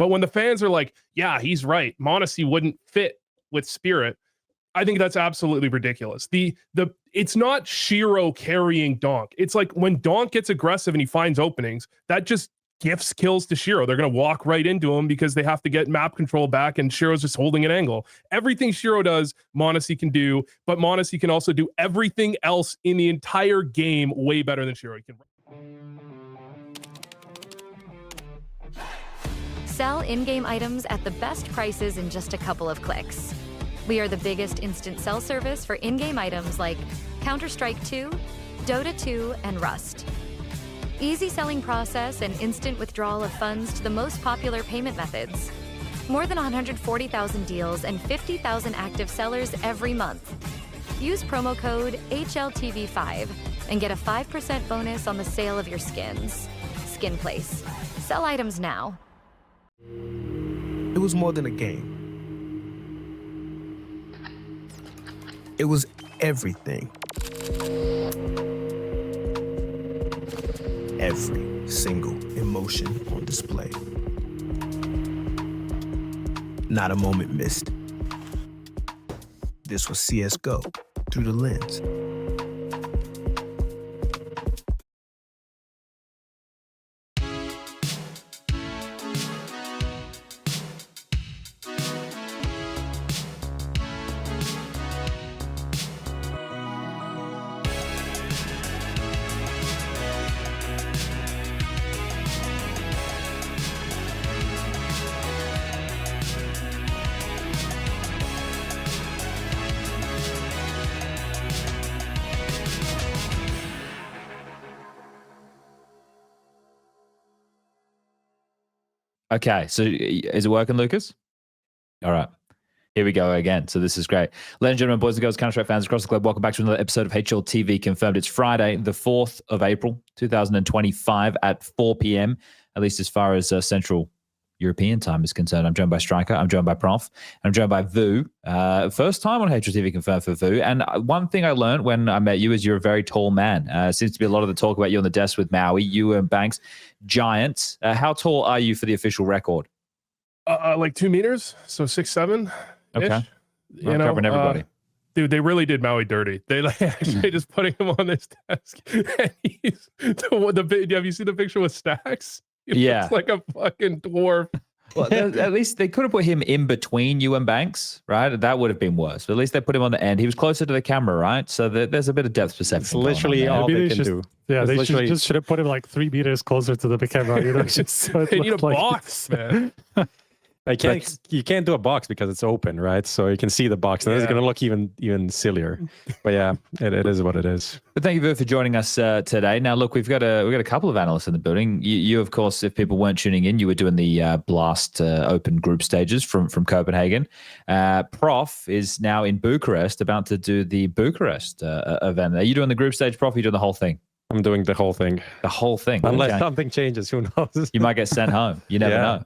But when the fans are like, yeah, he's right, m0NESY wouldn't fit with Spirit, I think that's absolutely ridiculous. It's not Shiro carrying Donk. It's like when Donk gets aggressive and he finds openings, that just gifts kills to Shiro. They're going to walk right into him because they have to get map control back, and Shiro's just holding an angle. Everything Shiro does, m0NESY can do, but m0NESY can also do everything else in the entire game way better than Shiro can. Sell in-game items at the best prices in just a couple of clicks. We are the biggest instant sell service for in-game items like Counter-Strike 2, Dota 2, and Rust. Easy selling process and instant withdrawal of funds to the most popular payment methods. More than 140,000 deals and 50,000 active sellers every month. Use promo code HLTV5 and get a 5% bonus on the sale of your skins. Skin Place. Sell items now. It was more than a game. It was everything. Every single emotion on display. Not a moment missed. This was CSGO through the lens. Okay, so is it working, Lucas? All right, here we go again. So this is great. Ladies and gentlemen, boys and girls, Counter-Strike fans across the globe, welcome back to another episode of HLTV Confirmed. It's Friday, the 4th of April, 2025 at 4 p.m., at least as far as Central European time is concerned. I'm joined by Striker, I'm joined by Prof, and I'm joined by Vu. First time on HLTV Confirmed for Vu. And one thing I learned when I met you is you're a very tall man. Seems to be a lot of the talk about you on the desk with Maui, you and Banks, giants. How tall are you for the official record? Like 2 meters, so 6'7". Okay. You know, covering everybody. Dude, they really did Maui dirty. They like actually just putting him on this desk. And he's have you seen the picture with Stacks? He looks like a fucking dwarf. Well, at least they could have put him in between you and Banks, right? That would have been worse. But at least they put him on the end. He was closer to the camera, right? So there's a bit of depth perception. It's literally all they can do. Yeah, they should have put him like 3 meters closer to the camera. You know, just so they need a box, man. You can't do a box because it's open, right? So you can see the box, and it's going to look even sillier. But yeah, it is what it is. But thank you both for joining us today. Now, look, we've got a couple of analysts in the building. You, of course, if people weren't tuning in, you were doing the Blast Open group stages from Copenhagen. Prof is now in Bucharest, about to do the Bucharest event. Are you doing the group stage, Prof? Or are you doing the whole thing? I'm doing the whole thing. The whole thing. Unless something changes, who knows? You might get sent home. You never know.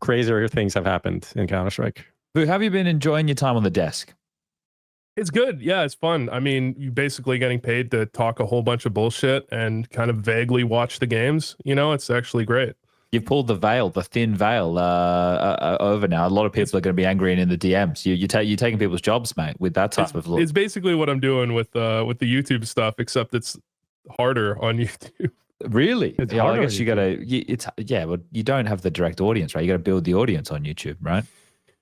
Crazier things have happened in Counter-Strike. Vu, have you been enjoying your time on the desk? It's good. Yeah, it's fun. I mean, you're basically getting paid to talk a whole bunch of bullshit and kind of vaguely watch the games. You know, it's actually great. You've pulled the thin veil over now. A lot of people are going to be angry and in the DMs. You're taking people's jobs, mate, with that type of look. It's basically what I'm doing with the YouTube stuff, except it's harder on YouTube. Really? Yeah, I guess you gotta. But you don't have the direct audience, right? You gotta build the audience on YouTube, right?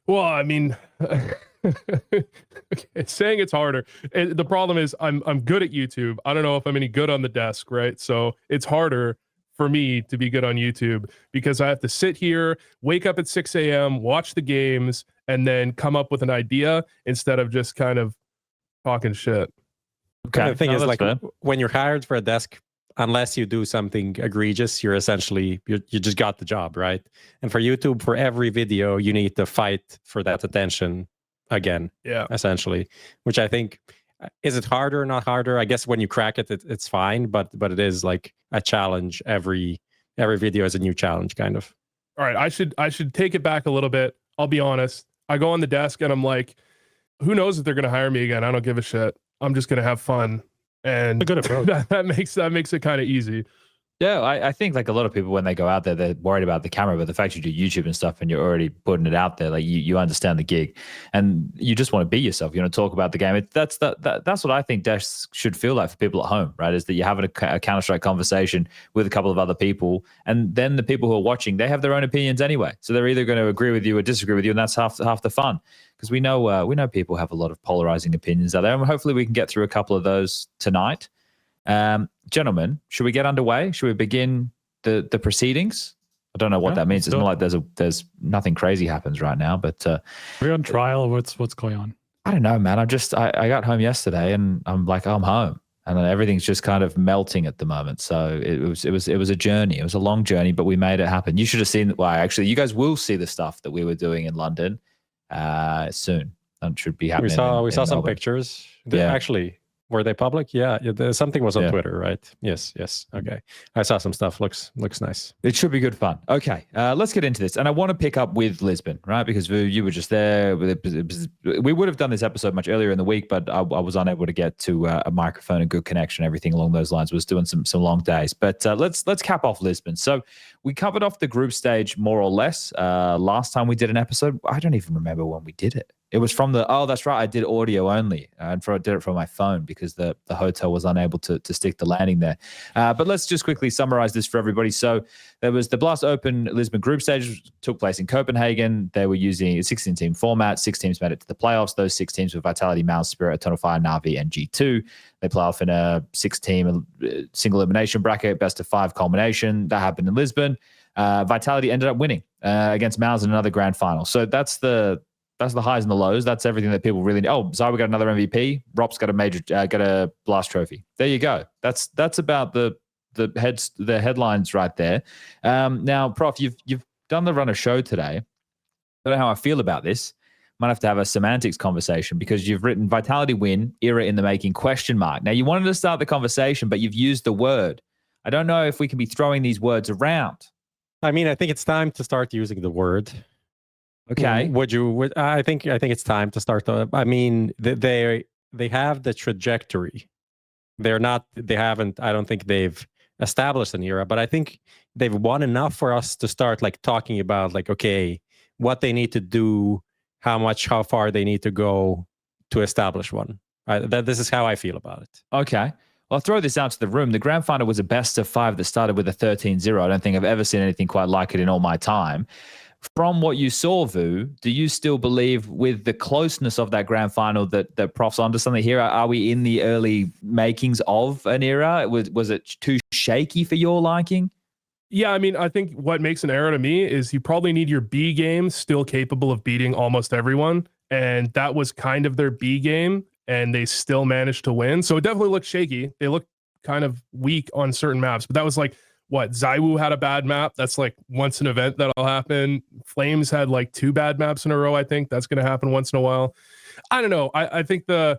Well, I mean, saying it's harder. The problem is I'm good at YouTube. I don't know if I'm any good on the desk, right? So it's harder for me to be good on YouTube because I have to sit here, wake up at 6 a.m., watch the games, and then come up with an idea instead of just kind of talking shit. Okay. The thing is, like, when you're hired for a desk, unless you do something egregious, you just got the job, right? And for YouTube, for every video, you need to fight for that attention again, essentially, which I think, is it harder or not harder? I guess when you crack it, it's fine, but it is like a challenge. Every video is a new challenge, kind of. All right, I should take it back a little bit. I'll be honest. I go on the desk and I'm like, who knows if they're going to hire me again? I don't give a shit. I'm just going to have fun. And a good approach. that makes it kind of easy. Yeah, I think like a lot of people when they go out there, they're worried about the camera, but the fact you do YouTube and stuff and you're already putting it out there, like you understand the gig, and you just want to be yourself. You want to talk about the game. That's what I think Dash should feel like for people at home, right? Is that you're having a Counter-Strike conversation with a couple of other people, and then the people who are watching, they have their own opinions anyway. So they're either going to agree with you or disagree with you, and that's half the fun. Because we know people have a lot of polarizing opinions out there, and hopefully we can get through a couple of those tonight. Gentlemen, should we get underway? Should we begin the proceedings? I don't know what that means. It's not like there's nothing crazy happens right now, but we're on trial. What's going on? I don't know, man. I got home yesterday and I'm like, I'm home, and everything's just kind of melting at the moment. So it was a journey. It was a long journey, but we made it happen. You should have seen. Well, actually, you guys will see the stuff that we were doing in London soon. That should be happening. We saw some pictures. Yeah. Actually, were they public? Yeah, something was on Twitter, right? Yes. Okay, I saw some stuff. Looks nice. It should be good fun. Okay, let's get into this. And I want to pick up with Lisbon, right? Because you were just there. We would have done this episode much earlier in the week, but I was unable to get to a microphone and good connection, everything along those lines. Was doing some long days. But let's cap off Lisbon. So we covered off the group stage more or less last time we did an episode. I don't even remember when we did it. It was from that's right. I did audio only, and I did it from my phone because the hotel was unable to stick the landing there. But let's just quickly summarize this for everybody. So there was the Blast Open Lisbon group stage took place in Copenhagen. They were using a 16-team format. 6 teams made it to the playoffs. Those 6 teams were Vitality, MOUZ, Spirit, Eternal Fire, NAVI, and G2. They play off in a 6-team single elimination bracket, best of 5 culmination. That happened in Lisbon. Vitality ended up winning against MOUZ in another grand final. So that's the highs and the lows. That's everything that people really need. Oh, Zywa got another MVP. Rop's got a Blast trophy. There you go. That's about the headlines right there. Now, Prof, you've done the run of show today. I don't know how I feel about this. Might have to have a semantics conversation because you've written Vitality win, era in the making, ? Now, you wanted to start the conversation, but you've used the word. I don't know if we can be throwing these words around. I mean, I think it's time to start using the word. Okay. I think it's time to start. I mean, they have the trajectory. They haven't. I don't think they've established an era, but I think they've won enough for us to start like talking about like, okay, what they need to do, how far they need to go to establish one. This is how I feel about it. Okay. I'll throw this out to the room. The grand final was a best of 5 that started with a 13-0. I don't think I've ever seen anything quite like it in all my time. From what you saw, Vu, do you still believe with the closeness of that grand final that Prof's onto something here? Are we in the early makings of an era? Was it too shaky for your liking? Yeah, I mean, I think what makes an era to me is you probably need your B game still capable of beating almost everyone. And that was kind of their B game, and they still managed to win. So it definitely looked shaky. They looked kind of weak on certain maps, but that was like, what, Zywu had a bad map. That's like once an event that'll happen. Flames had like 2 bad maps in a row. I think that's going to happen once in a while. I don't know. I think it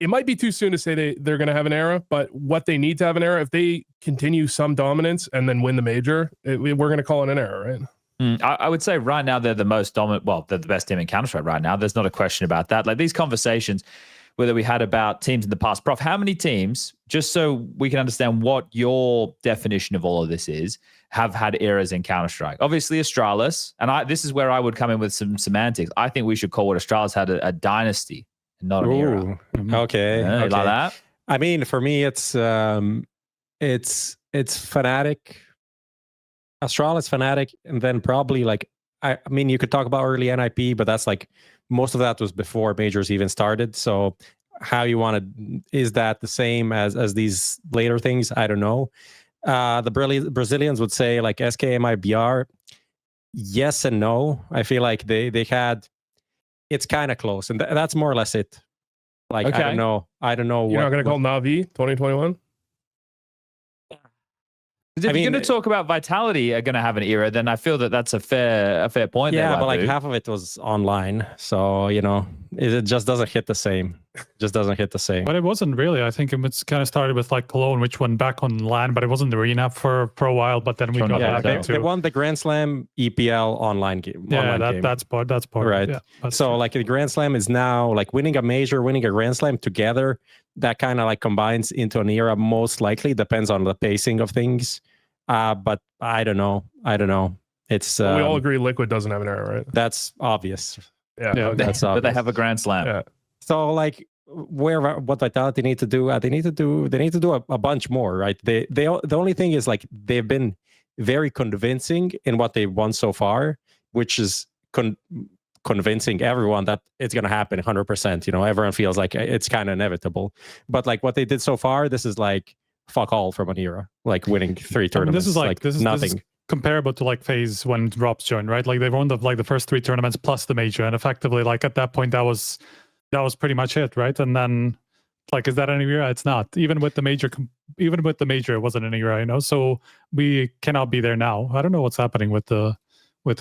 might be too soon to say they're going to have an era, but what they need to have an era, if they continue some dominance and then win the major, we're going to call it an era, right? I would say right now they're the most dominant. Well, they're the best team in Counter-Strike right now. There's not a question about that. Like these conversations, whether we had about teams in the past. Prof, how many teams, just so we can understand what your definition of all of this is, have had eras in Counter-Strike? Obviously, Astralis, and this is where I would come in with some semantics. I think we should call what Astralis had a dynasty, not an era. Okay. Like that? I mean, for me, it's Fnatic, Astralis, Fnatic, and then probably like, I mean, you could talk about early NIP, but that's like, most of that was before majors even started. So how you want to, is that the same as these later things? I don't know. The Brazilians would say like SKMI BR. Yes and no. I feel like they had, it's kind of close. And that's more or less it. Like, okay. I don't know. You're not going to call Navi 2021? Because if you're going to talk about Vitality are going to have an era, then I feel that that's a fair point. Yeah, there, but like half of it was online. So, It just doesn't hit the same. Just doesn't hit the same. But it wasn't really. I think it's kind of started with like Cologne, which went back on LAN, but it wasn't the arena for a while. But then we got back into. They won the Grand Slam EPL online game. Yeah, that's part. Right. Yeah, so like the Grand Slam is now like winning a major, winning a Grand Slam together. That kind of like combines into an era. Most likely depends on the pacing of things. But I don't know. It's we all agree Liquid doesn't have an era, right? That's obvious. Yeah, that's obvious. But they have a Grand Slam. Yeah. So like what Vitality need to do, they need to do a bunch more, right? The only thing is like they've been very convincing in what they've won so far, which is convincing everyone that it's going to happen 100%. You know, everyone feels like it's kind of inevitable. But like what they did so far, this is like fuck all from an era, like winning 3 tournaments. This is like nothing. This is comparable to like FaZe when Drops joined, right? Like they've won the first 3 tournaments plus the major, and effectively like at that point that was pretty much it, right? And then like, is that an era? It's not. Even with the major, it wasn't an era, you know. So we cannot be there now. I don't know what's happening with the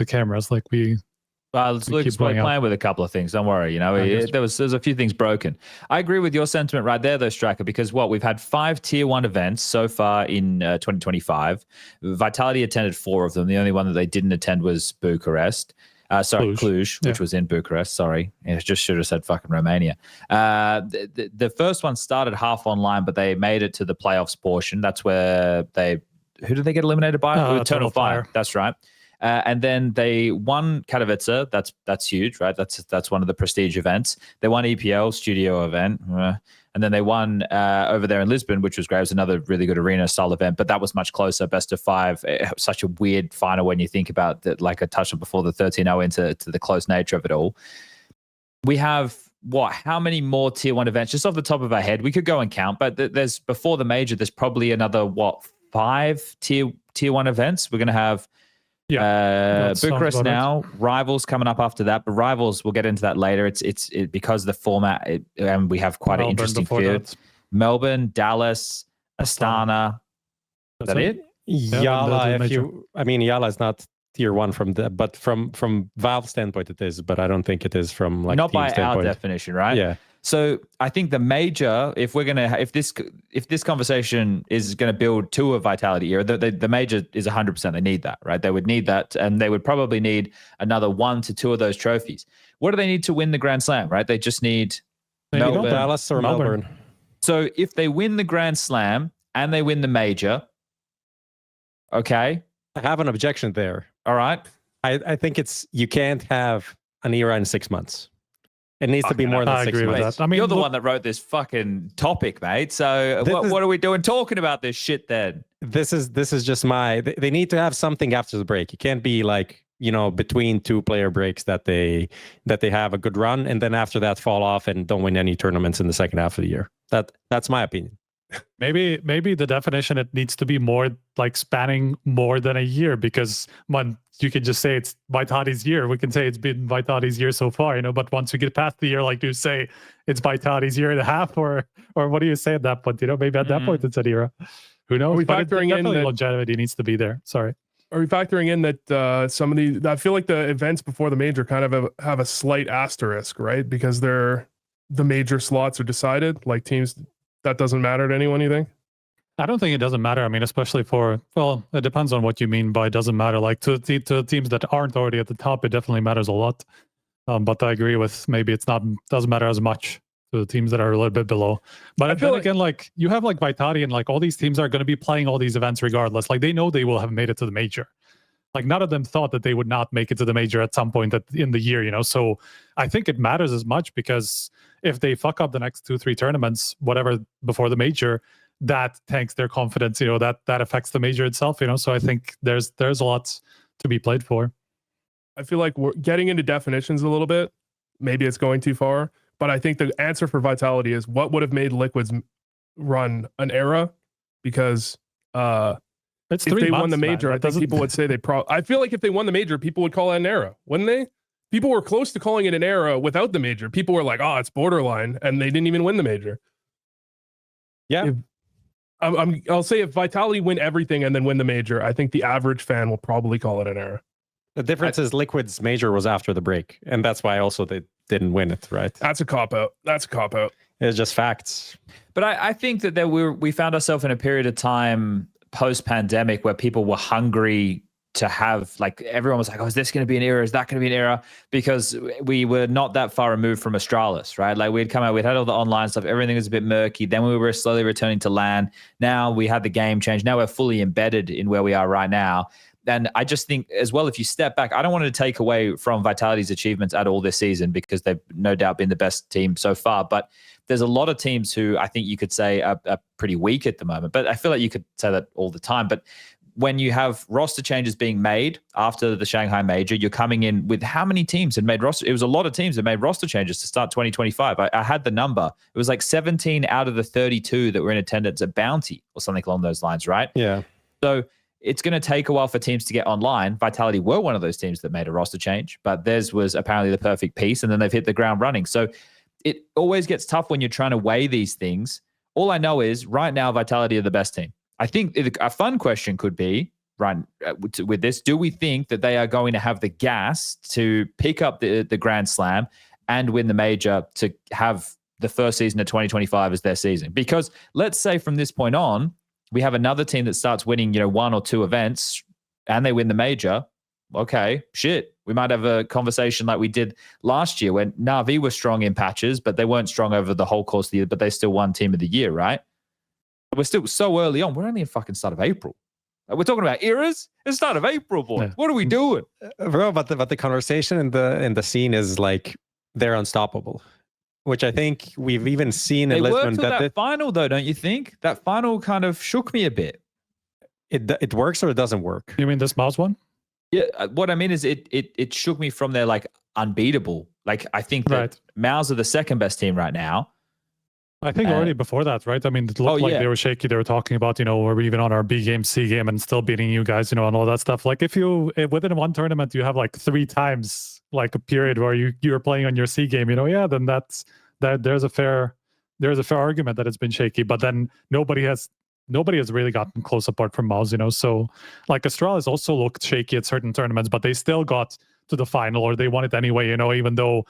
cameras. Like Luke's playing with a couple of things. Don't worry. You know, there's a few things broken. I agree with your sentiment right there, though, Striker, because we've had 5 tier 1 events so far in 2025. Vitality attended 4 of them. The only one that they didn't attend was Bucharest. Cluj, which was in Bucharest. Sorry, I just should have said fucking Romania. The first one started half online, but they made it to the playoffs portion. That's where who did they get eliminated by? Eternal Fire. That's right. And then they won Katowice. That's huge, right? That's one of the prestige events. They won EPL studio event, and then they won over there in Lisbon, which was great. It was another really good arena style event, but that was much closer, best of 5. Such a weird final when you think about that. Like I touched on before, the 13-0 into the close nature of it all. We have how many more tier 1 events? Just off the top of our head, we could go and count, but there's before the major, there's probably another 5 tier 1 events. We're going to have. Bucharest now, Rivals coming up after that, but Rivals, we'll get into that later. It's because of the format, and we have quite an interesting field. Melbourne, Dallas, Astana. Is that it? YaLLa, YaLLa is not tier 1 but from Valve standpoint it is, but I don't think it is from like not team by standpoint. our definition, right? Yeah. So I think the major, if this conversation is going to build to a Vitality era, the major is 100%. They need that, right? They would need that, and they would probably need another 1 to 2 of those trophies. What do they need to win the Grand Slam, right? They just need Melbourne, Dallas or Melbourne. So if they win the Grand Slam and they win the major, okay. I have an objection there. All right. I think you can't have an era in 6 months. It needs to be more than 6 months. I mean, you're the one that wrote this fucking topic, mate. So what are we doing talking about this shit then? This is just they need to have something after the break. It can't be like, you know, between 2 player breaks that they have a good run and then after that fall off and don't win any tournaments in the second half of the year. That's my opinion. Maybe the definition, it needs to be more like spanning more than a year, because you can just say it's Vitality's year. We can say it's been Vitality's year so far, you know, but once you get past the year, like, do you say it's Vitality's year and a half, or what do you say at that point? You know, maybe at that point it's an era. Who knows? Are we factoring in that longevity needs to be there? Sorry. Are we factoring in that some of the, I feel like the events before the major kind of have a slight asterisk, right? Because the major slots are decided, like teams, that doesn't matter to anyone, you think? I don't think it doesn't matter. I mean, especially it depends on what you mean by it doesn't matter. Like to teams that aren't already at the top, it definitely matters a lot. But I agree with maybe doesn't matter as much to the teams that are a little bit below. But then again, like you have like Vitality and like all these teams are going to be playing all these events regardless. Like they know they will have made it to the major. Like none of them thought that they would not make it to the major at some point in the year, you know? So I think it matters as much, because if they fuck up the next 2-3 tournaments, whatever, before the major, that tanks their confidence, you know, that affects the major itself, you know? So I think there's a lot to be played for. I feel like we're getting into definitions a little bit. Maybe it's going too far, but I think the answer for Vitality is what would have made Liquid's run an era, because if they won the major, I think people would say I feel like if they won the major, people would call it an era, wouldn't they? People were close to calling it an era without the major. People were like, "Oh, it's borderline," and they didn't even win the major. Yeah, I'll say if Vitality win everything and then win the major, I think the average fan will probably call it an era. The difference is Liquid's major was after the break, and that's why also didn't win it, right? That's a cop-out. It's just facts. But I think that we found ourselves in a period of time post-pandemic where people were hungry to have, like, everyone was like, oh, is this going to be an era? Is that going to be an era? Because we were not that far removed from Astralis, right? Like, we'd had all the online stuff. Everything was a bit murky. Then we were slowly returning to LAN. Now we had the game change. Now we're fully embedded in where we are right now. And I just think as well, if you step back, I don't want to take away from Vitality's achievements at all this season, because they've no doubt been the best team so far. But there's a lot of teams who I think you could say are pretty weak at the moment. But I feel like you could say that all the time. But when you have roster changes being made after the Shanghai Major, you're coming in with how many teams had made roster? It was a lot of teams that made roster changes to start 2025. I had the number. It was like 17 out of the 32 that were in attendance at Bounty or something along those lines, right? Yeah. So it's going to take a while for teams to get online. Vitality were one of those teams that made a roster change, but theirs was apparently the perfect piece, and then they've hit the ground running. So it always gets tough when you're trying to weigh these things. All I know is right now, Vitality are the best team. I think a fun question could be, right, with this, do we think that they are going to have the gas to pick up the Grand Slam and win the major to have the first season of 2025 as their season? Because let's say from this point on, we have another team that starts winning, one or two events and they win the major. Okay, shit. We might have a conversation like we did last year when NAVI were strong in patches, but they weren't strong over the whole course of the year, but they still won Team of the Year, right? We're still so early on. We're only in fucking start of April. We're talking about eras. It's start of April, boy. Yeah. What are we doing, bro? But the conversation in the scene is like they're unstoppable, which I think we've even seen in Lisbon. That final, though, don't you think? That final kind of shook me a bit. It works or it doesn't work. You mean this MOUZ one? Yeah. What I mean is it shook me from their like unbeatable. Like I think that MOUZ are the second best team right now. I think already before that, right? I mean, it looked like they were shaky. They were talking about, we're even on our B game, C game, and still beating you guys, and all that stuff. Like, if within one tournament you have like 3 times like a period where you're playing on your C game, then there's a fair argument that it's been shaky. But then nobody has really gotten close apart from MOUZ, So like Astralis also looked shaky at certain tournaments, but they still got to the final, or they won it anyway, even though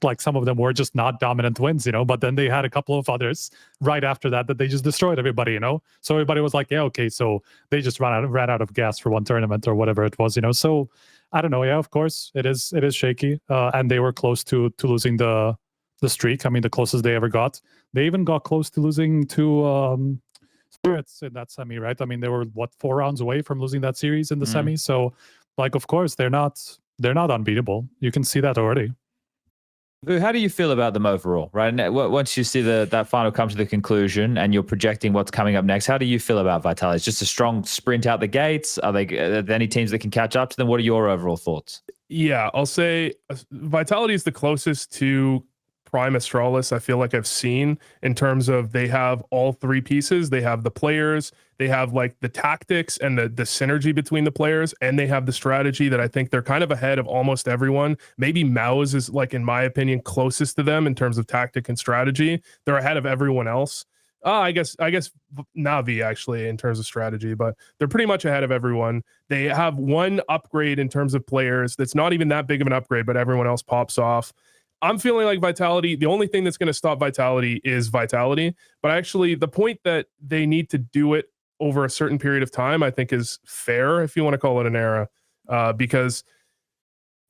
like some of them were just not dominant wins, but then they had a couple of others right after that they just destroyed everybody, So everybody was like, yeah, okay, so they just ran out of gas for one tournament or whatever it was, So I don't know. Yeah, of course it is shaky, and they were close to losing the streak. I mean, the closest they ever got. They even got close to losing to Spirits in that semi, right? I mean, they were 4 rounds away from losing that series in the semi. So like, of course they're not unbeatable. You can see that already. How do you feel about them overall, right? Once you see that final come to the conclusion and you're projecting what's coming up next, how do you feel about Vitality? It's just a strong sprint out the gates? Are there any teams that can catch up to them? What are your overall thoughts? Yeah, I'll say Vitality is the closest to Prime Astralis I feel like I've seen, in terms of they have all 3 pieces. They have the players, they have like the tactics and the synergy between the players, and they have the strategy that I think they're kind of ahead of almost everyone. Maybe MOUZ is, like, in my opinion, closest to them in terms of tactic and strategy. They're ahead of everyone else. I guess NAVI actually in terms of strategy, but they're pretty much ahead of everyone. They have one upgrade in terms of players that's not even that big of an upgrade, but everyone else pops off. I'm feeling like Vitality, the only thing that's going to stop Vitality is Vitality. But actually, the point that they need to do it over a certain period of time, I think, is fair, if you want to call it an era, because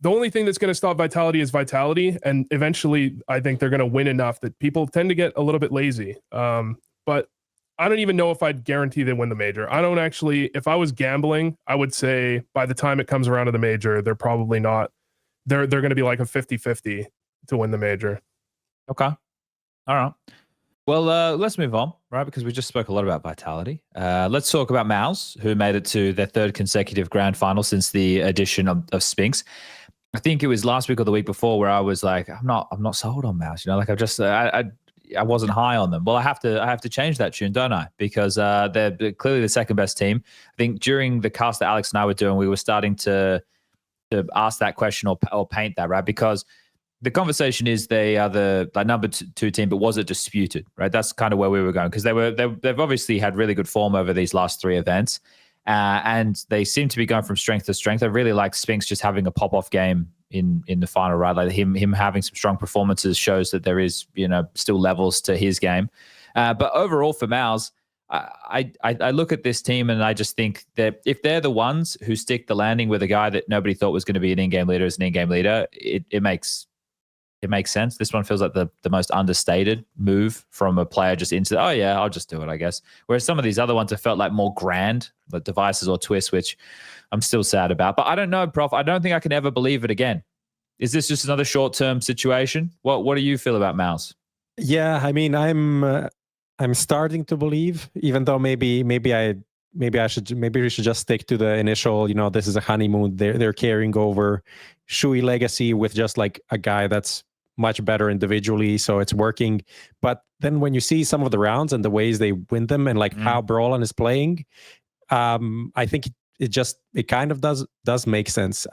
the only thing that's going to stop Vitality is Vitality. And eventually, I think they're going to win enough that people tend to get a little bit lazy. But I don't even know if I'd guarantee they win the major. I don't actually, if I was gambling, I would say by the time it comes around to the major, they're probably not, they're going to be like a 50-50 to win the major. Okay. All right. Well, let's move on, right? Because we just spoke a lot about Vitality. Let's talk about MOUZ, who made it to their 3rd consecutive grand final since the addition of Spinks. I think it was last week or the week before where I was like, I'm not sold on MOUZ. Like I wasn't high on them. Well, I have to change that tune, don't I? Because they're clearly the second best team. I think during the cast that Alex and I were doing, we were starting to ask that question or paint that, right? Because the conversation is they are the number 2 team, but was it disputed, right? That's kind of where we were going, because they've obviously had really good form over these last 3 events, and they seem to be going from strength to strength. I really like Spinks just having a pop-off game in the final, right? Like him having some strong performances shows that there is, you know, still levels to his game. But overall for MOUZ, I look at this team and I just think that if they're the ones who stick the landing with a guy that nobody thought was going to be an in-game leader as an in-game leader, it makes sense. This one feels like the most understated move from a player just into, oh yeah, I'll just do it, I guess. Whereas some of these other ones have felt like more grand, like devices or twists, which I'm still sad about. But I don't know, Prof. I don't think I can ever believe it again. Is this just another short-term situation? What do you feel about MOUZ? Yeah, I mean, I'm starting to believe, even though maybe we should just stick to the initial, you know, this is a honeymoon. They're carrying over siuhy legacy with just like a guy that's much better individually, so it's working. But then when you see some of the rounds and the ways they win them and like how Brolin is playing, I think it kind of does make sense.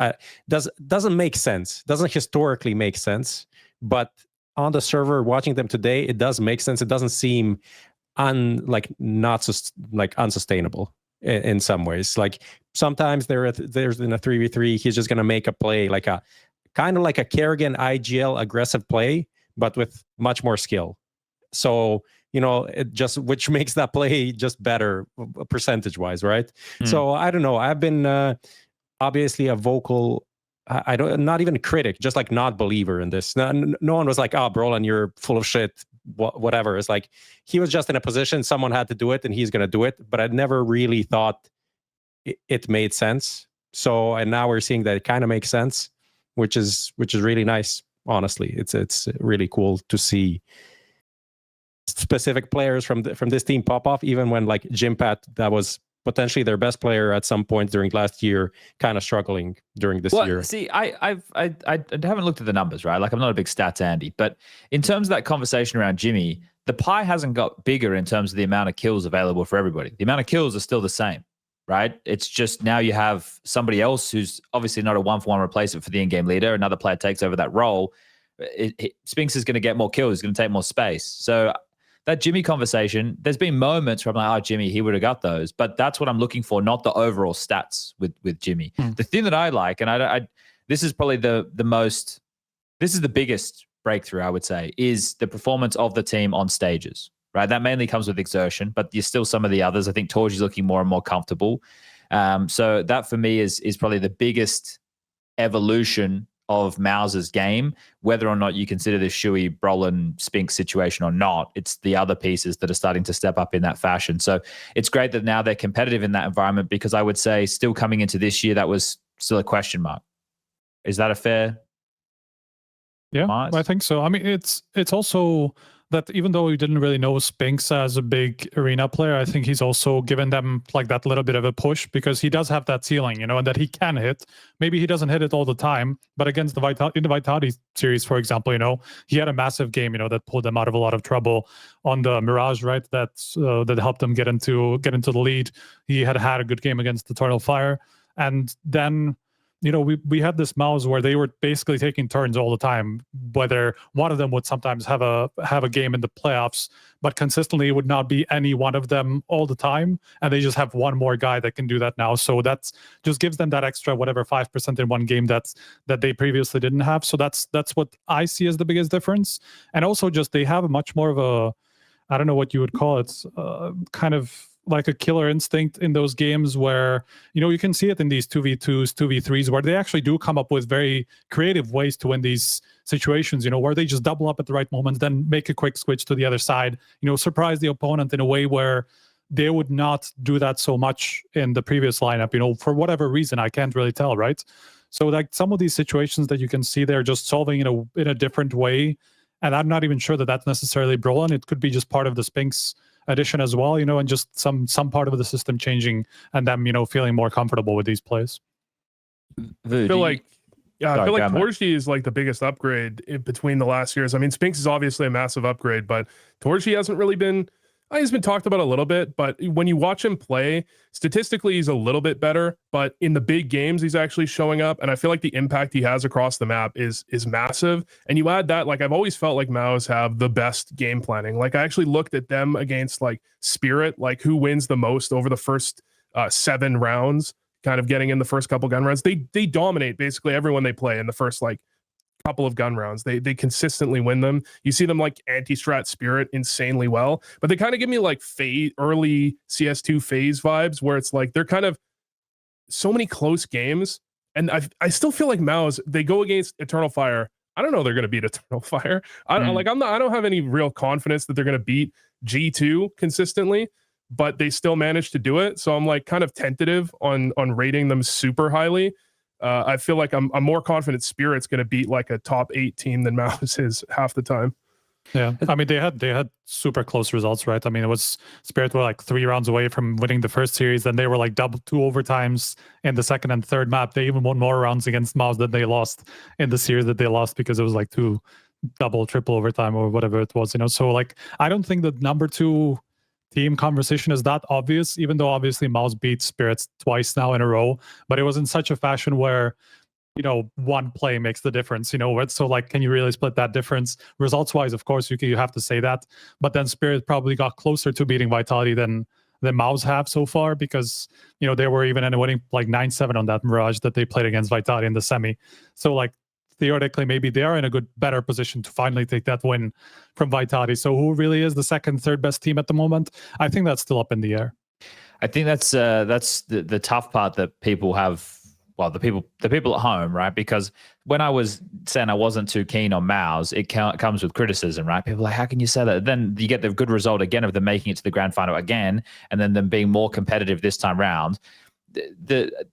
Doesn't make sense. Doesn't historically make sense, but on the server watching them today, it does make sense. It doesn't seem unsustainable in some ways. Like sometimes there's in a 3v3, he's just gonna make a play like a kind of like a Kerrigan IGL aggressive play, but with much more skill. So, you know, it just, which makes that play just better percentage wise, right? So I don't know. I've been obviously a vocal, not even a critic, just like not believer in this. No one was like, oh, Brolin, you're full of shit, whatever. It's like he was just in a position, someone had to do it and he's going to do it. But I never really thought it made sense. So, and now we're seeing that it kind of makes sense, which is really nice. Honestly, it's really cool to see specific players from this team pop off, even when like Jimpat, that was potentially their best player at some point during last year, kind of struggling during this year. See, I haven't looked at the numbers, right? Like I'm not a big stats Andy, but in terms of that conversation around Jimmy, the pie hasn't got bigger in terms of the amount of kills available for everybody. The amount of kills are still the same, right? It's just now you have somebody else who's obviously not a one-for-one replacement for the in-game leader. Another player takes over that role. Spinks is going to get more kills. He's going to take more space. So that Jimmy conversation, there's been moments where I'm like, oh, Jimmy, he would have got those. But that's what I'm looking for, not the overall stats with Jimmy. The thing that I like, and this is probably this is the biggest breakthrough, I would say, is the performance of the team on stages, right? That mainly comes with exertion, but you're still some of the others. I think Torgy's looking more and more comfortable. So that for me is probably the biggest evolution of MOUZ's game, whether or not you consider the siuhy, Brolin, Spinks situation or not. It's the other pieces that are starting to step up in that fashion. So it's great that now they're competitive in that environment, because I would say still coming into this year, that was still a question mark. Is that a fair? Yeah, Mars? I think so. I mean, it's also that even though we didn't really know Spinks as a big arena player, I think he's also given them like that little bit of a push, because he does have that ceiling, you know, and that he can hit. Maybe he doesn't hit it all the time, but against in the Vitality series, for example, you know, he had a massive game, you know, that pulled them out of a lot of trouble on the Mirage, right? That helped them get into the lead. He had a good game against the Eternal Fire, and then, you know, we had this MOUZ where they were basically taking turns all the time, whether one of them would sometimes have a game in the playoffs, but consistently it would not be any one of them all the time. And they just have one more guy that can do that now. So that's just gives them that extra, whatever, 5% in one game that they previously didn't have. So that's what I see as the biggest difference. And also just they have a much more of a, I don't know what you would call it, kind of like a killer instinct in those games where, you know, you can see it in these 2v2s, 2v3s, where they actually do come up with very creative ways to win these situations, you know, where they just double up at the right moments, then make a quick switch to the other side, you know, surprise the opponent in a way where they would not do that so much in the previous lineup, you know, for whatever reason, I can't really tell, right? So like some of these situations that you can see they're just solving in a different way. And I'm not even sure that that's necessarily Brolin. It could be just part of the Spinks addition as well, you know, and just some part of the system changing and them, you know, feeling more comfortable with these plays. I feel like Torgy is like the biggest upgrade in between the last years. I mean, Spinks is obviously a massive upgrade, but Torgy hasn't really been. He's been talked about a little bit, but when you watch him play, statistically, he's a little bit better, but in the big games, he's actually showing up. And I feel like the impact he has across the map is massive. And you add that, like, I've always felt like MOUZ have the best game planning. Like, I actually looked at them against like Spirit, like who wins the most over the first 7 rounds. kind of getting in the first couple gun rounds. They dominate basically everyone they play in the first like couple of gun rounds. They consistently win them. You see them like anti-strat Spirit insanely well, but they kind of give me like early CS2 FaZe vibes, where it's like they're kind of so many close games. And I still feel like MOUZ, they go against Eternal Fire. I don't know they're going to beat Eternal Fire. I don't have any real confidence that they're going to beat G2 consistently, but they still managed to do it. So I'm like kind of tentative on rating them super highly. I feel like I'm more confident Spirit's going to beat like a top 8 team than MOUZ is half the time. Yeah, I mean they had super close results, right? I mean, it was Spirit were like 3 rounds away from winning the first series, then they were like 2 overtimes in the second and third map. They even won more rounds against MOUZ than they lost in the series that they lost, because it was like 2 double, triple overtime or whatever it was, you know. So like I don't think the number 2 team conversation is that obvious, even though obviously MOUZ beat Spirits twice now in a row, but it was in such a fashion where, you know, one play makes the difference, you know. So like, can you really split that difference results wise? Of course you have to say that, but then Spirit probably got closer to beating Vitality than MOUZ have so far, because, you know, they were even winning like 9-7 on that Mirage that they played against Vitality in the semi. So like theoretically maybe they are in a better position to finally take that win from Vitality. So who really is the second, third best team at the moment? I think that's still up in the air. I think that's the tough part that people have. Well, the people at home, right? Because when I was saying I wasn't too keen on MOUZ, it comes with criticism, right? People are like, how can you say that? Then you get the good result again of them making it to the grand final again, and then them being more competitive this time round.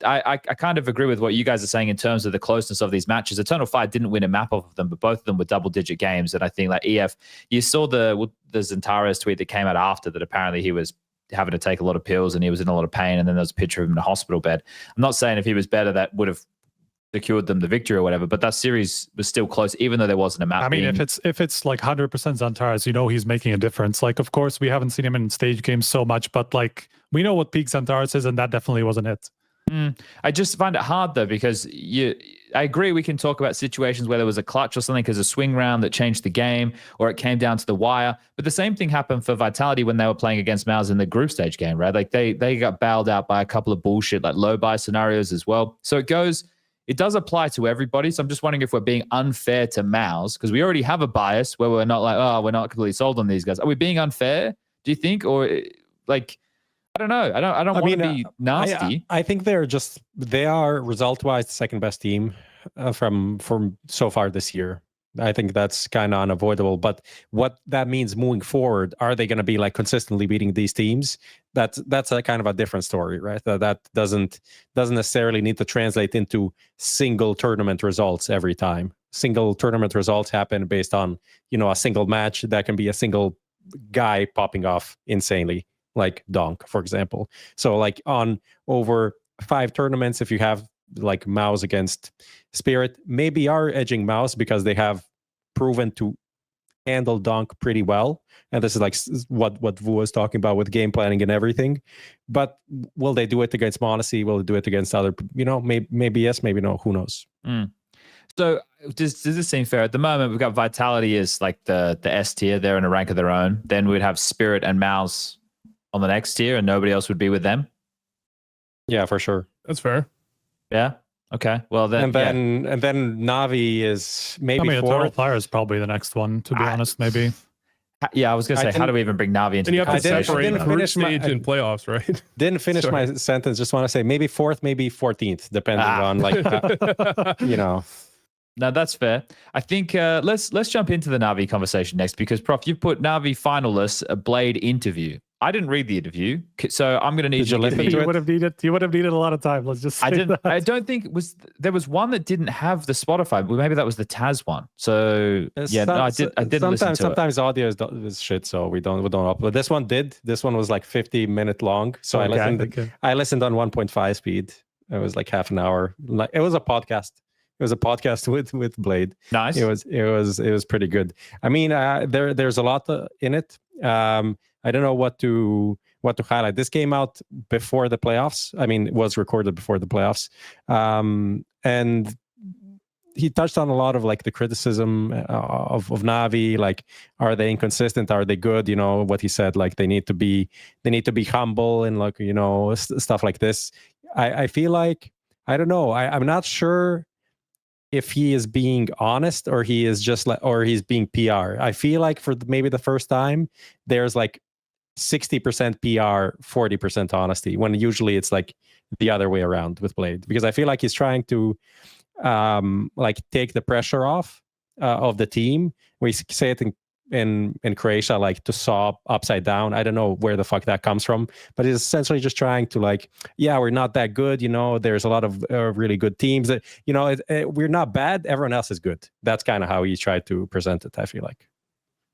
I kind of agree with what you guys are saying in terms of the closeness of these matches. Eternal Fire didn't win a map off of them, but both of them were double-digit games. And I think like EF, you saw the Zentaro's tweet that came out after that. Apparently he was having to take a lot of pills and he was in a lot of pain, and then there was a picture of him in a hospital bed. I'm not saying if he was better that would have secured them the victory or whatever, but that series was still close, even though there wasn't a map. I mean, if it's like 100% Zentaros, you know he's making a difference. Like, of course, we haven't seen him in stage games so much, but like we know what peak Zentaros is, and that definitely wasn't it. I just find it hard though, because I agree we can talk about situations where there was a clutch or something because a swing round that changed the game, or it came down to the wire. But the same thing happened for Vitality when they were playing against MOUZ in the group stage game, right? Like they got bailed out by a couple of bullshit like low buy scenarios as well. So it does apply to everybody. So I'm just wondering if we're being unfair to MOUZ, because we already have a bias where we're not like, oh, we're not completely sold on these guys. Are we being unfair, do you think? Or like, I don't know. I don't want to be nasty. I think they are result-wise the second best team from so far this year. I think that's kind of unavoidable. But what that means moving forward, are they going to be like consistently beating these teams? That's a kind of a different story, right? That doesn't necessarily need to translate into single tournament results every time. Single tournament results happen based on, you know, a single match. That can be a single guy popping off insanely, like Donk, for example. So like on over 5 tournaments, if you have like MOUZ against Spirit, maybe are edging MOUZ because they have proven to handle Donk pretty well. And this is like what Vu was talking about with game planning and everything. But will they do it against m0NESY? Will they do it against other, you know, maybe yes, maybe no, who knows? So does this seem fair? At the moment, we've got Vitality as like the S tier. They're in a rank of their own. Then we'd have Spirit and MOUZ on the next tier, and nobody else would be with them. Yeah, for sure. That's fair. Yeah. Okay. Well, then and then Navi is maybe. I mean, Eternal Fire is probably the next one, to be honest. Maybe. Yeah, I was gonna say, how do we even bring Navi into the conversation? I didn't finish stage in playoffs, right? Didn't finish my sentence. Just want to say maybe 4th, maybe 14th, depending on like you know. No, that's fair. I think let's jump into the Navi conversation next, because Prof, you've put Navi finalists a Blade interview. I didn't read the interview, so I'm going to need you to give me. You would have needed a lot of time. Let's just say I didn't. that. I don't think there was one that didn't have the Spotify, but maybe that was the Taz one. So yeah, no, I did listen to it. Sometimes audio is shit, so we don't upload. This one did. This one was like 50-minute long, so I listened on 1.5 speed. It was like half an hour. Like it was a podcast. It was a podcast with Blade. Nice. It was pretty good. I mean, there's a lot in it. I don't know what to highlight. This came out before the playoffs. I mean, it was recorded before the playoffs. And he touched on a lot of like the criticism of Navi. Like, are they inconsistent? Are they good? You know what he said. Like they need to be humble and like, you know, stuff like this. I feel like, I don't know. I'm not sure if he is being honest or he is just like, or he's being PR. I feel like for maybe the first time, there's like 60% PR, 40% honesty, when usually it's like the other way around with Blade. Because I feel like he's trying to like take the pressure off of the team. We say it in Croatia, like to saw upside down. I don't know where the fuck that comes from, but it's essentially just trying to like, yeah, we're not that good. You know, there's a lot of really good teams that, you know, we're not bad. Everyone else is good. That's kind of how he tried to present it, I feel like.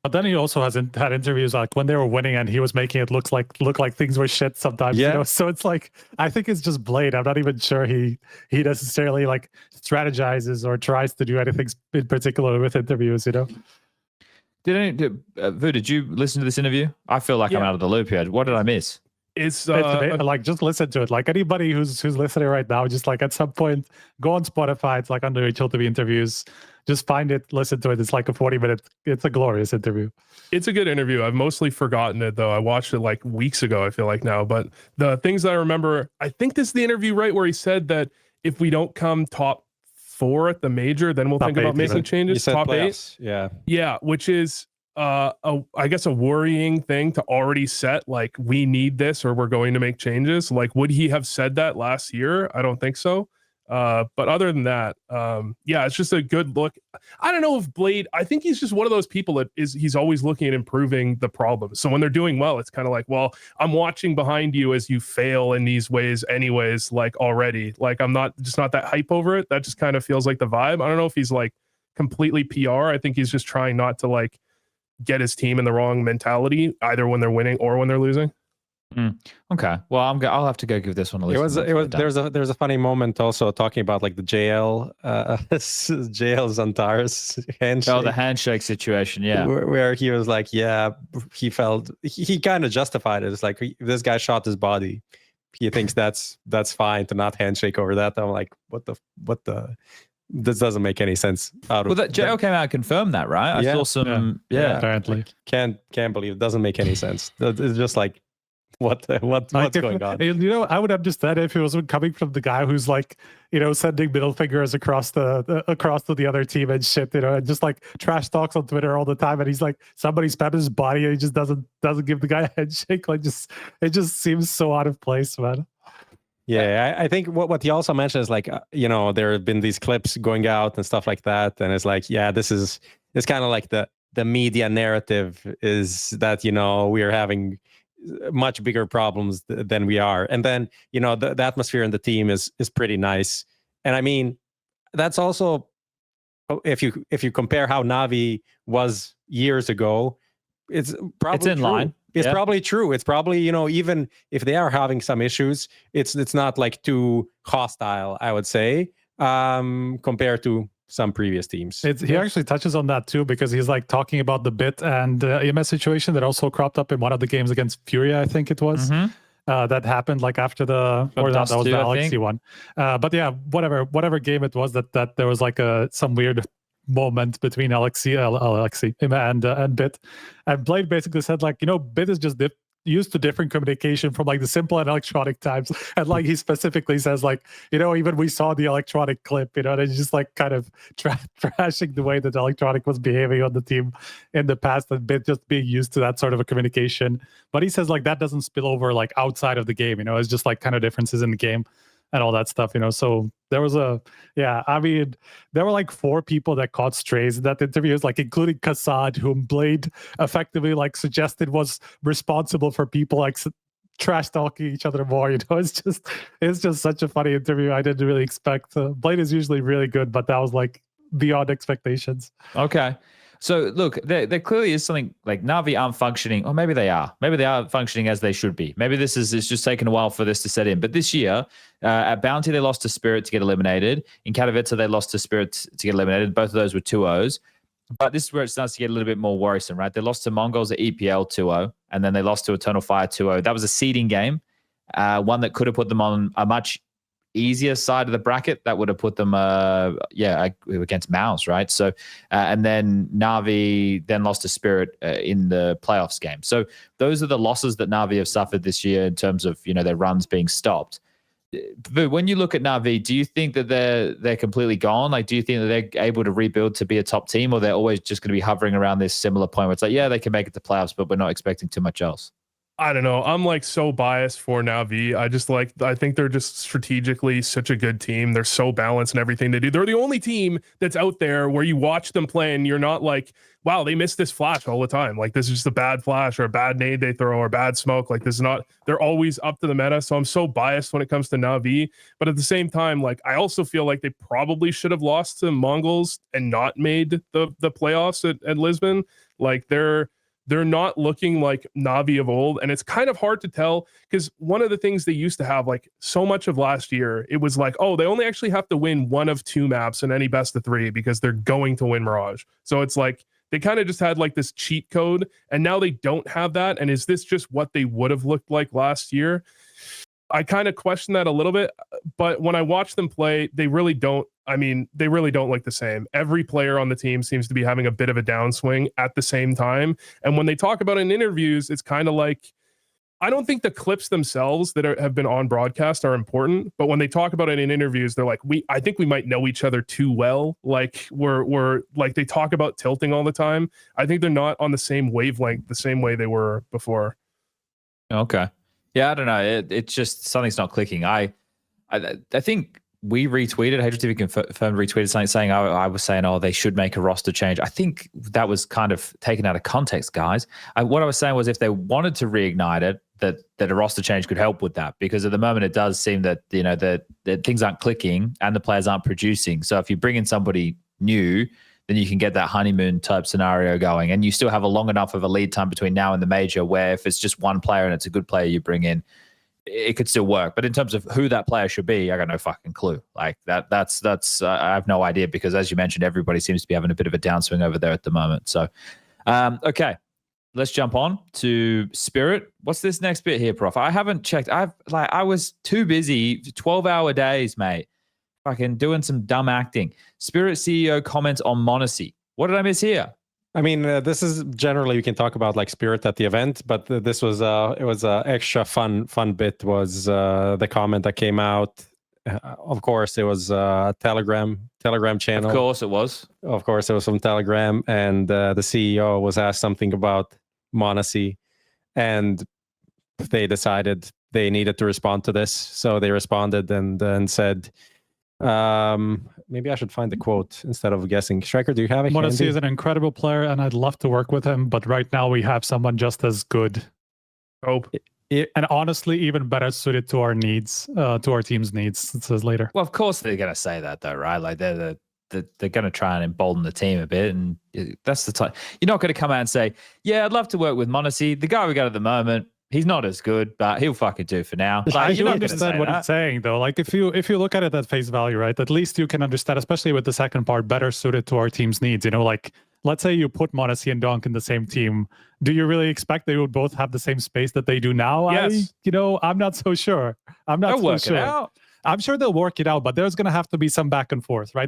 But then he also had interviews like when they were winning and he was making it look like things were shit sometimes. Yeah. You know? So it's like, I think it's just Blade. I'm not even sure he necessarily like strategizes or tries to do anything in particular with interviews, you know? Vu, did you listen to this interview? I feel like I'm out of the loop here. What did I miss? It's like, just listen to it. Like anybody who's listening right now, just like at some point go on Spotify. It's like under HLTV interviews. Just find it, listen to it. It's like a 40-minute. It's a glorious interview. It's a good interview. I've mostly forgotten it though. I watched it like weeks ago, I feel like now. But the things that I remember, I think this is the interview, right, where he said that if we don't come top 4 at the major, then we'll think about making changes. Top playoffs. 8, yeah, which is I guess a worrying thing to already set. Like, we need this, or we're going to make changes. Like, would he have said that last year? I don't think so. But other than that, yeah, it's just a good look. I don't know if Blade, I think he's just one of those people that he's always looking at improving the problems. So when they're doing well, it's kind of like, well, I'm watching behind you as you fail in these ways anyways, like already. Like, I'm not that hype over it. That just kind of feels like the vibe. I don't know if he's like completely PR. I think he's just trying not to like get his team in the wrong mentality, either when they're winning or when they're losing. Okay, well, I'll have to go give this one a listen. There's a funny moment also talking about like the JL Zantares handshake. Oh, the handshake situation, yeah, where he was like, yeah, he felt he kind of justified it. It's like, this guy shot his body. He thinks that's fine to not handshake over that. I'm like, what the. This doesn't make any sense. Well, that JL came out and confirmed that, right? I saw some, apparently. Can't believe it. Doesn't make any sense. It's just like, what's going on? You know, I would understand if it was coming from the guy who's like, you know, sending middle fingers across to the other team and shit, you know, and just like trash talks on Twitter all the time, and he's like, somebody spammed his body and he just doesn't give the guy a handshake. Like, it just seems so out of place, man. Yeah, I think what he also mentioned is like, you know, there have been these clips going out and stuff like that, and it's like, yeah, it's kind of like the media narrative is that, you know, we are having much bigger problems than we are, and then, you know, the atmosphere in the team is pretty nice. And I mean, that's also, if you compare how Navi was years ago, it's probably in line. It's probably true. It's probably, you know, even if they are having some issues, it's not like too hostile, I would say, compared to some previous teams. He actually touches on that too, because he's like talking about the bit and EMS situation that also cropped up in one of the games against Furia, I think it was. That happened like after that was the Alexi one. But yeah, whatever game it was that there was like some weird moment between Alexi and Bit, and Blade basically said like, you know, Bit is just used to different communication from like the simple and electronic times, and like he specifically says like, you know, even we saw the electronic clip, you know, and it's just like kind of trashing the way that electronic was behaving on the team in the past, and Bit just being used to that sort of a communication. But he says like that doesn't spill over like outside of the game, you know, it's just like kind of differences in the game and all that stuff, you know. So there was I mean, there were like 4 people that caught strays in that interview, like including Kassad, whom Blade effectively like suggested was responsible for people like trash talking each other more, you know. It's just such a funny interview. I didn't really expect. Blade is usually really good, but that was like beyond expectations. Okay. So look, there clearly is something like Navi aren't functioning, or maybe they are. Maybe they are functioning as they should be. Maybe it's just taken a while for this to set in. But this year, at Bounty, they lost to Spirit to get eliminated. In Katowice, they lost to Spirit to get eliminated. Both of those were 2-0s. But this is where it starts to get a little bit more worrisome, right? They lost to Mongols at EPL 2-0, and then they lost to Eternal Fire 2-0. That was a seeding game, one that could have put them on a much easier side of the bracket. That would have put them against MOUZ, right? So and then Navi then lost to Spirit in the playoffs game. So those are the losses that Navi have suffered this year in terms of, you know, their runs being stopped. But when you look at Navi, do you think that they're completely gone? Like, do you think that they're able to rebuild to be a top team, or they're always just going to be hovering around this similar point where it's like, yeah, they can make it to playoffs, but we're not expecting too much else? I don't know. I'm like so biased for NAVI. I think they're just strategically such a good team. They're so balanced in everything they do. They're the only team that's out there where you watch them play and you're not like, wow, they miss this flash all the time. Like, this is just a bad flash or a bad nade they throw or bad smoke. Like, this is not, they're always up to the meta. So I'm so biased when it comes to NAVI. But at the same time, like, I also feel like they probably should have lost to Mongols and not made the playoffs at Lisbon. Like, they're not looking like Navi of old. And it's kind of hard to tell because one of the things they used to have, like so much of last year, it was like, oh, they only actually have to win one of two maps in any best of three because they're going to win Mirage. So it's like they kind of just had like this cheat code and now they don't have that. And is this just what they would have looked like last year? I kind of question that a little bit, but when I watch them play, they really don't. I mean, they really don't look the same. Every player on the team seems to be having a bit of a downswing at the same time. And when they talk about it in interviews, it's kind of like, I don't think the clips themselves that have been on broadcast are important, but when they talk about it in interviews, they're like, I think we might know each other too well. Like we're like, they talk about tilting all the time. I think they're not on the same wavelength, the same way they were before. Okay. Yeah, I don't know. It's just something's not clicking. I think we retweeted, HLTV Confirmed retweeted something saying, I was saying, oh, they should make a roster change. I think that was kind of taken out of context, guys. What I was saying was if they wanted to reignite it, that a roster change could help with that, because at the moment it does seem that, you know, that things aren't clicking and the players aren't producing. So if you bring in somebody new, then you can get that honeymoon type scenario going, and you still have a long enough of a lead time between now and the major where if it's just one player and it's a good player you bring in, it could still work. But in terms of who that player should be, I got no fucking clue. Like that's I have no idea, because as you mentioned, everybody seems to be having a bit of a downswing over there at the moment. So, okay, let's jump on to Spirit. What's this next bit here, Prof? I haven't checked. I was too busy, 12-hour days, mate. Fucking doing some dumb acting. Spirit CEO comments on Monacy. What did I miss here? I mean, this is generally, we can talk about like Spirit at the event, but this was it was a extra fun bit was the comment that came out. Of course, it was Telegram channel. Of course it was. Of course, it was from Telegram, and the CEO was asked something about Monacy, and they decided they needed to respond to this, so they responded and said, maybe I should find the quote instead of guessing. Striker, do you have it? Monacy is an incredible player and I'd love to work with him, but right now we have someone just as good. And honestly, even better suited to our needs, to our team's needs, it says later. Well, of course they're going to say that though, right? Like they're going to try and embolden the team a bit, and that's the time. You're not going to come out and say, yeah, I'd love to work with Monacy. The guy we got at the moment, he's not as good, but he'll fucking do for now. Like, I do understand what he's saying, though. Like, if you look at it at face value, right, at least you can understand, especially with the second part, better suited to our team's needs. You know, like, let's say you put Monacy and Donk in the same team. Do you really expect they would both have the same space that they do now? Yes. I'm not so sure. They'll work it out. I'm sure they'll work it out, but there's going to have to be some back and forth, right?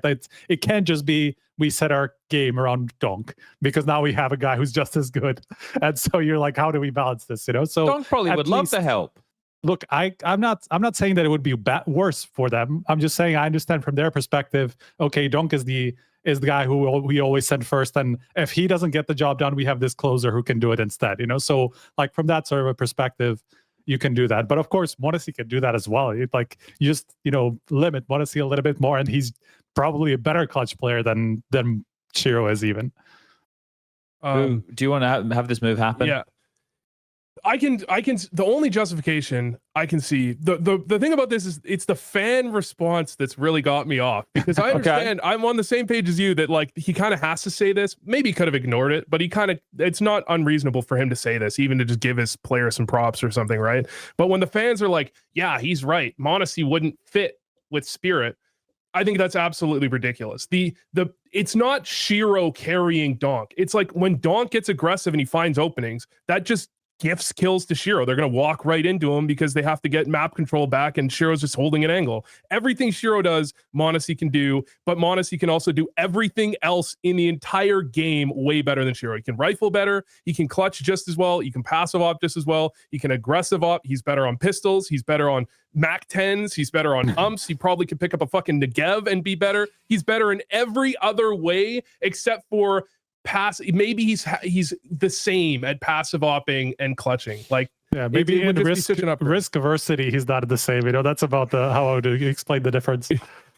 It can't just be we set our game around Donk, because now we have a guy who's just as good. And so you're like, how do we balance this? You know, so Donk probably would love the help. Look, I'm not saying that it would be worse for them. I'm just saying I understand from their perspective. Okay, Donk is the guy who we always send first, and if he doesn't get the job done, we have this closer who can do it instead. You know, so like from that sort of a perspective, you can do that. But of course, Monacy can do that as well. You just, limit Monacy a little bit more, and he's probably a better clutch player than Shiro is even. Do you want to have this move happen? Yeah. I can the only justification I can see, the thing about this is it's the fan response that's really got me off, because I understand I'm on the same page as you that like he kind of has to say this. Maybe he could have ignored it, but it's not unreasonable for him to say this, even to just give his player some props or something, right? But when the fans are like, yeah, he's right, Monacy wouldn't fit with Spirit, I think that's absolutely ridiculous. It's not Shiro carrying Donk. It's like when Donk gets aggressive and he finds openings, that just gifts kills to Shiro. They're going to walk right into him because they have to get map control back, and Shiro's just holding an angle. Everything Shiro does, m0NESY can do, but m0NESY can also do everything else in the entire game way better than Shiro. He can rifle better. He can clutch just as well. He can passive op just as well. He can aggressive op. He's better on pistols. He's better on Mac 10s. He's better on umps. He probably could pick up a fucking Negev and be better. He's better in every other way except for maybe he's the same at passive opping and clutching. Like, yeah, maybe in risk aversity he's not the same. That's about how I would explain the difference.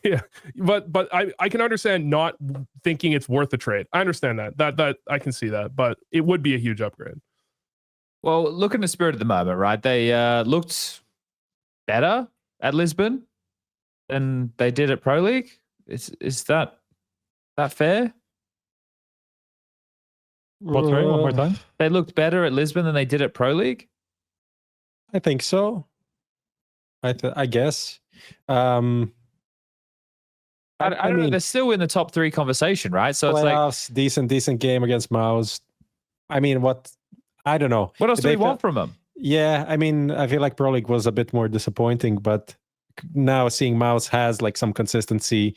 Yeah, but I can understand not thinking it's worth the trade. I understand that I can see that, but it would be a huge upgrade. Well, look at the Spirit at the moment, right? They looked better at Lisbon than they did at Pro League. Is that fair? What's right? One more time. They looked better at Lisbon than they did at Pro League. I think so. I guess. I don't know. They're still in the top 3 conversation, right? So playoffs, it's like decent game against MOUZ. I mean, I don't know. What else do we want from them? Yeah, I mean, I feel like Pro League was a bit more disappointing, but now seeing MOUZ has like some consistency,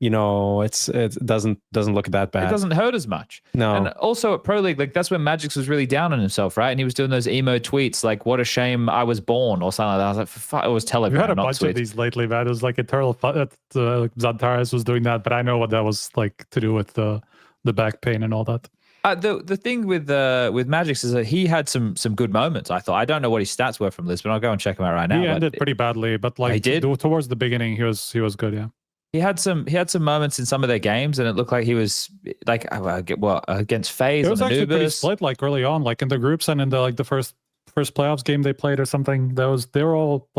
it doesn't look that bad. It doesn't hurt as much. No. And also at Pro League, like that's when Magix was really down on himself, right? And he was doing those emo tweets like, "What a shame I was born" or something like that. I was like, it was Telegram. We had a bunch of these lately, man. It was like eternal fun. Zantares was doing that, but I know what that was like to do with the back pain and all that. The thing with Magix is that he had some good moments. I thought. I don't know what his stats were from Lisbon. I'll go and check him out right now. He ended pretty badly, but like he did towards the beginning, he was good. Yeah. He had some moments in some of their games, and it looked like he was like against FaZe. It was actually pretty split, like early on, like in the groups and in the first playoffs game they played or something. They were all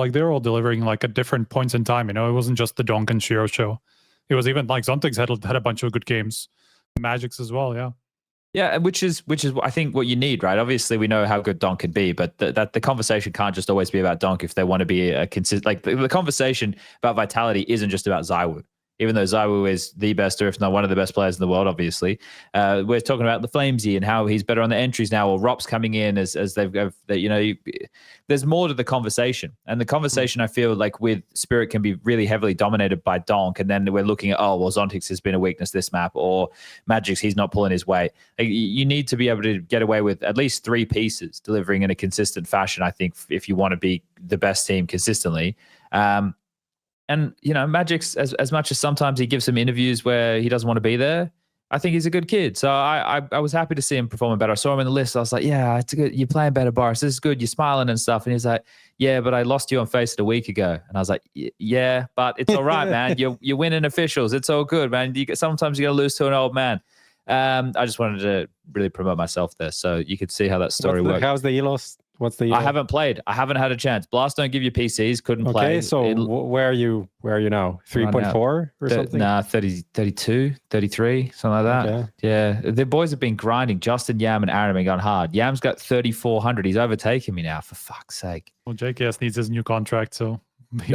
delivering like at different points in time. It wasn't just the Donk and Shiro show. It was even like Zontigs had a bunch of good games, Magix as well. Yeah. Yeah, which is I think what you need, right? Obviously, we know how good Donk can be, but that the conversation can't just always be about Donk if they want to be a consistent. Like the conversation about Vitality isn't just about ZywOo, even though ZywOo is the best, or if not one of the best players in the world. Obviously, we're talking about the Flamesy and how he's better on the entries now, or Rop's coming in as they've there's more to the conversation, and the conversation I feel like with Spirit can be really heavily dominated by Donk, and then we're looking at Zontics has been a weakness this map, or Magix he's not pulling his weight. Like, you need to be able to get away with at least 3 pieces delivering in a consistent fashion. I think if you want to be the best team consistently. And Magix, as much as sometimes he gives some interviews where he doesn't want to be there, I think he's a good kid. So I was happy to see him performing better. I saw him in the list. I was like, yeah, it's good. You're playing better, Boris. This is good. You're smiling and stuff. And he's like, yeah, but I lost you on FaZe a week ago. And I was like, yeah, but it's all right, man. You're winning officials. It's all good, man. Sometimes you got to lose to an old man. I just wanted to really promote myself there, so you could see how that story works. How's the ELOS? What's the ELO? I haven't played. I haven't had a chance. Blast don't give you PCs. Couldn't play. Okay, so where are you now? 3.4 or something? Nah, 30, 32, 33, something like that. Okay. Yeah, the boys have been grinding. Justin, Yam, and Aaron have been going hard. Yam's got 3,400. He's overtaken me now, for fuck's sake. Well, JKS needs his new contract, so he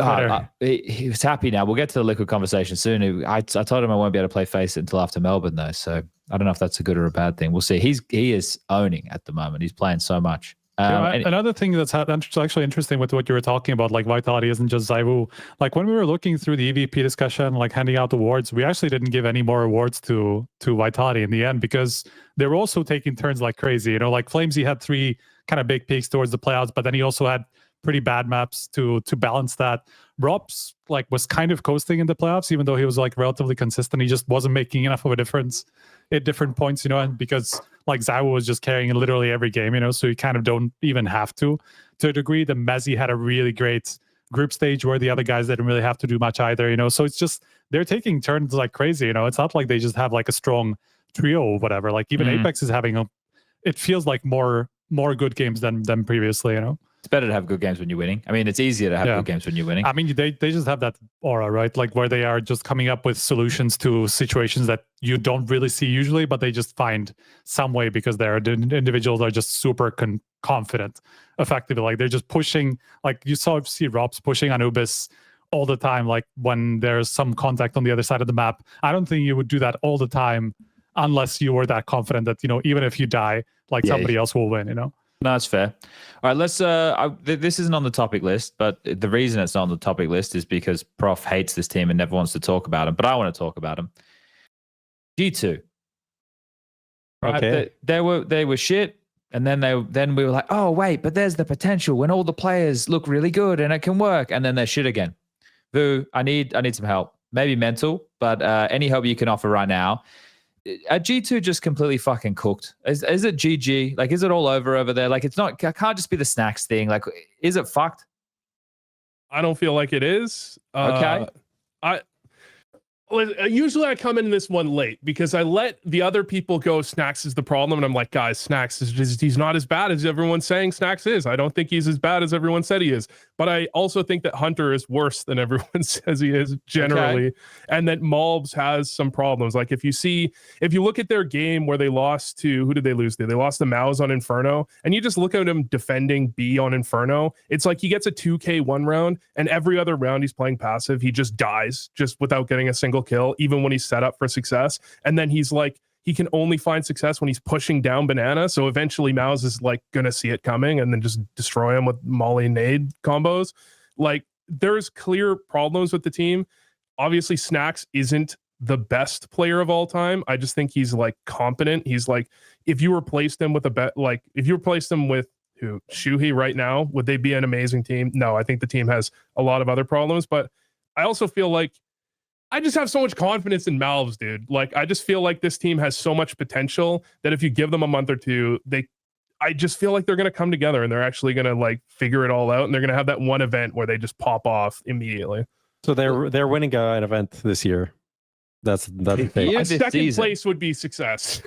was happy now. We'll get to the liquid conversation soon. I told him I won't be able to play FaZe until after Melbourne, though, so I don't know if that's a good or a bad thing. We'll see. He is owning at the moment. He's playing so much. Another thing that's actually interesting with what you were talking about, like Vitality isn't just ZywOo. Like when we were looking through the EVP discussion, like handing out awards, we actually didn't give any more awards to Vitality in the end because they were also taking turns like crazy. Like Flamesy had 3 kind of big peaks towards the playoffs, but then he also had pretty bad maps to balance that. Rops was kind of coasting in the playoffs, even though he was relatively consistent. He just wasn't making enough of a difference at different points, and because ZywOo was just carrying literally every game, so you kind of don't even have to a degree. The Mezzy had a really great group stage where the other guys didn't really have to do much either, so it's just they're taking turns like crazy. It's not like they just have a strong trio or whatever. Even Apex is having it feels like more good games than previously. It's better to have good games when you're winning. I mean, it's easier to have good games when you're winning. I mean, they just have that aura, right? Where they are just coming up with solutions to situations that you don't really see usually, but they just find some way because the individuals are just super confident, effectively. They're just pushing, you see Robs pushing Anubis all the time, when there's some contact on the other side of the map. I don't think you would do that all the time unless you were that confident that, even if you die, somebody else will win, No, that's fair. All right, let's. This isn't on the topic list, but the reason it's not on the topic list is because Prof hates this team and never wants to talk about him. But I want to talk about him. G2. Right? Okay. They were shit, and then we were like, oh wait, but there's the potential when all the players look really good and it can work, and then they're shit again. Vu, I need some help. Maybe mental, but any help you can offer right now. Are G2 just completely fucking cooked? Is it GG? Like, is it all over there? Like, it's not. It can't just be the snacks thing. Like, is it fucked? I don't feel like it is. Okay. Usually I come in this one late because I let the other people go. Snacks is the problem, and I'm like, guys, Snacks is he's not as bad as everyone's saying Snacks is. I don't think he's as bad as everyone said he is, but I also think that Hunter is worse than everyone says he is generally, and that MOUZ has some problems. Like if you look at their game where they lost to, who did they lose to? They lost to MOUZ on Inferno, and you just look at him defending B on Inferno. It's like he gets a 2K one round, and every other round he's playing passive. He just dies just without getting a single kill, even when he's set up for success. And then he's like, he can only find success when he's pushing down banana. So eventually MOUZ is like gonna see it coming and then just destroy him with Molly nade combos. Like, there's clear problems with the team. Obviously Snacks isn't the best player of all time. I just think he's like competent. He's like, if you replaced him with if you replaced him with who, siuhy right now, would they be an amazing team? No, I think the team has a lot of other problems, but I also feel like I just have so much confidence in MOUZ, dude. Like, I just feel like this team has so much potential that if you give them a month or two, I just feel like they're going to come together and they're actually going to like figure it all out. And they're going to have that one event where they just pop off immediately. So they're winning an event this year. That's the thing. Yeah, A second place would be success.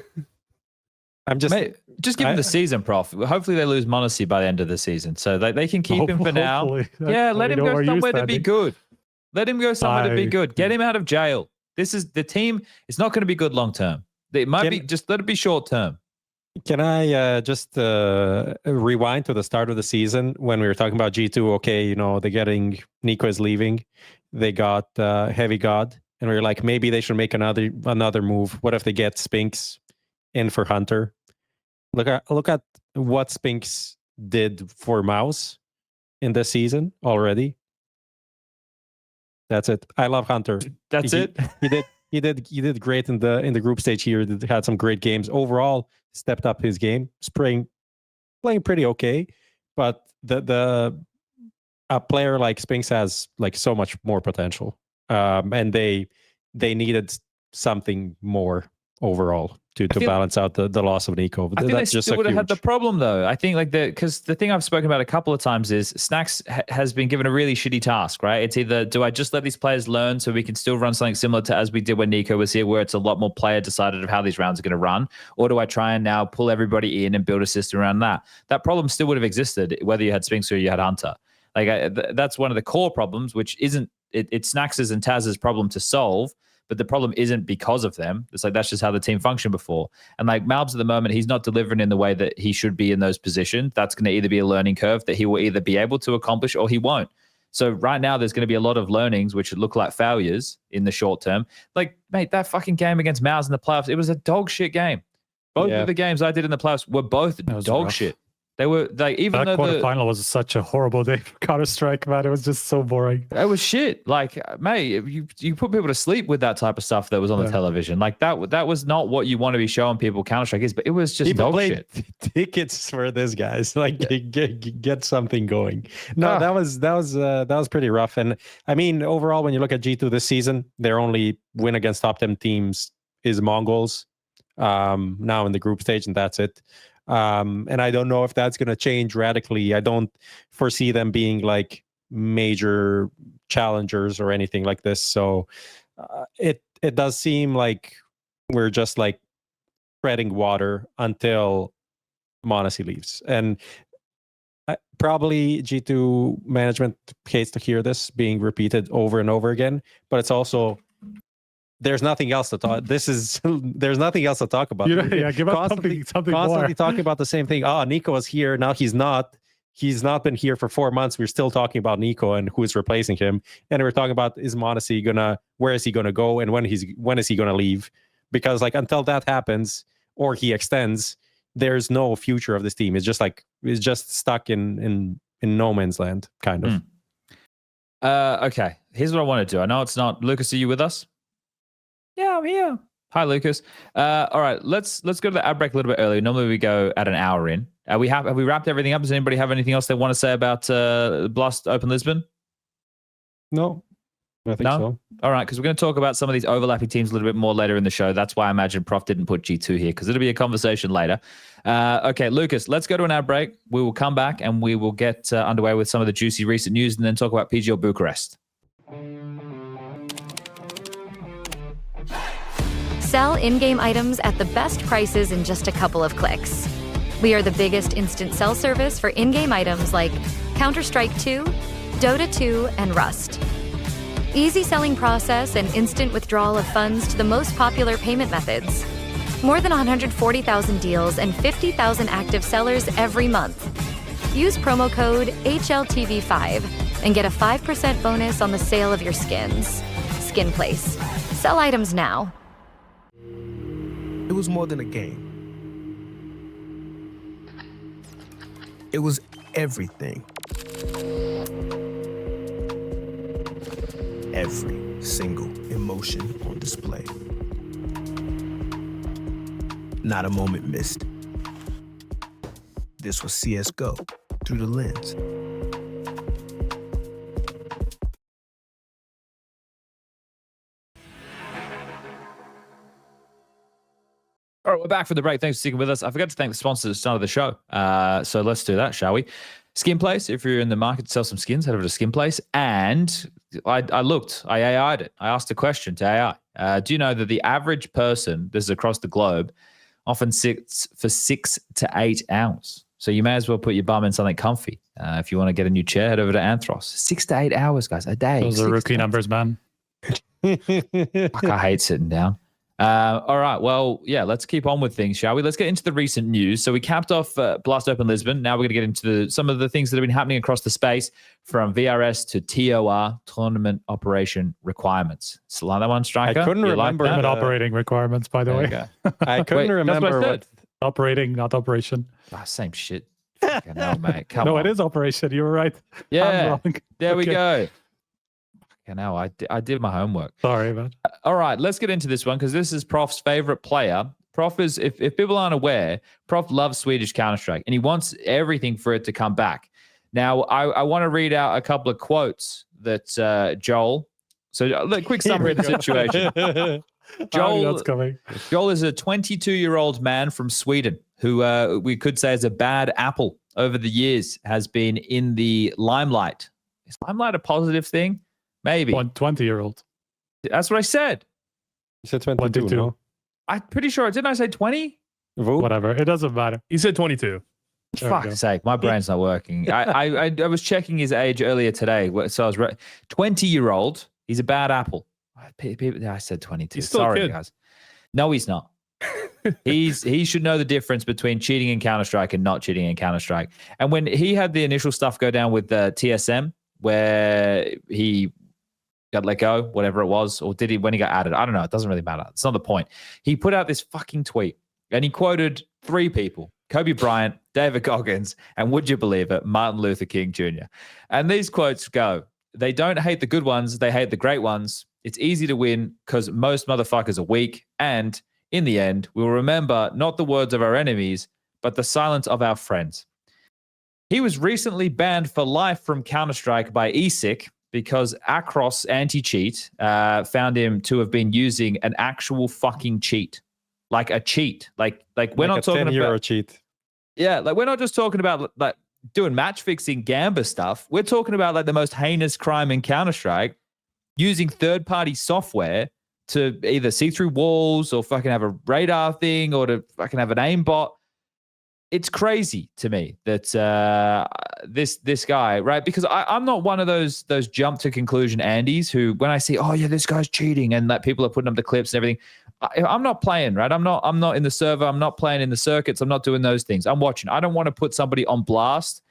I'm just just give them the season, Prof. Hopefully they lose Monacy by the end of the season, so they can keep him for now. Yeah, let him go somewhere to be good. Let him go somewhere to be good. Get him out of jail. This is the team. It's not going to be good long term. It might be, just let it be short term. Can I just rewind to the start of the season when we were talking about G2? Okay, you know, they're getting, Nico is leaving. They got Heavy God. And we were like, maybe they should make another move. What if they get Spinks in for Hunter? Look at what Spinks did for MOUZ in this season already. That's it. I love Hunter. That's it. He did great in the group stage here. He had some great games. Overall, stepped up his game. Playing pretty okay. But a player like Spinks has like so much more potential. And they needed something more overall to balance out the loss of Nico. I think that's they still would have had the problem though. I think because the thing I've spoken about a couple of times is Snacks has been given a really shitty task, right? It's either do I just let these players learn so we can still run something similar to as we did when Nico was here, where it's a lot more player decided of how these rounds are going to run, or do I try and now pull everybody in and build a system around that? That problem still would have existed whether you had Spinks or you had Hunter. Like that's one of the core problems, which isn't it's Snacks's and Taz's problem to solve, but the problem isn't because of them. It's like that's just how the team functioned before. And like MOUZ at the moment, he's not delivering in the way that he should be in those positions. That's going to either be a learning curve that he will either be able to accomplish or he won't. So right now, there's going to be a lot of learnings which look like failures in the short term. Like, mate, that fucking game against MOUZ in the playoffs, it was a dog shit game. Both of the games I did in the playoffs were both dog shit. They were like, even though that quarterfinal was such a horrible day for Counter-Strike, man. It was just so boring. It was shit. Like, mate, you put people to sleep with that type of stuff that was on the television. Like that was not what you want to be showing people Counter-Strike is, but it was just people dog shit. Tickets for this, guys. Like, get something going. No, that was pretty rough. And I mean, overall, when you look at G2 this season, their only win against top 10 teams is Mongols. Now in the group stage, and that's it. And I don't know if that's going to change radically. I don't foresee them being like major challengers or anything like this. So it does seem like we're just like treading water until Monacy leaves. And probably G2 management hates to hear this being repeated over and over again, but it's also there's nothing else to talk. There's nothing else to talk about. Give us something constantly more. Talking about the same thing. Nico was here. Now he's not. He's not been here for 4 months. We're still talking about Nico and who's replacing him. And we're talking about where is he gonna go and when is he gonna leave? Because like until that happens or he extends, there's no future of this team. It's just like it's just stuck in no man's land, kind of. Okay, here's what I want to do. I know it's not Lucas. Are you with us? Yeah, I'm here. Hi, Lucas. All right, let's go to the ad break a little bit early. Normally we go at an hour in. Have we wrapped everything up? Does anybody have anything else they want to say about Blast Open Lisbon? No, I think so. All right, because we're going to talk about some of these overlapping teams a little bit more later in the show. That's why I imagine Prof didn't put G2 here, because it'll be a conversation later. Okay, Lucas, let's go to an ad break. We will come back and we will get underway with some of the juicy recent news and then talk about PGL Bucharest. Sell in-game items at the best prices in just a couple of clicks. We are the biggest instant sell service for in-game items like Counter-Strike 2, Dota 2, and Rust. Easy selling process and instant withdrawal of funds to the most popular payment methods. More than 140,000 deals and 50,000 active sellers every month. Use promo code HLTV5 and get a 5% bonus on the sale of your skins. Skin Place. Sell items now. It was more than a game. It was everything. Every single emotion on display. Not a moment missed. This was CSGO through the lens. All right, we're back from the break. Thanks for sticking with us. I forgot to thank the sponsors at the start of the show. So let's do that, shall we? Skin Place, if you're in the market to sell some skins, head over to Skin Place. And I AI'd it. I asked a question to AI. Do you know that the average person, this is across the globe, often sits for 6 to 8 hours? So you may as well put your bum in something comfy. If you want to get a new chair, head over to Anthros. 6 to 8 hours, guys, a day. Those are rookie numbers, man. Fuck, I hate sitting down. All right, well, yeah, let's keep on with things, shall we? Let's get into the recent news. So we capped off Blast Open Lisbon. Now we're going to get into some of the things that have been happening across the space, from VRS to TOR, tournament operation requirements. So like that one, Striker? I couldn't remember. Tournament operating requirements, by the way. I couldn't remember what. Operating, not operation. Same shit. Fucking hell, mate. Come no, on. it is operation. You were right. Yeah. There we Okay. go. Now I did my homework. Sorry, man. All right, let's get into this one because this is Prof's favorite player. Prof is, if people aren't aware, Prof loves Swedish Counter-Strike and he wants everything for it to come back. Now, I want to read out a couple of quotes that Joel. So, look, quick summary of the situation. Joel is a 22-year-old man from Sweden who we could say is a bad apple over the years, has been in the limelight. Is limelight a positive thing? Maybe. 20-year-old. That's what I said. You said 22, no? I'm pretty sure. Didn't I say 20? Whatever. It doesn't matter. He said 22. Fuck's sake. My brain's not working. I was checking his age earlier today. So I was 20-year-old. He's a bad apple. I said 22. He's still Sorry, a kid. guys. No, he's not. He should know the difference between cheating in Counter-Strike and not cheating in Counter-Strike. And when he had the initial stuff go down with TSM, where he got let go, whatever it was, or did he when he got added? I don't know. It doesn't really matter. It's not the point. He put out this fucking tweet and he quoted 3 people: Kobe Bryant, David Goggins, and would you believe it, Martin Luther King Jr. And these quotes go, they don't hate the good ones, they hate the great ones. It's easy to win because most motherfuckers are weak. And in the end, we'll remember not the words of our enemies, but the silence of our friends. He was recently banned for life from Counter-Strike by ESIC because Acros anti-cheat found him to have been using an actual fucking cheat, like a cheat, like we're not talking about €10 cheat. Yeah, like we're not just talking about like doing match fixing Gamba stuff. We're talking about like the most heinous crime in Counter-Strike, using third-party software to either see through walls or fucking have a radar thing or to fucking have an aimbot. It's crazy to me that this guy, right? Because I'm not one of those jump to conclusion Andys who, when I see, oh yeah, this guy's cheating, and that people are putting up the clips and everything, I'm not playing, right? I'm not in the server. I'm not playing in the circuits. I'm not doing those things. I'm watching. I don't want to put somebody on blast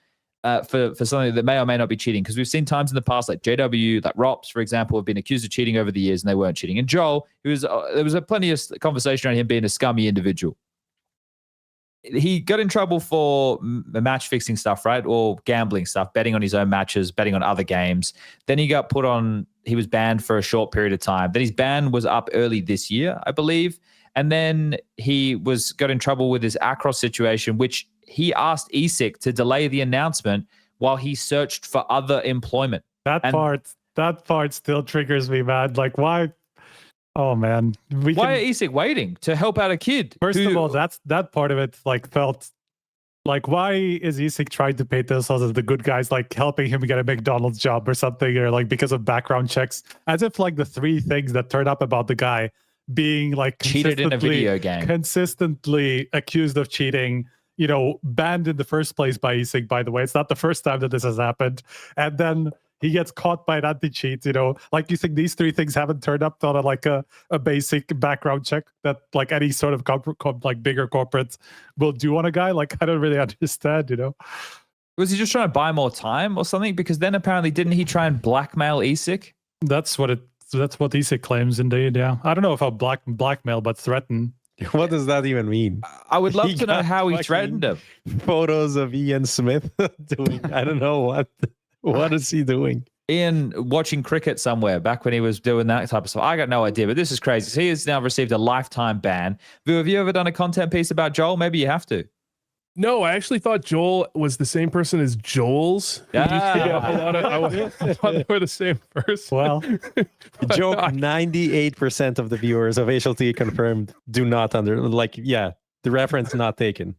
for something that may or may not be cheating, because we've seen times in the past, like JW, like Rops, for example, have been accused of cheating over the years and they weren't cheating. And Joel, there was a plenty of conversation around him being a scummy individual. he got in trouble for match fixing stuff, right? Or gambling stuff, betting on his own matches, betting on other games. Then he was banned for a short period of time. Then his ban was up early this year, I believe. And then he got in trouble with his Anthros situation, which he asked ESIC to delay the announcement while he searched for other employment. That part still triggers me, man. Like, why? Oh man, why are ESIC waiting to help out a kid? First of all, that part of it felt like, why is ESIC trying to paint themselves as the good guys, like helping him get a McDonald's job or something, or like because of background checks, as if like the 3 things that turned up about the guy being like cheated in a video game, consistently accused of cheating, banned in the first place by ESIC, by the way. It's not the first time that this has happened. And then he gets caught by an anti-cheat, like, you think these 3 things haven't turned up on a basic background check that like any sort of like bigger corporates will do on a guy? Like, I don't really understand, Was he just trying to buy more time or something? Because then apparently didn't he try and blackmail ESIC? That's what ESIC claims, indeed, yeah. I don't know if I'll blackmail, but threaten. What does that even mean? I would love to know how he threatened him. Photos of Ian Smith doing, I don't know what. What is he doing? Ian watching cricket somewhere back when he was doing that type of stuff. I got no idea, but this is crazy. So he has now received a lifetime ban. Vu, have you ever done a content piece about Joel? Maybe you have to. No, I actually thought Joel was the same person as Joel's. I thought they were the same person. Well, joke, 98% of the viewers of HLTV Confirmed do not the reference not taken.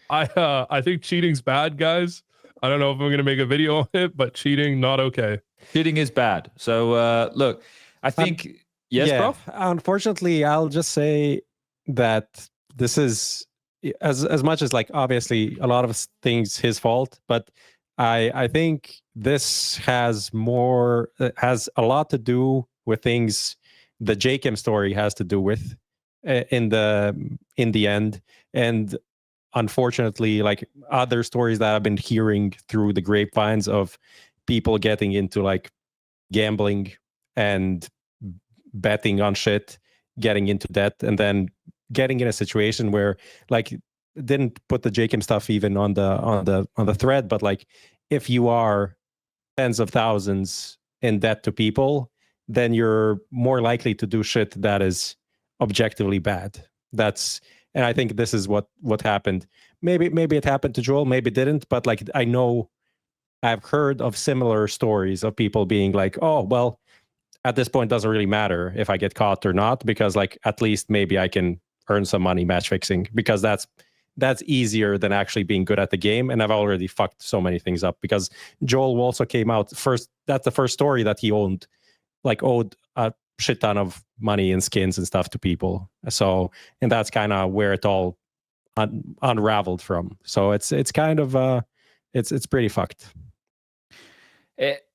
I think cheating's bad, guys. I don't know if I'm going to make a video on it, but cheating, not okay. Cheating is bad. So, look, I think... yes, Prof? Unfortunately, I'll just say that this is, as much as, like, obviously, a lot of things his fault, but I think this has a lot to do with things the Jacob story has to do with in the end. And unfortunately, like other stories that I've been hearing through the grapevines of people getting into like gambling and betting on shit, getting into debt, and then getting in a situation where, like, didn't put the Jacob stuff even on the thread, but like if you are tens of thousands in debt to people, then you're more likely to do shit that is objectively bad. And I think this is what happened. Maybe it happened to Joel, maybe it didn't. But like, I know I've heard of similar stories of people being like, oh, well, at this point, it doesn't really matter if I get caught or not, because like, at least maybe I can earn some money match fixing, because that's easier than actually being good at the game. And I've already fucked so many things up, because Joel also came out first. That's the first story that he owed a shit ton of money and skins and stuff to people. So, and that's kind of where it all unraveled from. So it's kind of it's pretty fucked.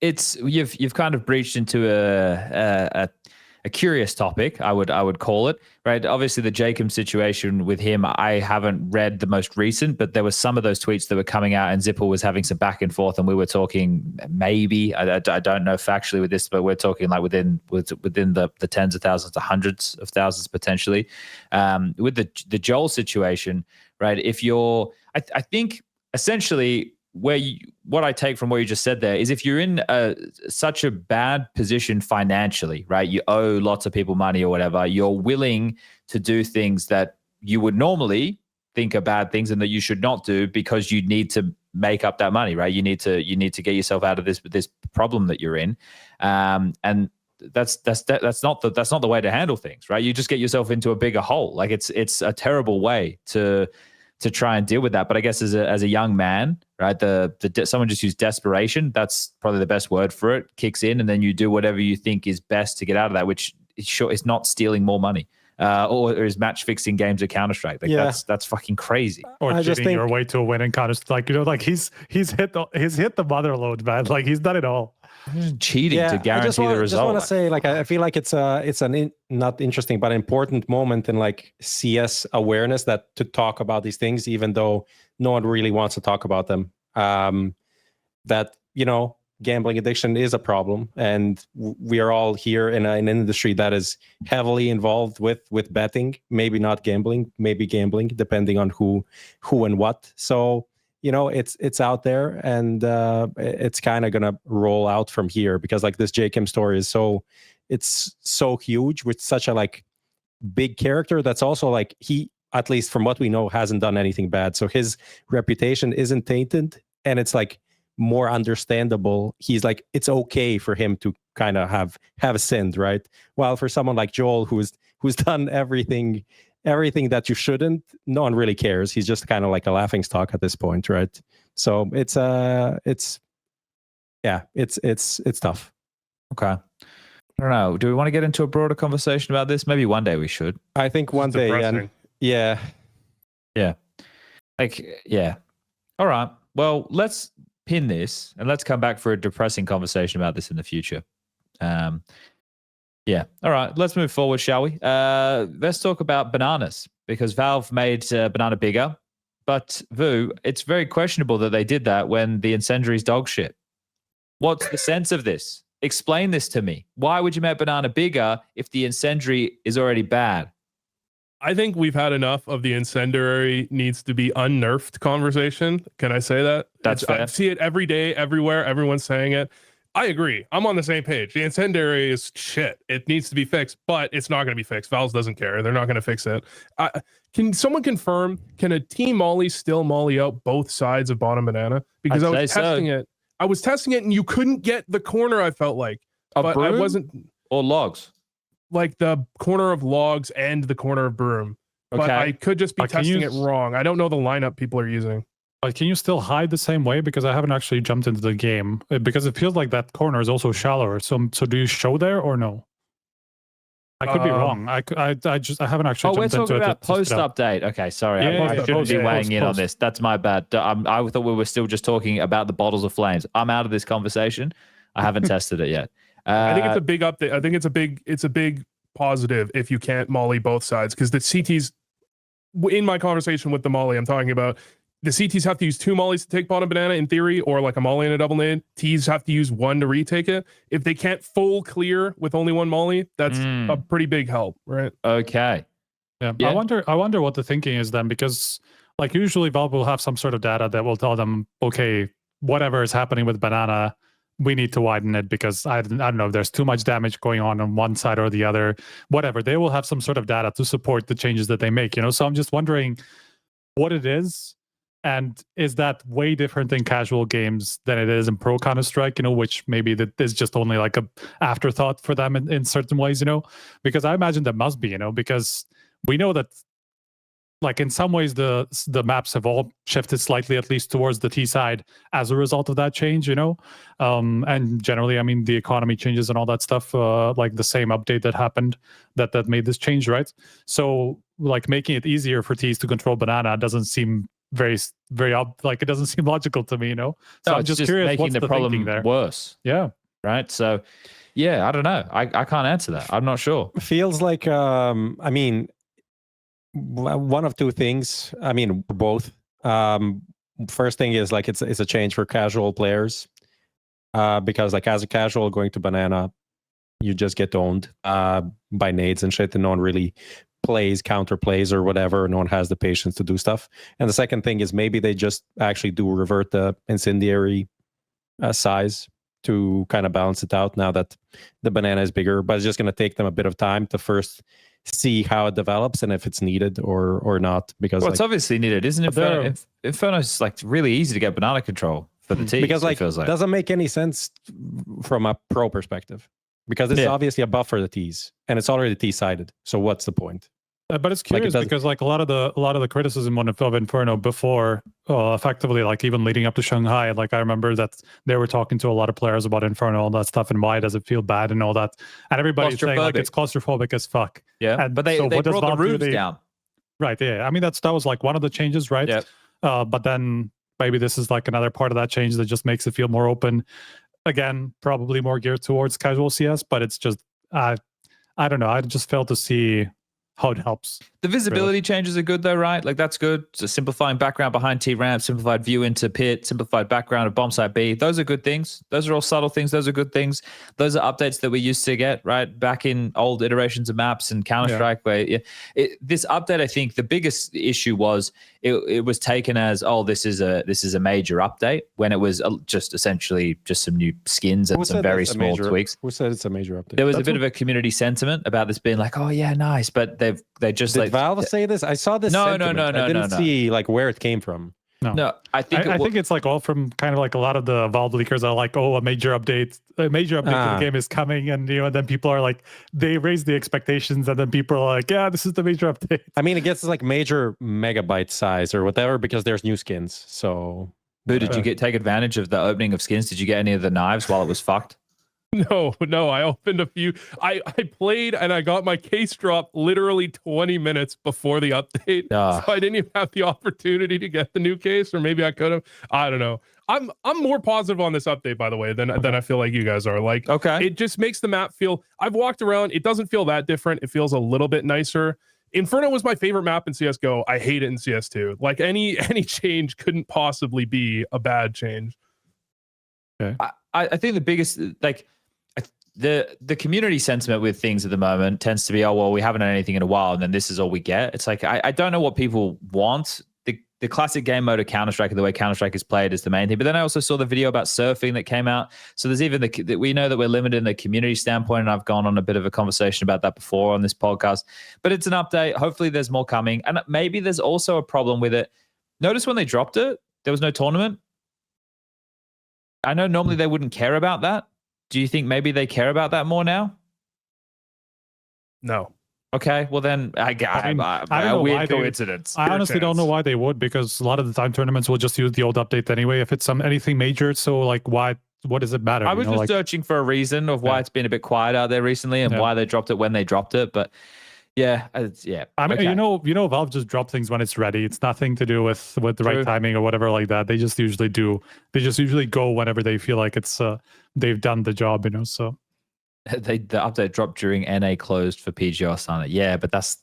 You've kind of breached into a curious topic, I would call it, right? Obviously, the Jacob situation with him, I haven't read the most recent, but there was some of those tweets that were coming out, and Zipper was having some back and forth, and we were talking maybe, I don't know factually with this, but we're talking like within the tens of thousands to hundreds of thousands potentially. With the Joel situation, right? If you're, I think essentially, what I take from what you just said there is, if you're in such a bad position financially, right? You owe lots of people money or whatever, you're willing to do things that you would normally think are bad things and that you should not do, because you need to make up that money, right? You need to get yourself out of this problem that you're in, and that's not the way to handle things, right? You just get yourself into a bigger hole. Like it's a terrible way to try and deal with that. But I guess as a young man, right, someone just used desperation. That's probably the best word for it. Kicks in, and then you do whatever you think is best to get out of that, which is not stealing more money, or is match fixing games of Counter-Strike. Like that's fucking crazy. Or cheating your way to a win in Counter-Strike. Like he's hit the mother load, man. Like he's done it all. Cheating to guarantee the result. I just want to say, like, I feel like it's not interesting, but important moment in like CS awareness to talk about these things, even though no one really wants to talk about them. That, gambling addiction is a problem, and we are all here in an industry that is heavily involved with betting. Maybe not gambling, maybe gambling, depending on who and what. So it's out there, and it's kind of gonna roll out from here, because like this J Kim story is it's so huge, with such a like big character that's also like, he, at least from what we know, hasn't done anything bad, so his reputation isn't tainted, and it's like more understandable. He's like, it's okay for him to kind of have sinned, right? While for someone like Joel, who's done everything that you shouldn't, no one really cares. He's just kind of like a laughing stock at this point, right? So it's tough. Okay. I don't know. Do we want to get into a broader conversation about this? Maybe one day we should. I think one day, and yeah. Like, yeah. All right. Well, let's pin this and let's come back for a depressing conversation about this in the future. Yeah. All right. Let's move forward, shall we? Let's talk about bananas, because Valve made banana bigger. But Vu, it's very questionable that they did that when the incendiary's dog shit. What's the sense of this? Explain this to me. Why would you make banana bigger if the incendiary is already bad? I think we've had enough of the incendiary needs to be unnerfed conversation. Can I say that? That's fair. I see it every day, everywhere. Everyone's saying it. I agree. I'm on the same page. The incendiary is shit. It needs to be fixed, but it's not going to be fixed. Valve doesn't care. They're not going to fix it. Can someone confirm, can a team molly still molly out both sides of bottom banana? Because I was testing it. I was testing it and you couldn't get the corner, I felt like. But I wasn't. Or logs. Like the corner of logs and the corner of broom. Okay. But I could just be testing it wrong. I don't know the lineup people are using. But can you still hide the same way? Because I haven't actually jumped into the game. Because it feels like that corner is also shallower. So do you show there or no? I could be wrong. I haven't actually jumped into it. Oh, we're talking about post update. Okay, sorry. I shouldn't be weighing in on this. That's my bad. I thought we were still just talking about the bottles of flames. I'm out of this conversation. I haven't tested it yet. I think it's a big update. I think it's a big positive if you can't molly both sides, because the CTs, in my conversation with the molly, I'm talking about the CTs have to use 2 mollies to take bottom banana in theory, or like a molly and a double nade. Ts have to use 1 to retake it. If they can't full clear with only 1 molly, that's a pretty big help, right? Okay. Yeah. I wonder what the thinking is then, because like usually Valve will have some sort of data that will tell them, okay, whatever is happening with banana, we need to widen it because I don't know if there's too much damage going on one side or the other, whatever. They will have some sort of data to support the changes that they make, So I'm just wondering what it is, and is that way different in casual games than it is in pro Counter-Strike, which maybe that is just only like a afterthought for them in certain ways, because I imagine that must be, because we know that like in some ways the maps have all shifted slightly, at least towards the T side, as a result of that change, and generally, I mean, the economy changes and all that stuff, like the same update that happened that made this change, right? So like making it easier for Ts to control banana doesn't seem very like it doesn't seem logical to me, So I'm just curious, making what's the problem there? worse. Yeah. Right. So yeah, I don't know. I can't answer that. I'm not sure. Feels like I mean, one of two things. I mean, both. First thing is like it's a change for casual players, because like as a casual going to banana, you just get owned by nades and shit, and no one really counter plays or whatever. No one has the patience to do stuff. And the second thing is maybe they just actually do revert the incendiary size to kind of balance it out now that the banana is bigger, but it's just going to take them a bit of time to first see how it develops and if it's needed or not, because it's obviously needed, isn't it? Inferno's like really easy to get banana control for the T, because like it feels like doesn't make any sense from a pro perspective, because this is obviously a buff for the Ts and it's already T-sided, so what's the point? But it's curious because like a lot of the criticism of Inferno before, effectively like even leading up to Shanghai, like I remember that they were talking to a lot of players about Inferno, all that stuff, and why does it feel bad and all that, and everybody's saying like it's claustrophobic as fuck. Yeah, and but they brought the roofs down. Right. Yeah. I mean that was like one of the changes, right? Yeah. But then maybe this is like another part of that change that just makes it feel more open. Again, probably more geared towards casual CS, but it's just I don't know. I just failed to see how it helps. The visibility changes are good though, right? Like that's good. So simplifying background behind T-ramp, simplified view into pit, simplified background of bomb site B. Those are good things. Those are all subtle things. Those are good things. Those are updates that we used to get, right? Back in old iterations of maps and Counter-Strike where this update, I think the biggest issue was it was taken as, oh, this is a major update when it was just essentially just some new skins and some very small tweaks. Who said it's a major update? There was a bit of a community sentiment about this being like, oh yeah, nice, but they just Did Valve say this? I saw this. No, sentiment. I didn't see like where it came from. No, I think it's like all from kind of like a lot of the Valve leakers are like, oh, a major update to the game is coming, and then people are like, they raise the expectations, and then people are like, yeah, this is the major update. I mean, it gets like major megabyte size or whatever because there's new skins. So, Boo, did you take advantage of the opening of skins? Did you get any of the knives while it was fucked? No, I opened a few. I played and I got my case drop literally 20 minutes before the update. So I didn't even have the opportunity to get the new case, or maybe I could have. I don't know. I'm more positive on this update, by the way, than I feel like you guys are. Like, okay, it just makes the map feel. I've walked around. It doesn't feel that different. It feels a little bit nicer. Inferno was my favorite map in CS:GO. I hate it in CS2. Like any change couldn't possibly be a bad change. Okay. I think the biggest the community sentiment with things at the moment tends to be, oh, well, we haven't done anything in a while, and then this is all we get. It's like, I don't know what people want. The classic game mode of Counter-Strike and the way Counter-Strike is played is the main thing. But then I also saw the video about surfing that came out. So there's even we know that we're limited in the community standpoint, and I've gone on a bit of a conversation about that before on this podcast. But it's an update. Hopefully there's more coming. And maybe there's also a problem with it. Notice when they dropped it, there was no tournament. I know normally they wouldn't care about that. Do you think maybe they care about that more now? No. Okay, well then, I don't know weird coincidence. I honestly don't know why they would, because a lot of the time tournaments will just use the old update anyway if it's anything major. So like, what does it matter? I was just searching for a reason of why it's been a bit quiet out there recently and why they dropped it when they dropped it. But yeah. I mean, okay. Valve just drop things when it's ready. It's nothing to do with the right timing or whatever like that. They just usually do. They just usually go whenever they feel like it's they've done the job. So. The update dropped during NA closed for PGL Summit. Yeah, but that's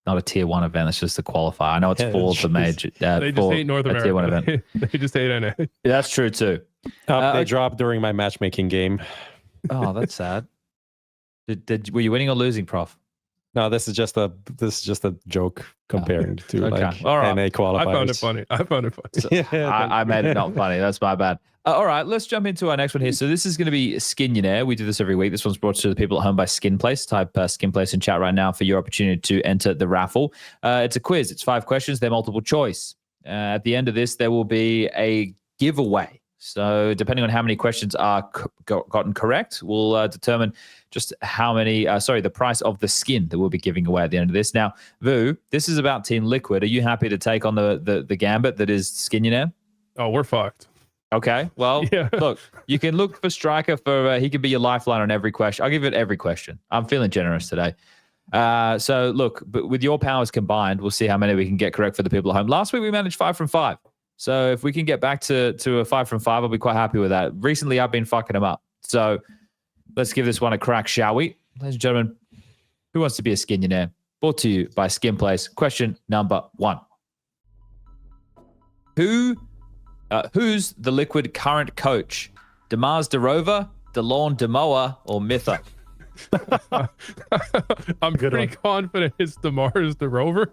not a tier 1 event. It's just a qualifier. I know it's for the major. They just hate North America. Tier 1 event. They just hate NA. Yeah, that's true too. They dropped during my matchmaking game. Oh, that's sad. Were you winning or losing, Prof? No, this is just a joke comparing to like all right. NA qualifiers. I found it funny. So I made it not funny. That's my bad. All right, let's jump into our next one here. So this is going to be Skinionaire. We do this every week. This one's brought to the people at home by Skinplace. Type Skinplace in chat right now for your opportunity to enter the raffle. It's a quiz. It's 5 questions. They're multiple choice. At the end of this, there will be a giveaway. So depending on how many questions are gotten correct, we'll determine just how many, the price of the skin that we'll be giving away at the end of this. Now, Vu, this is about Team Liquid. Are you happy to take on the gambit that is Skinionaire? Oh, we're fucked. Okay, well, look, you can look for Striker for, he could be your lifeline on every question. I'll give it every question. I'm feeling generous today. So look, but with your powers combined, we'll see how many we can get correct for the people at home. Last week, we managed 5 from 5. So if we can get back to a 5 from 5, I'll be quite happy with that. Recently, I've been fucking them up. So let's give this one a crack, shall we? Ladies and gentlemen, who wants to be a Skinionaire? Brought to you by Skinplace. Question number 1. Who's the Liquid current coach? DeMars DeRover, DeLorne DeMoa, or Mither? I'm pretty confident it's DeMars DeRover.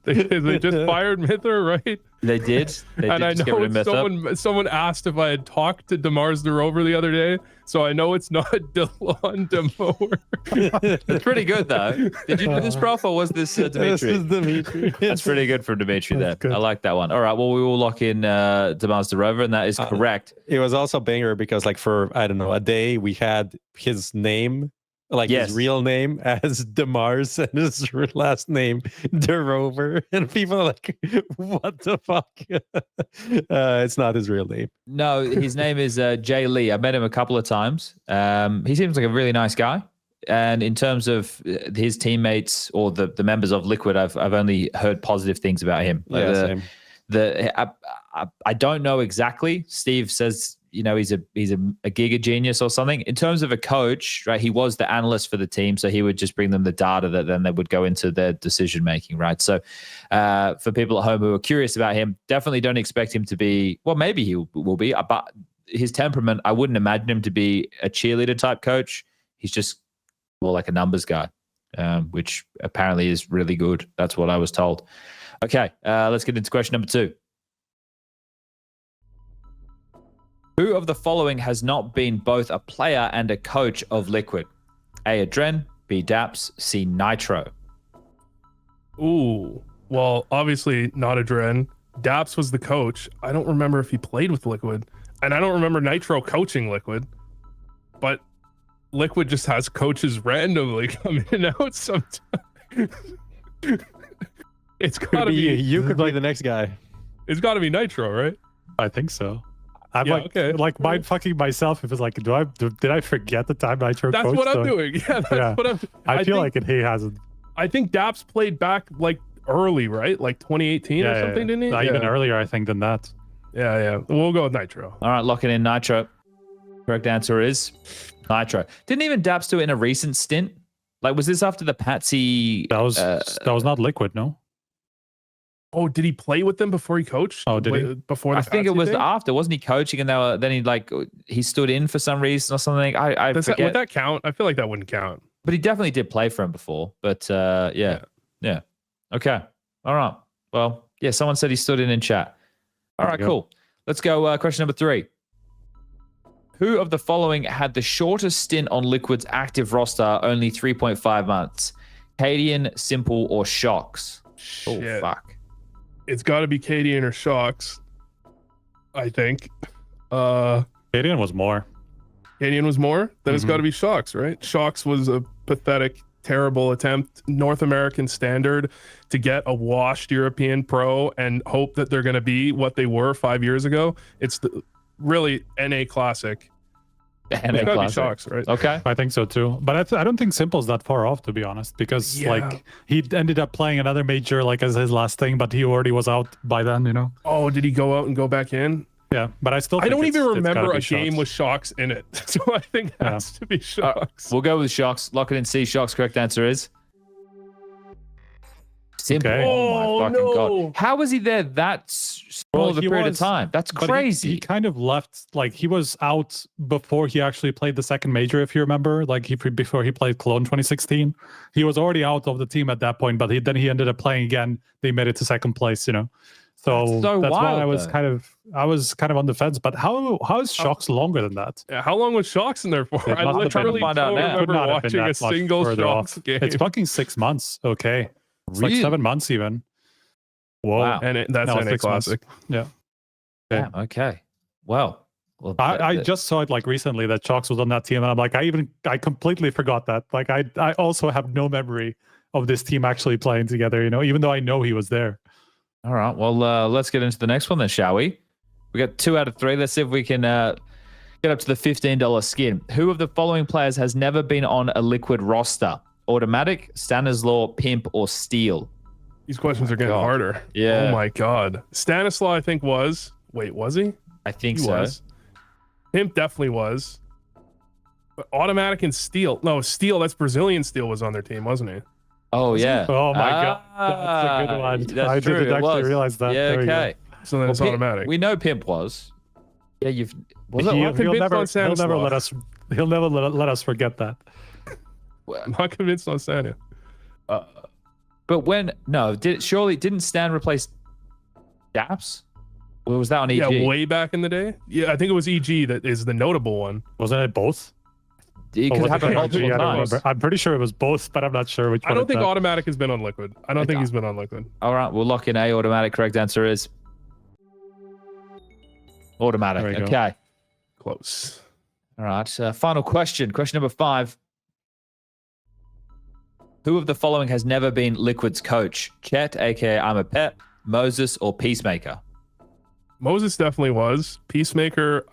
They just fired Mither, right? They did. And I know someone asked if I had talked to DeMars DeRover the other day, so I know it's not DeLorne DeMoa. That's pretty good, though. Did you do this, Prof, or was this Dimitri? This is Dimitri. That's pretty good from Dimitri there. I like that one. All right, well, we will lock in DeMars DeRover, and that is correct. It was also banger because, like, for, I don't know, a day we had his name, his real name as DeMars and his last name DeRover, and people are like, what the fuck? It's not his real name. No, his name is Jay Lee. I've met him a couple of times. He seems like a really nice guy, and in terms of his teammates or the members of Liquid, I've only heard positive things about him. Same. I don't know exactly. Steve says you know, he's a giga genius or something. In terms of a coach, right? He was the analyst for the team, so he would just bring them the data that then they would go into their decision making, right? So, for people at home who are curious about him, definitely don't expect him to be. Well, maybe he will be, but his temperament, I wouldn't imagine him to be a cheerleader type coach. He's just more like a numbers guy, which apparently is really good. That's what I was told. Okay, let's get into question number 2. Who of the following has not been both a player and a coach of Liquid? A. Adren, B. Daps, C. Nitro. Ooh, well, obviously not Adren. Daps was the coach. I don't remember if he played with Liquid, and I don't remember Nitro coaching Liquid. But Liquid just has coaches randomly come in and out sometimes. It's gotta be you could play the next guy. It's gotta be Nitro, right? I think so. I'm Yeah, okay. mind fucking myself if it's like, did I forget the time Nitro That's coached? what I'm doing. Yeah, that's what I'm. I feel like he hasn't. I think Daps played back like early, right? Like 2018 or something, didn't he? Even earlier, I think, than that. Yeah. We'll go with Nitro. All right, locking in Nitro. Correct answer is Nitro. Didn't even Daps do it in a recent stint? Like, was this after the Patsy? That was not Liquid, no? Oh, did he play with them before he coached? Oh, did he? Before the I think it Patsy was thing? after, wasn't he coaching? And then he stood in for some reason or something. I Would forget. that count? I feel like that wouldn't count. But he definitely did play for him before. But yeah. Okay. All right. Well, yeah, someone said he stood in chat. All right, cool. Let's go question number 3. Who of the following had the shortest stint on Liquid's active roster, only 3.5 months? Cadian, Simple, or Shocks? Shit. Oh, fuck. It's got to be Cadian or Shocks, I think. Cadian was more. Cadian was more? Then it's got to be Shocks, right? Shocks was a pathetic, terrible attempt, North American standard, to get a washed European pro and hope that they're going to be what they were 5 years ago. It's really NA classic. NA classic. Shocks, right? Okay. I think so too. But I don't think Simple's that far off, to be honest, because like he ended up playing another major like as his last thing, but he already was out by then, you know? Oh, did he go out and go back in? Yeah, but I still think don't even it's remember gotta a be game Shocks. with Shocks in it. So I think it has to be Shocks. We'll go with Shocks. Lock it in C. Shocks. Correct answer is Simple. Okay. Oh my fucking God. How was he there that small of a period of time? That's But crazy. He kind of left, like he was out before he actually played the second major, if you remember, like before he played Cologne 2016. He was already out of the team at that point, but then he ended up playing again. They made it to second place, you know. So that's why I was kind of on the fence. But how is Shocks longer than that? Yeah, how long was Shocks in there for? It I must have been- literally find out don't now. Could remember not have been watching a that much single further Shocks off. game. It's fucking 6 months. Okay. It's Really? like 7 months even. Whoa. Wow. And that's No, NA 6 months. classic. Yeah. Damn, okay. Well, I just saw it like recently that Shocks was on that team, and I'm like, I completely forgot that. Like I also have no memory of this team actually playing together, you know, even though I know he was there. all right. Well, let's get into the next one then, shall we? We got 2 out of 3. Let's see if we can get up to the $15 skin. Who of the following players has never been on a Liquid roster? Automatic, Stanislaw, Pimp, or Steel? These questions are getting God. harder. Yeah. Oh my God. Stanislaw, I think was. Wait, was he? I think He so. was. Pimp definitely was. But Automatic and Steel. No, Steel. That's Brazilian Steel was on their team, wasn't he? Oh, yeah. Oh my God. That's a good one. That's I true, didn't it actually was. realize that. Yeah, There you go. okay. So then it's Pimp- Automatic. We know Pimp was. Yeah, you've. Was it? I'm He'll not convinced never, on he'll Stanislaw. never let us. He'll never let us forget that. I'm not convinced on Stania. But when didn't Stan replace Daps? Or was that on EG? Yeah, way back in the day. Yeah, I think it was EG that is the notable one. Wasn't it both? It Or could was it happen EG? multiple I don't times. remember. I'm pretty sure it was both, but I'm not sure which one. I don't it's think at. Automatic has been on Liquid. I don't think he's been on Liquid. All right, we'll lock in A. Automatic. Correct answer is Automatic. There we go. Okay. Close. All right. Final question. Question number 5. Who of the following has never been Liquid's coach? Chet, aka I'm a Pet, Moses, or Peacemaker? Moses definitely was. Peacemaker,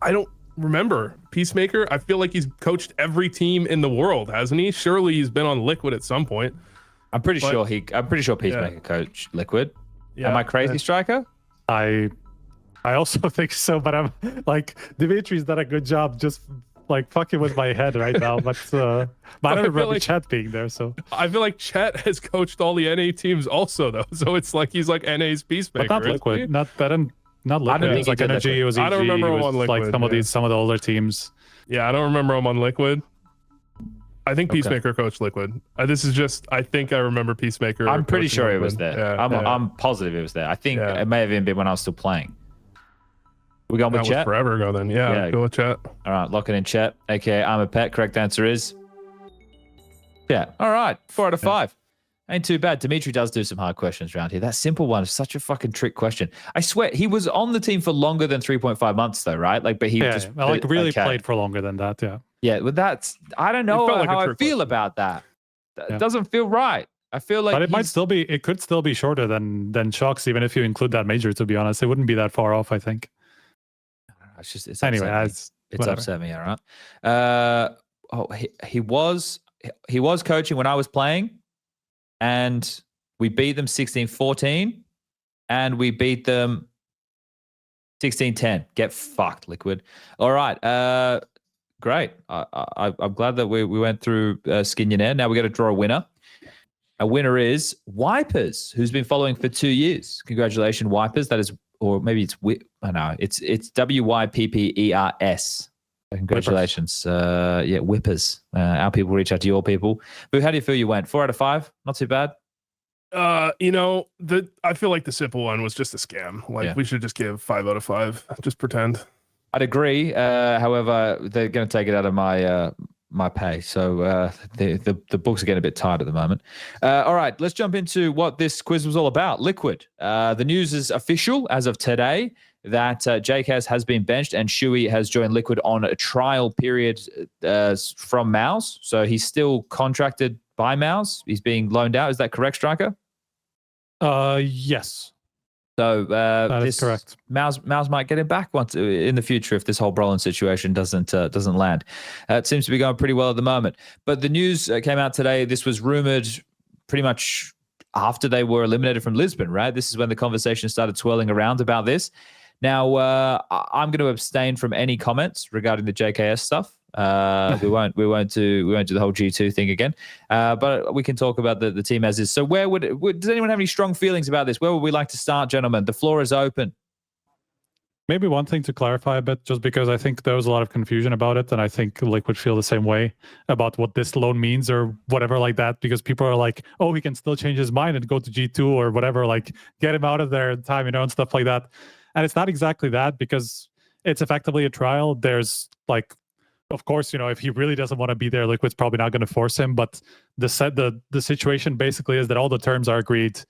I don't remember. Peacemaker, I feel like he's coached every team in the world, hasn't he? Surely he's been on Liquid at some point. I'm pretty sure Peacemaker coached Liquid. Yeah. Am I crazy, Striker? I I also think so, but I'm like, Dimitri's done a good job just like fucking with my head right now. But I don't remember like, Chet being there. So I feel like Chet has coached all the NA teams also, though. So it's like he's like NA's peacemaker. but not Liquid, not Liquid. It was like Energy. It was EG. I don't remember him on Liquid. Like some of the older teams. Yeah, I don't remember him on Liquid. I think Peacemaker coached Liquid. This is just, I think I remember Peacemaker. I'm pretty sure it was there. Yeah, I'm positive it was there. I think it may have even been when I was still playing. We going with that Chet? was forever ago then. Yeah, go with Chet. All right, lock it in Chet. Okay, I'm a pet. Correct answer is yeah. All right, 4 out of 5. Ain't too bad. Dimitri does do some hard questions around here. That simple one is such a fucking trick question. I swear he was on the team for longer than 3.5 months though, right? Like, but he just really played for longer than that. Yeah. Yeah, but that's I don't know how I feel about that. It doesn't feel right. I feel like, but it might still be. It could still be shorter than Shox, even if you include that major. To be honest, it wouldn't be that far off. I think. It's just anyway. It's upset me. All right. He was coaching when I was playing, and we beat them 16-14, and we beat them 16-10. Get fucked, Liquid. All right. Great. I'm glad that we went through Skinionaire. Now we got to draw a winner. A winner is Wipers, who's been following for 2 years. Congratulations, Wipers. That is, or maybe it's I know it's WYPPERS. Congratulations. Whippers. Our people reach out to your people. But how do you feel you went? 4 out of 5? Not too bad. I feel like the simple one was just a scam. Like we should just give 5 out of 5. Just pretend. I'd agree. However, they're going to take it out of my pay, so the books are getting a bit tight at the moment. All right, let's jump into what this quiz was all about. Liquid. The news is official as of today that JKS has been benched and siuhy has joined Liquid on a trial period from MOUZ. So he's still contracted by MOUZ. He's being loaned out. Is that correct, Striker? Yes. So that is correct. MOUZ might get him back once in the future if this whole Brolin situation doesn't land. It seems to be going pretty well at the moment. But the news came out today. This was rumored pretty much after they were eliminated from Lisbon, right? This is when the conversation started swirling around about this. Now I'm going to abstain from any comments regarding the JKS stuff. We won't do the whole G2 thing again. But we can talk about the team as is. So where does anyone have any strong feelings about this? Where would we like to start, gentlemen? The floor is open. Maybe one thing to clarify a bit, just because I think there was a lot of confusion about it, and I think Liquid feel the same way about what this loan means or whatever like that, because people are like, oh, he can still change his mind and go to G2 or whatever, like get him out of there in time, and stuff like that. And it's not exactly that, because it's effectively a trial. There's like, of course, if he really doesn't want to be there, Liquid's probably not going to force him. But the situation basically is that all the terms are agreed,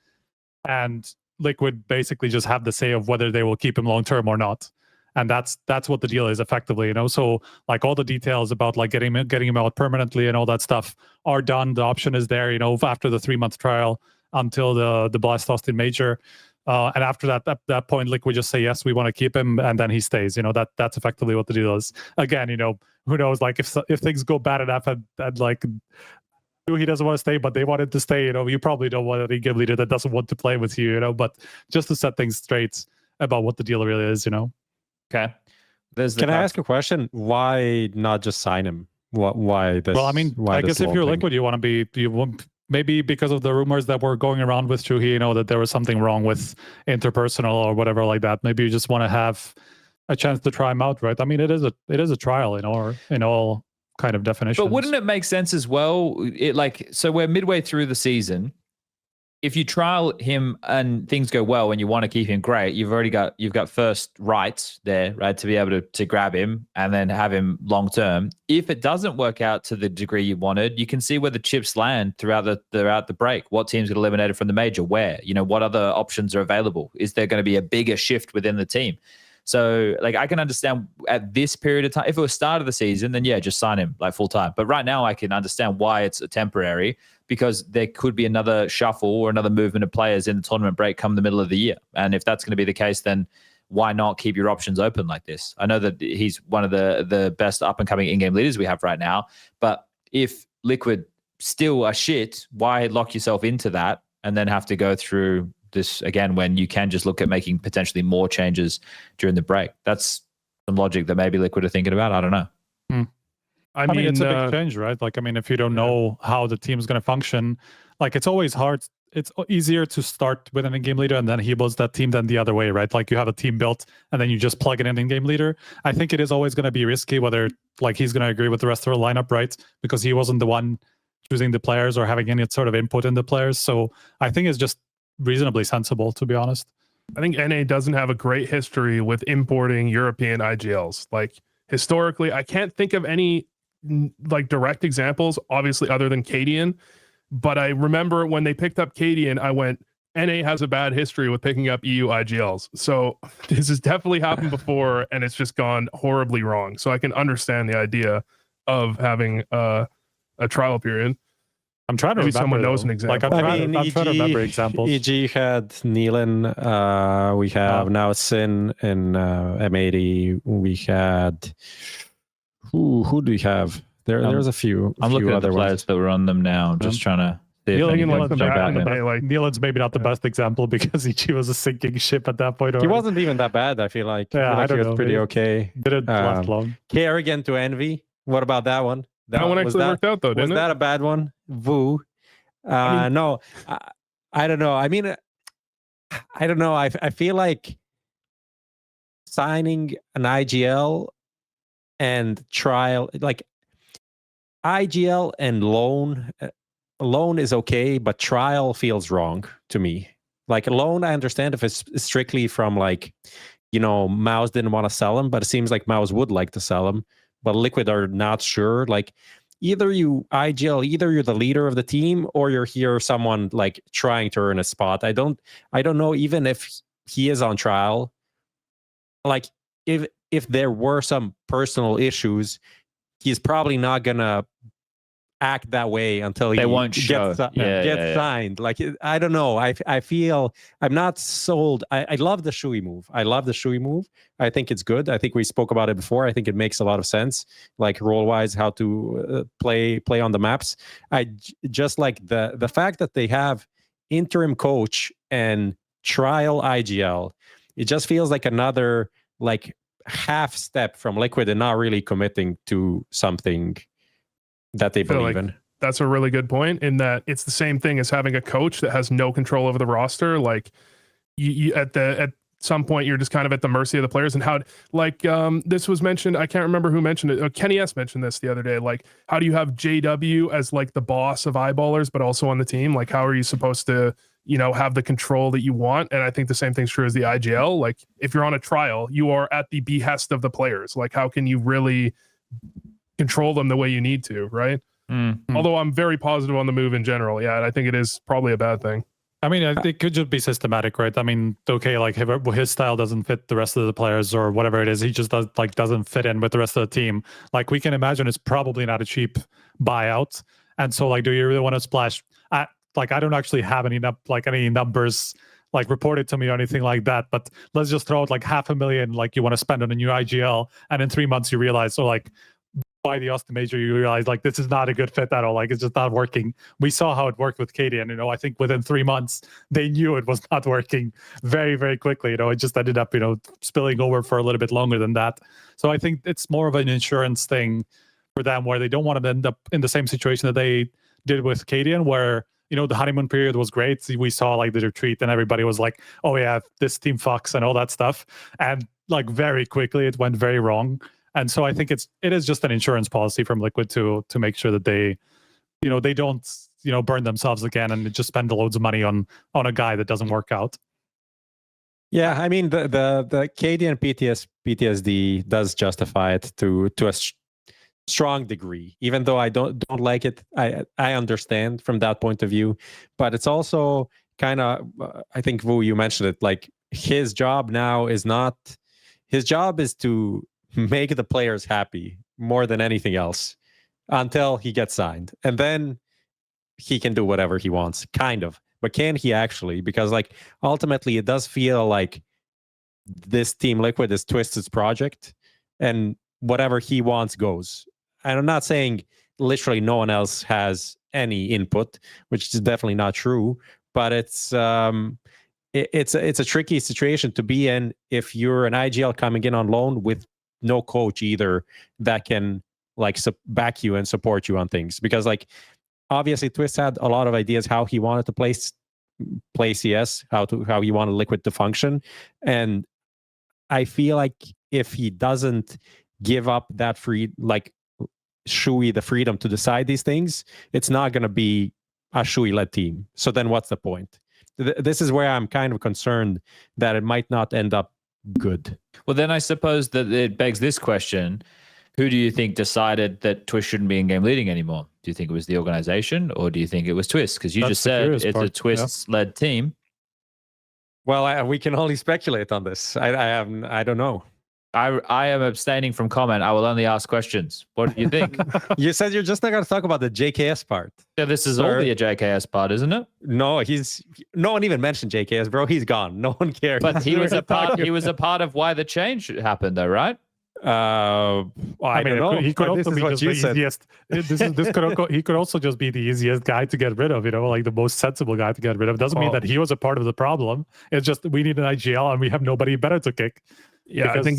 and Liquid basically just have the say of whether they will keep him long term or not. And that's what the deal is effectively, So like all the details about like getting him out permanently and all that stuff are done. The option is there, after the 3-month trial until the Blast Austin major. And after that, at that point, Liquid just say, yes, we want to keep him, and then he stays. That's effectively what the deal is. Again, who knows? Like if things go bad enough and like he doesn't want to stay, but they wanted to stay, you probably don't want any game leader that doesn't want to play with you, But just to set things straight about what the deal really is, Okay. Can I ask a question? Why not just sign him? Why this? Well, I mean, I guess if you're Liquid, you want to be maybe because of the rumors that were going around with siuhy, that there was something wrong with interpersonal or whatever like that. Maybe you just want to have a chance to try him out, right? I mean, it is a trial in all kind of definitions. But wouldn't it make sense as well? So we're midway through the season. If you trial him and things go well and you want to keep him, great. You've got first rights there, right, to be able to grab him and then have him long term. If it doesn't work out to the degree you wanted, you can see where the chips land throughout the break. What teams get eliminated from the major? Where? What other options are available? Is there going to be a bigger shift within the team? So, I can understand at this period of time, if it was start of the season, then yeah, just sign him full time. But right now, I can understand why it's a temporary, because there could be another shuffle or another movement of players in the tournament break come the middle of the year. And if that's going to be the case, then why not keep your options open like this? I know that he's one of the best up and coming in-game leaders we have right now. But if Liquid still are shit, why lock yourself into that and then have to go through this again when you can just look at making potentially more changes during the break. That's some logic that maybe Liquid are thinking about. I don't know. I mean, it's a big change, right? Like, I mean, if you don't know how the team's going to function, like, it's always hard. It's easier to start with an in-game leader and then he builds that team than the other way, right? Like, you have a team built and then you just plug in an in-game leader. I think it is always going to be risky whether, like, he's going to agree with the rest of the lineup, right? Because he wasn't the one choosing the players or having any sort of input in the players. So I think it's just reasonably sensible, to be honest. I think NA doesn't have a great history with importing European IGLs. Like, historically, I can't think of any like direct examples, obviously, other than Cadian. But I remember when they picked up Cadian, I went, NA has a bad history with picking up EU IGLs. So this has definitely happened before, and it's just gone horribly wrong. So I can understand the idea of having a trial period. I'm trying to Maybe remember. someone knows an example. Like, I mean, I'm trying to remember examples. EG had Neelan. We have now Sin in M80. We had who do we have? There's a few. I'm looking at the other players ones that were on them now. I'm just trying to see if anyone jump out here. Neelan's maybe not the best example because EG was a sinking ship at that point. He wasn't even that bad. I feel like. Yeah, I don't he was know. pretty okay. Didn't last long. Kerrigan to Envy. What about that one? That one actually worked out though, didn't it? Was that a bad one? Vu. No, I don't know. I mean, I don't know. I feel like signing an IGL and trial, like IGL and loan is okay, but trial feels wrong to me. Like a loan, I understand if it's strictly from like, you know, MOUZ didn't want to sell him, but it seems like MOUZ would like to sell him, but Liquid are not sure. Like either you IGL, either you're the leader of the team or you're here someone like trying to earn a spot. I don't know even if he is on trial. Like if there were some personal issues, he's probably not gonna act that way until he gets signed. Like I don't know. I feel I'm not sold. I love the siuhy move. I think it's good. I think we spoke about it before. I think it makes a lot of sense, like role wise, how to play on the maps. I just like the fact that they have interim coach and trial IGL. It just feels like another like half step from Liquid and not really committing to something that they believe in. That's a really good point in that it's the same thing as having a coach that has no control over the roster. Like you at some point you're just kind of at the mercy of the players. And how, like this was mentioned, I can't remember who mentioned it. Kenny S mentioned this the other day. Like, how do you have JW as like the boss of eyeballers, but also on the team? Like, how are you supposed to, you know, have the control that you want? And I think the same thing's true as the IGL. Like, if you're on a trial, you are at the behest of the players. Like, how can you really control them the way you need to, right? Mm-hmm. Although I'm very positive on the move in general. Yeah, and I think it is probably a bad thing. I mean, it could just be systematic, right? I mean, okay, like his style doesn't fit the rest of the players or whatever it is. He just doesn't fit in with the rest of the team. Like, we can imagine it's probably not a cheap buyout. And so, like, do you really want to splash? I don't actually have any numbers like reported to me or anything like that. But let's just throw out like $500,000, like you want to spend on a new IGL, and in 3 months you realize, so like by the Austin Major, you realize like this is not a good fit at all. Like, it's just not working. We saw how it worked with Katie, and I think within 3 months they knew it was not working very, very quickly. It just ended up spilling over for a little bit longer than that. So I think it's more of an insurance thing for them, where they don't want to end up in the same situation that they did with Cadian, where the honeymoon period was great. We saw like the retreat, and everybody was like, "Oh yeah, this team fucks" and all that stuff. And like very quickly, it went very wrong. And so I think it is just an insurance policy from Liquid to make sure that they, they don't burn themselves again and just spend loads of money on a guy that doesn't work out. Yeah, I mean the Cadian PTSD does justify it to a strong degree, even though I don't like it. I understand from that point of view, but it's also kind of I think Vu, you mentioned it, like his job now is not, his job is to make the players happy more than anything else until he gets signed, and then he can do whatever he wants, kind of. But can he actually? Because like ultimately it does feel like this Team Liquid is Twisted's project, and whatever he wants goes. And I'm not saying literally no one else has any input, which is definitely not true, but it's it's a tricky situation to be in if you're an IGL coming in on loan with no coach either that can like back you and support you on things. Because like obviously Twist had a lot of ideas how he wanted to play CS, how he wanted Liquid to function, and I feel like if he doesn't give up that like siuhy the freedom to decide these things, it's not going to be a siuhy led team. So then what's the point? This is where I'm kind of concerned that it might not end up good. Well, then I suppose that it begs this question. Who do you think decided that Twist shouldn't be in-game leading anymore? Do you think it was the organization or do you think it was Twist? Because you just said it's a Twist-led team. Well, we can only speculate on this. I don't know. I am abstaining from comment. I will only ask questions. What do you think? You said you're just not going to talk about the JKS part. Yeah, this is only a JKS part, isn't it? No, no one even mentioned JKS, bro. He's gone. No one cares. But he was a part. He was a part of why the change happened, though, right? Well, I mean, don't know. He could also be just the easiest. He could also just be the easiest guy to get rid of. You know, like the most sensible guy to get rid of. Doesn't mean that he was a part of the problem. It's just we need an IGL and we have nobody better to kick. Yeah, because, I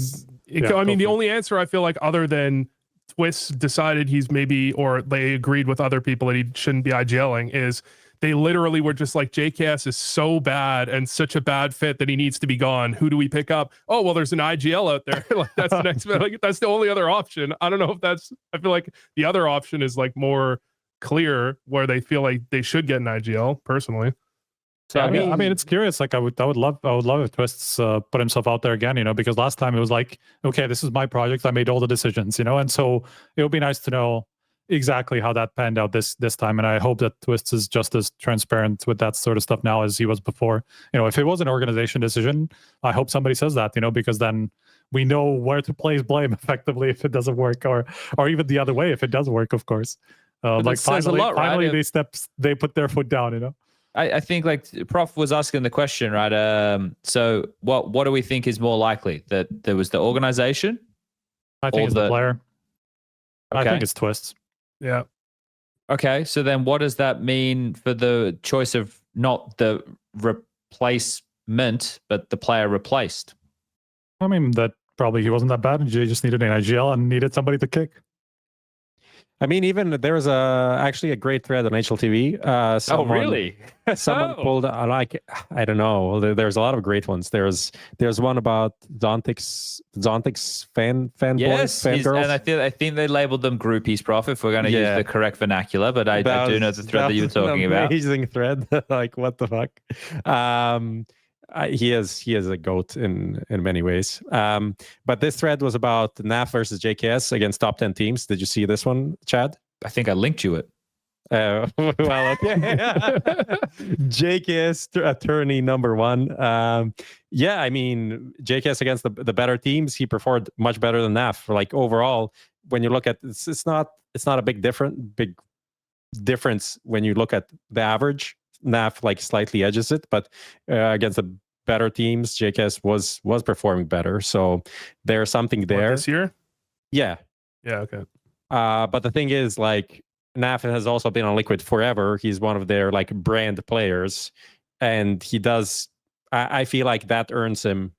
think. I mean, the only answer I feel like, other than Twist decided he's maybe, or they agreed with other people that he shouldn't be IGLing, is they literally were just like, JKS is so bad and such a bad fit that he needs to be gone. Who do we pick up? Oh, well, there's an IGL out there. Like that's the next. Like that's the only other option. I don't know if that's. I feel like the other option is like more clear, where they feel like they should get an IGL. Personally. So I mean, it's curious. Like I would love if Twists put himself out there again, you know, because last time it was like, okay, this is my project. I made all the decisions, you know, and so it would be nice to know exactly how that panned out this time. And I hope that Twists is just as transparent with that sort of stuff now as he was before. You know, if it was an organization decision, I hope somebody says that, you know, because then we know where to place blame effectively if it doesn't work, or even the other way if it does work, of course. Like finally, they put their foot down, you know. I think like Prof was asking the question, right? So what do we think is more likely? That there was the organization? I think it's the player. Okay. I think it's Twists. Yeah. Okay. So then what does that mean for the choice of not the replacement, but the player replaced? I mean, that probably he wasn't that bad. He just needed an IGL and needed somebody to kick. I mean, even there was actually a great thread on HLTV. Really? Someone pulled like, I don't know. There's a lot of great ones. There's one about Zontic's fanboys, fangirls. And I think they labeled them groupies, Prof, if we're going to use the correct vernacular. But I do know the thread that you were talking about. Amazing thread. Like, what the fuck? He is a goat in many ways. But this thread was about NAF versus JKS against top 10 teams. Did you see this one, Chad? I think I linked you it. Well, okay. JKS attorney number one. Yeah, I mean, JKS against the better teams, he performed much better than NAF. Like overall, when you look at it's not a big difference when you look at the average. NAF like slightly edges it, but against the better teams, JKS was performing better. So there's something there. This year? Yeah. Yeah, okay. But the thing is, like, NAF has also been on Liquid forever. He's one of their like brand players, and he does. I feel like that earns him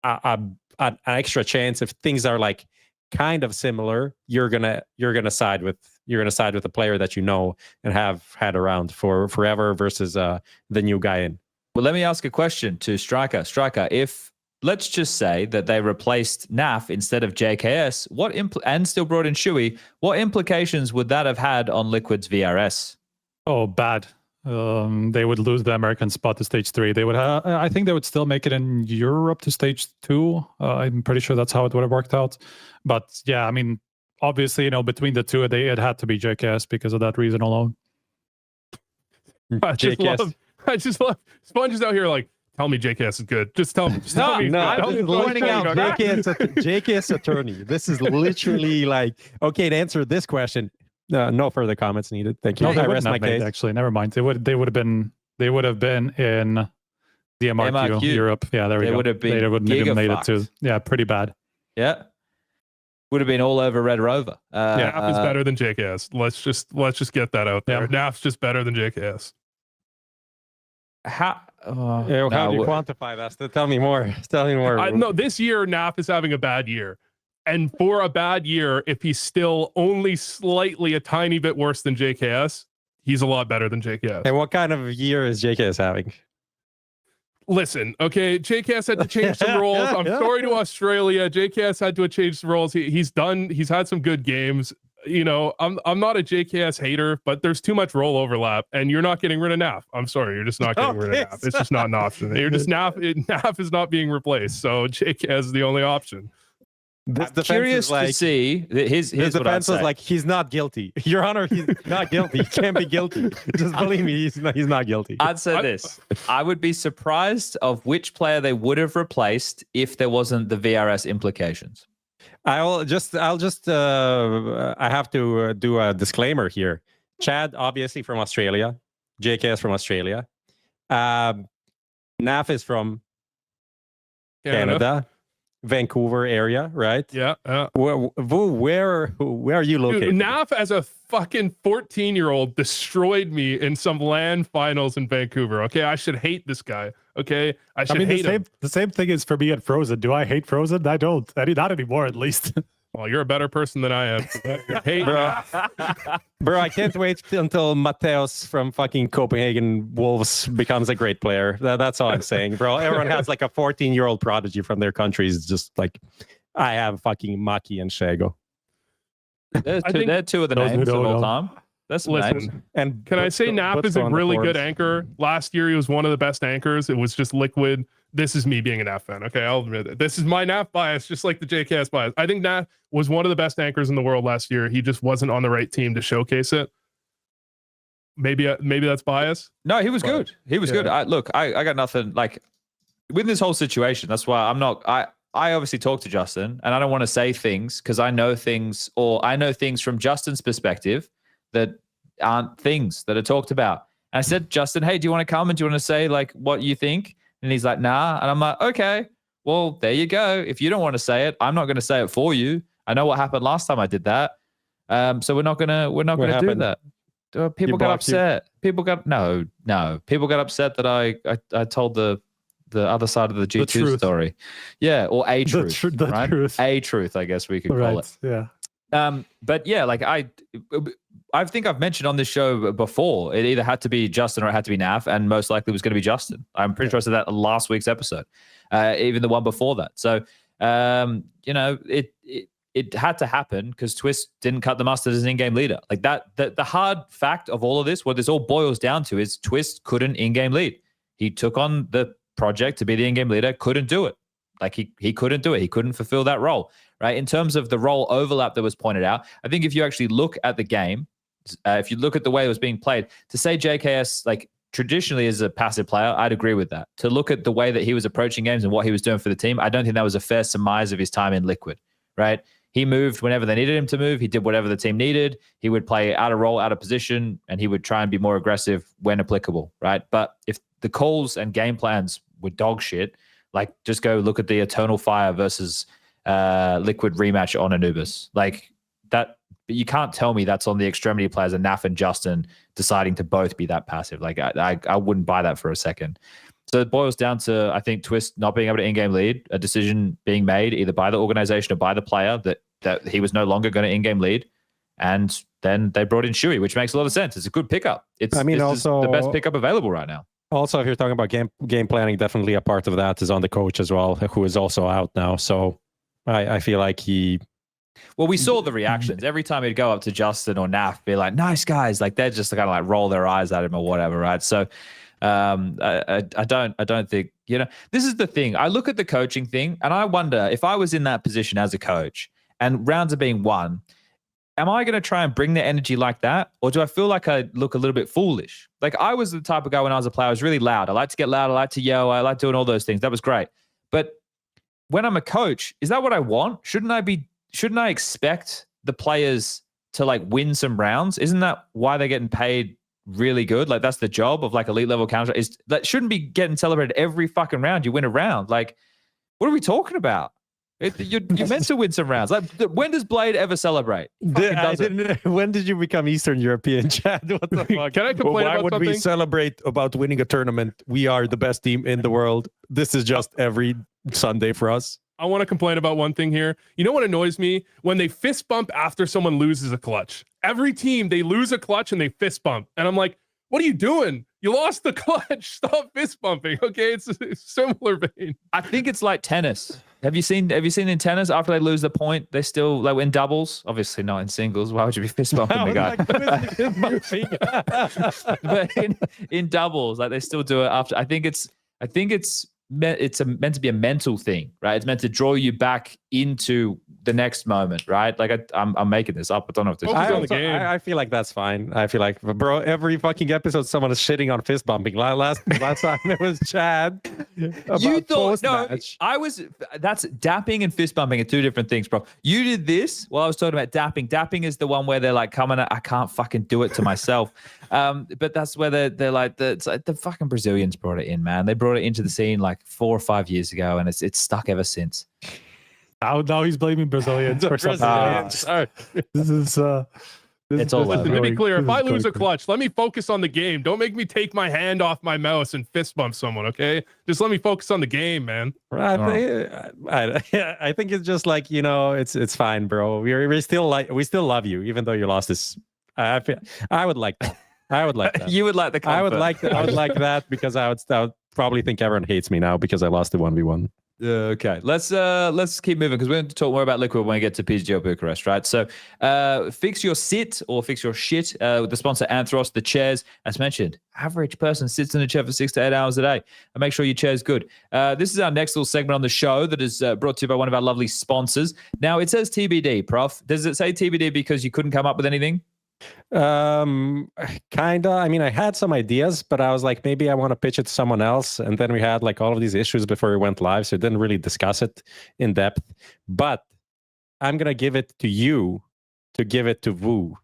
an extra chance. If things are like kind of similar, you're gonna side with the player that you know and have had around for forever versus the new guy in. Well, let me ask a question to Striker. Striker, if let's just say that they replaced NAF instead of JKS, and still brought in siuhy, what implications would that have had on Liquid's VRS? Oh, bad. They would lose the American spot to stage 3. They would I think they would still make it in Europe to stage 2. I'm pretty sure that's how it would have worked out. But yeah, I mean, obviously, you know, between the two, it had to be JKS because of that reason alone. I just love SPUNJ is out here like, tell me JKS is good. Just tell me. I'm just pointing out JKS attorney. This is literally like, okay, to answer this question, no further comments needed. Thank you. No, I rest my case. Actually, never mind. They would have been in the MRQ Europe. Yeah, there we go. They wouldn't have made it to. Yeah, pretty bad. Yeah. Would have been all over Red Rover. NAF is better than JKS. Let's just get that out there. NAF's just better than JKS. How? How do you quantify that? Tell me more. Tell me more. No, this year NAF is having a bad year. And for a bad year, if he's still only slightly a tiny bit worse than JKS, he's a lot better than JKS. And what kind of year is JKS having? Listen, okay, JKS had to change some roles. I'm sorry to Australia. JKS had to change some roles. He's had some good games. You know, I'm not a JKS hater, but there's too much role overlap, and you're not getting rid of NAF. I'm sorry, you're just not getting rid of NAF. It's just not an option. You're just NAF is not being replaced, so JKS is the only option. This I'm curious to see his defense was like, he's not guilty. Your Honor, he's not guilty. He can't be guilty. Just believe me, he's not guilty. I'd say this. I would be surprised of which player they would have replaced if there wasn't the VRS implications. I have to do a disclaimer here. Chad, obviously from Australia. JKS from Australia. NAF is from Canada. Vancouver area, right? Yeah. Where are you located? Dude, NAF as a fucking 14-year-old destroyed me in some LAN finals in Vancouver. Okay, I should hate this guy. Okay, I should hate him. The same thing is for me at Frozen. Do I hate Frozen? I don't. Not anymore, at least. Well, you're a better person than I am. Hey, bro, I can't wait until Mateos from fucking Copenhagen Wolves becomes a great player. That's all I'm saying, bro. Everyone has like a 14-year-old prodigy from their countries. Just like I have fucking Maki and Shago. They're two of the names of all time. That's nice. And can I say NAF is a really good anchor? Last year he was one of the best anchors. It was just liquid. This is me being a NAF fan. Okay, I'll admit it. This is my NAF bias, just like the JKS bias. I think NAF was one of the best anchors in the world last year. He just wasn't on the right team to showcase it. Maybe that's bias. No, he was good. He was good. I got nothing like with this whole situation. That's why I'm not. I obviously talked to Justin, and I don't want to say things because I know things, or I know things from Justin's perspective that aren't things that are talked about. And I said, Justin, hey, do you want to come and do you want to say like what you think? And he's like, nah. And I'm like, okay, well, there you go. If you don't want to say it, I'm not going to say it for you. I know what happened last time I did that. So we're not gonna do that. People got upset. People got upset that I told the other side of the G2 story. Yeah, or a truth, right? Truth. A truth, I guess we could call it. Yeah. But yeah, like I think I've mentioned on this show before, it either had to be Justin or it had to be NAF, and most likely it was going to be Justin. I'm pretty sure I said that last week's episode, even the one before that. So, you know, it had to happen because Twist didn't cut the mustard as an in-game leader. Like that, the hard fact of all of this, what this all boils down to is Twist couldn't in-game lead. He took on the project to be the in-game leader, couldn't do it. Like he couldn't do it. He couldn't fulfill that role. Right. In terms of the role overlap that was pointed out, I think if you actually look at the game, if you look at the way it was being played, to say JKS like traditionally is a passive player, I'd agree with that. To look at the way that he was approaching games and what he was doing for the team, I don't think that was a fair surmise of his time in Liquid. Right. He moved whenever they needed him to move. He did whatever the team needed. He would play out of role, out of position, and he would try and be more aggressive when applicable. Right. But if the calls and game plans were dog shit, like just go look at the Eternal Fire versus Liquid rematch on Anubis. Like that, but you can't tell me that's on the extremity players and NAF and Justin deciding to both be that passive. Like I wouldn't buy that for a second. So it boils down to, I think, Twist not being able to in-game lead, a decision being made either by the organization or by the player that he was no longer going to in-game lead. And then they brought in siuhy, which makes a lot of sense. It's a good pickup. Also the best pickup available right now. Also, if you're talking about game planning, definitely a part of that is on the coach as well, who is also out now. So I feel like he... Well, we saw the reactions. Every time he'd go up to Justin or NAF, be like, nice guys. Like they're just kind of like roll their eyes at him or whatever, right? So I don't think, you know, this is the thing. I look at the coaching thing and I wonder if I was in that position as a coach and rounds are being won, am I going to try and bring the energy like that? Or do I feel like I look a little bit foolish? Like I was the type of guy when I was a player, I was really loud. I like to get loud. I like to yell. I like doing all those things. That was great. But when I'm a coach, is that what I want? Shouldn't I expect the players to like win some rounds? Isn't that why they're getting paid really good? Like that's the job of like elite level counter, is that shouldn't be getting celebrated every fucking round you win a round. Like, what are we talking about? You're meant to win some rounds. Like, when does Blade ever celebrate? When did you become Eastern European, Chad? What the fuck? Can I complain Why about would something? we celebrate about winning a tournament? We are the best team in the world. This is just every Sunday for us. I want to complain about one thing here. You know what annoys me? When they fist bump after someone loses a clutch. Every team, they lose a clutch and they fist bump. And I'm like, what are you doing? You lost the clutch. Stop fist bumping. Okay, it's a similar vein. I think it's like tennis. Have you seen in tennis after they lose the point, they still like in doubles? Obviously not in singles. Why would you be fist bumping the guy? But in doubles, like they still do it after. I think it's meant to be a mental thing, right? It's meant to draw you back into the next moment, right? Like I'm making this up. I don't know if this. I feel like that's fine. I feel like, bro, every fucking episode someone is shitting on fist bumping. Last time it was Chad. You thought that's dapping and fist bumping are two different things, bro. You did this while I was talking about dapping. Dapping is the one where they're like, coming, I can't fucking do it to myself. But that's where they're like, it's like the fucking Brazilians brought it in, man. They brought it into the scene like 4 or 5 years ago, and it's stuck ever since. Now he's blaming Brazilians for something. This is it's all Listen, to be clear, if I lose a crazy. clutch, let me focus on the game. Don't make me take my hand off my mouse and fist bump someone, okay? Just let me focus on the game, man. I think it's just like, you know, it's fine, bro. We still love you, even though you lost this. I would like that. I would like that. You would like the comfort. I would like that because I would probably think everyone hates me now because I lost the 1v1. Okay, let's keep moving because we're going to talk more about Liquid when we get to PGL Bucharest, right? So fix your sit or fix your shit with the sponsor Anthros. The chairs, as mentioned, average person sits in a chair for 6 to 8 hours a day, and make sure your chair's good. This is our next little segment on the show that is brought to you by one of our lovely sponsors. Now, it says TBD, Prof. Does it say TBD because you couldn't come up with anything? Kinda. I mean, I had some ideas, but I was like, maybe I want to pitch it to someone else. And then we had like all of these issues before we went live, so I didn't really discuss it in depth. But I'm gonna give it to you to give it to Wu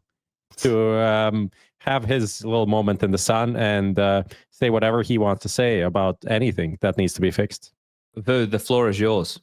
to have his little moment in the sun and say whatever he wants to say about anything that needs to be fixed. The floor is yours.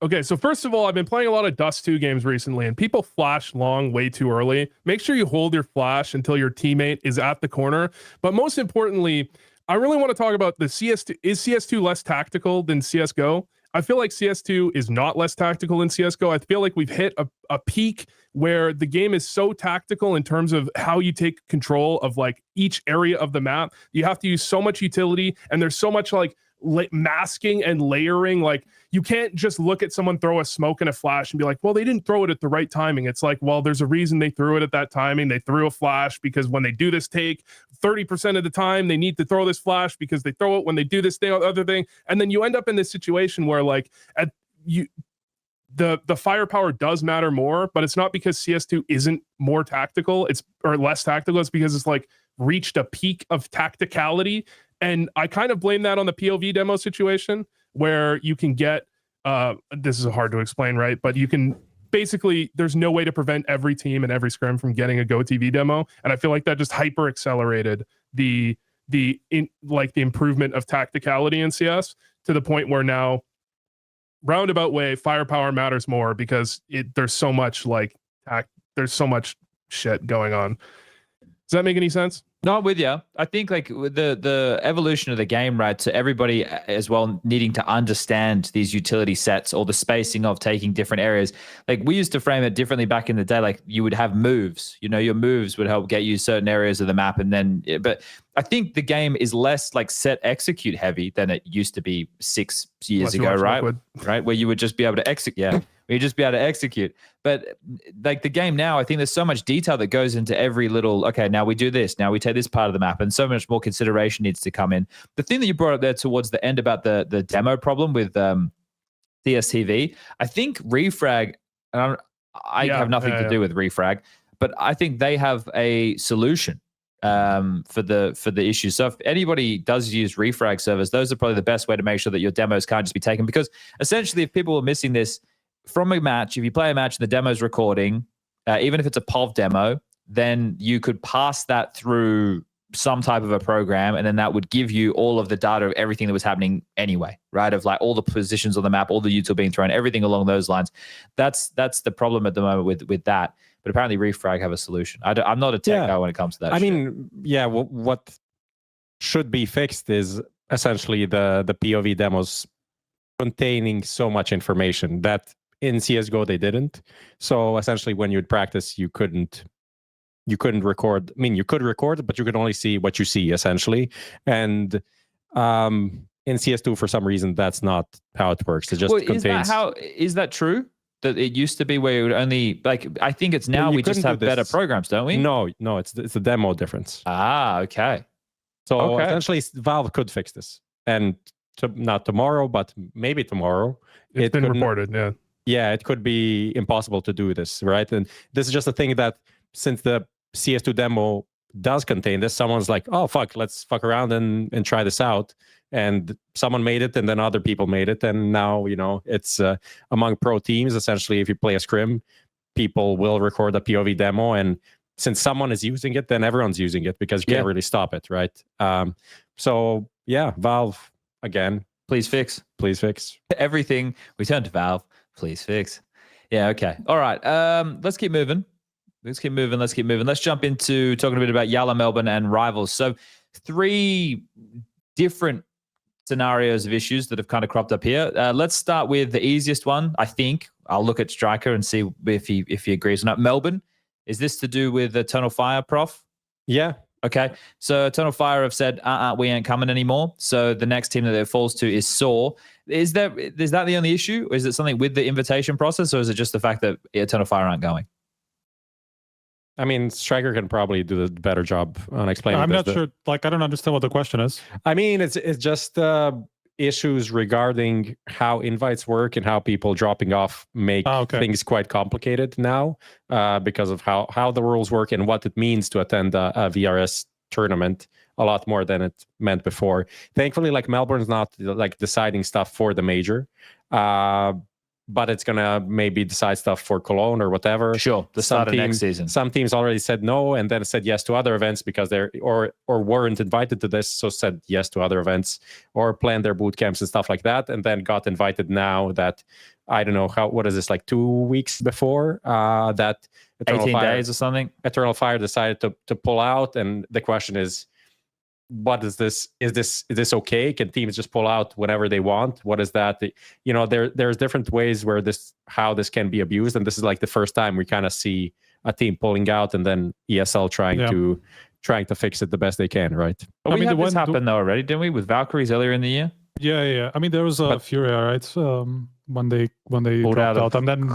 Okay, so first of all, I've been playing a lot of Dust 2 games recently, and people flash long way too early. Make sure you hold your flash until your teammate is at the corner. But most importantly, I really want to talk about the CS2. Is CS2 less tactical than CSGO? I feel like CS2 is not less tactical than CSGO. I feel like we've hit a peak where the game is so tactical in terms of how you take control of like each area of the map. You have to use so much utility, and there's so much like masking and layering. Like you can't just look at someone throw a smoke and a flash and be like, well, they didn't throw it at the right timing. It's like, well, there's a reason they threw it at that timing. They threw a flash because when they do this take 30% of the time, they need to throw this flash because they throw it when they do this thing, other thing. And then you end up in this situation where like the firepower does matter more, but it's not because CS2 isn't more tactical, or less tactical. It's because it's like reached a peak of tacticality. And I kind of blame that on the POV demo situation where you can get, this is hard to explain, right? But you can basically, there's no way to prevent every team and every scrim from getting a Go TV demo. And I feel like that just hyper accelerated the improvement of tacticality in CS to the point where now, roundabout way, firepower matters more because there's so much there's so much shit going on. Does that make any sense? No, I'm with you. I think like the evolution of the game, right? So everybody as well needing to understand these utility sets or the spacing of taking different areas. Like we used to frame it differently back in the day. Like you would have moves, you know, your moves would help get you certain areas of the map. And then, but I think the game is less like set execute heavy than it used to be 6 years ago, right? Right. Where you would just be able to execute. Yeah. You just be able to execute. But like the game now, I think there's so much detail that goes into every little, okay, now we do this, now we take this part of the map, and so much more consideration needs to come in. The thing that you brought up there towards the end about the demo problem with CSTV, I think Refrag, and I have nothing to do with Refrag, but I think they have a solution for the issue. So if anybody does use Refrag servers, those are probably the best way to make sure that your demos can't just be taken, because essentially if people are missing this from a match, if you play a match and the demo's recording, even if it's a POV demo, then you could pass that through some type of a program, and then that would give you all of the data of everything that was happening anyway, right? Of like all the positions on the map, all the util being thrown, everything along those lines. That's the problem at the moment with that. But apparently Refrag have a solution. I'm not a tech guy when it comes to that. I mean, yeah, what should be fixed is essentially the POV demos containing so much information that in CSGO they didn't. So essentially when you'd practice, you couldn't record. I mean, you could record, but you could only see what you see essentially. And in CS2, for some reason, that's not how it works. It just contains. Is that true? That it used to be where it would only, like, I think it's now we just have better programs, don't we? No, it's the demo difference. Ah, okay. So essentially, Valve could fix this, and not tomorrow, but maybe tomorrow. It's been reported, yeah. Yeah, it could be impossible to do this, right? And this is just a thing that since the CS2 demo does contain this, someone's like, oh, fuck, let's fuck around and try this out. And someone made it, and then other people made it. And now, it's among pro teams. Essentially, if you play a scrim, people will record a POV demo. And since someone is using it, then everyone's using it because you can't really stop it, right? So, yeah, Valve, again. Please fix. Everything. We turn to Valve. Please fix. Yeah, okay. All right. Let's keep moving. Let's jump into talking a bit about YaLLa Melbourne and Rivals. So 3 different scenarios of issues that have kind of cropped up here. Let's start with the easiest one. I think I'll look at Striker and see if he agrees or not. Melbourne, is this to do with Eternal Fire, Prof? Yeah. Okay. So Eternal Fire have said, we ain't coming anymore. So the next team that it falls to is SAW. Is that the only issue? Or is it something with the invitation process, or is it just the fact that Eternal Fire aren't going? I mean, Striker can probably do the better job on explaining. I'm not sure. Like, I don't understand what the question is. I mean, it's just issues regarding how invites work and how people dropping off make things quite complicated now because of how the rules work and what it means to attend a VRS tournament a lot more than it meant before. Thankfully, like Melbourne's not like deciding stuff for the major. But it's gonna maybe decide stuff for Cologne or whatever. Sure, the start of next season. Some teams already said no, and then said yes to other events because they're or weren't invited to this, so said yes to other events or planned their boot camps and stuff like that, and then got invited now. That I don't know what is this, like 2 weeks before that Eternal 18 Fire, days or something. Eternal Fire decided to pull out, and the question is, what is this? Is this okay? Can teams just pull out whenever they want? What is that? There's different ways where how this can be abused, and this is like the first time we kind of see a team pulling out, and then ESL trying to fix it the best they can, right? But we had this happen though already, didn't we, with Valkyries earlier in the year? Yeah. I mean, there was a Furia, right? When they dropped out, and then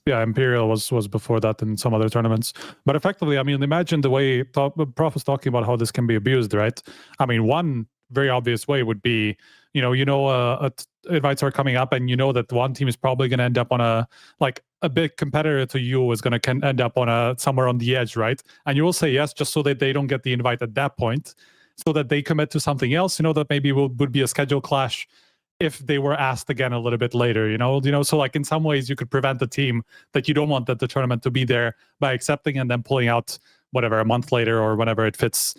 yeah, Imperial was before that in some other tournaments. But effectively, I mean, imagine the way Prof was talking about how this can be abused, right? I mean, one very obvious way would be, invites are coming up, and that one team is probably going to end up on a big competitor to you is going to end up on somewhere on the edge, right? And you will say yes just so that they don't get the invite at that point, so that they commit to something else, that maybe would be a schedule clash if they were asked again a little bit later, so like in some ways you could prevent the team that you don't want the tournament to be there by accepting and then pulling out whatever a month later or whenever it fits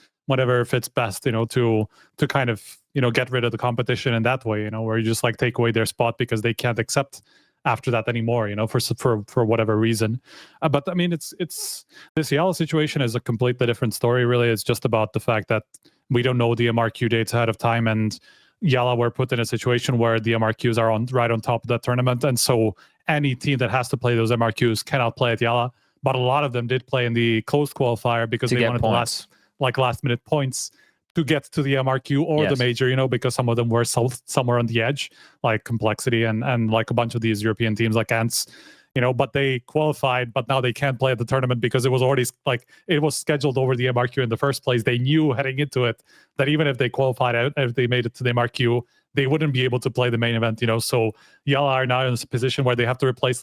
best, to kind of, get rid of the competition in that way, where you just like take away their spot because they can't accept after that anymore, for whatever reason. But I mean, it's this YaLLa situation is a completely different story. Really, it's just about the fact that we don't know the MRQ dates ahead of time, and YaLLa were put in a situation where the MRQs are right on top of that tournament, and so any team that has to play those MRQs cannot play at YaLLa. But a lot of them did play in the closed qualifier because they wanted the last minute points to get to the MRQ or the major, because some of them were somewhere on the edge, like Complexity and like a bunch of these European teams like Ants. But they qualified, but now they can't play at the tournament because it was already it was scheduled over the MRQ in the first place. They knew heading into it that even if they qualified, if they made it to the MRQ, they wouldn't be able to play the main event, So YaLLa are now in a position where they have to replace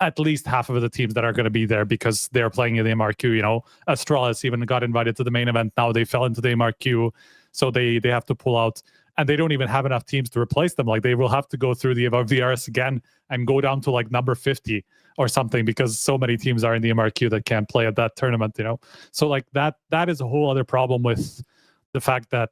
at least half of the teams that are going to be there because they're playing in the MRQ, Astralis even got invited to the main event. Now they fell into the MRQ, so they have to pull out. and they don't even have enough teams to replace them. Like they will have to go through the VRS again and go down to like number 50 or something, because so many teams are in the MRQ that can't play at that tournament, you know? So like that is a whole other problem with the fact that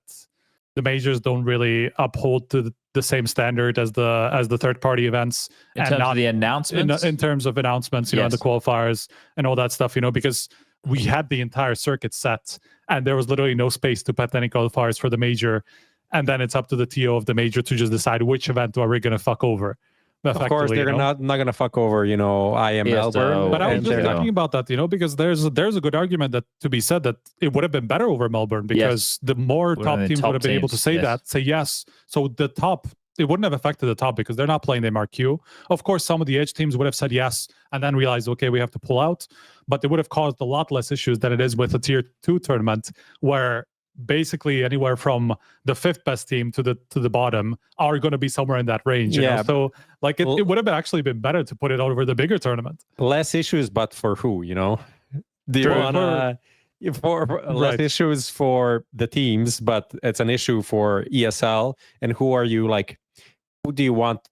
the majors don't really uphold to the same standard as the third-party events. In terms of the announcements? In terms of announcements, you know, and the qualifiers and all that stuff, you know, because we had the entire circuit set and there was literally no space to put any qualifiers for the major. And then it's up to the TO of the major to just decide which event are we going to fuck over. Of course, they're not going to fuck over, you know, IEM Melbourne. But I was just thinking about that, you know, because there's a good argument that to be said that it would have been better over Melbourne, because the more top teams would have been able to say that, say yes. So the top, it wouldn't have affected the top because they're not playing the MRQ. Of course, some of the edge teams would have said yes and then realized, okay, we have to pull out. But it would have caused a lot less issues than it is with a tier 2 tournament, where basically anywhere from the 5th best team to the bottom are going to be somewhere in that range. You know? So like it would have actually been better to put it over the bigger tournament. Less issues, but for who, you know? Do you want for less issues for the teams, but it's an issue for ESL? And who are you like? Who do you want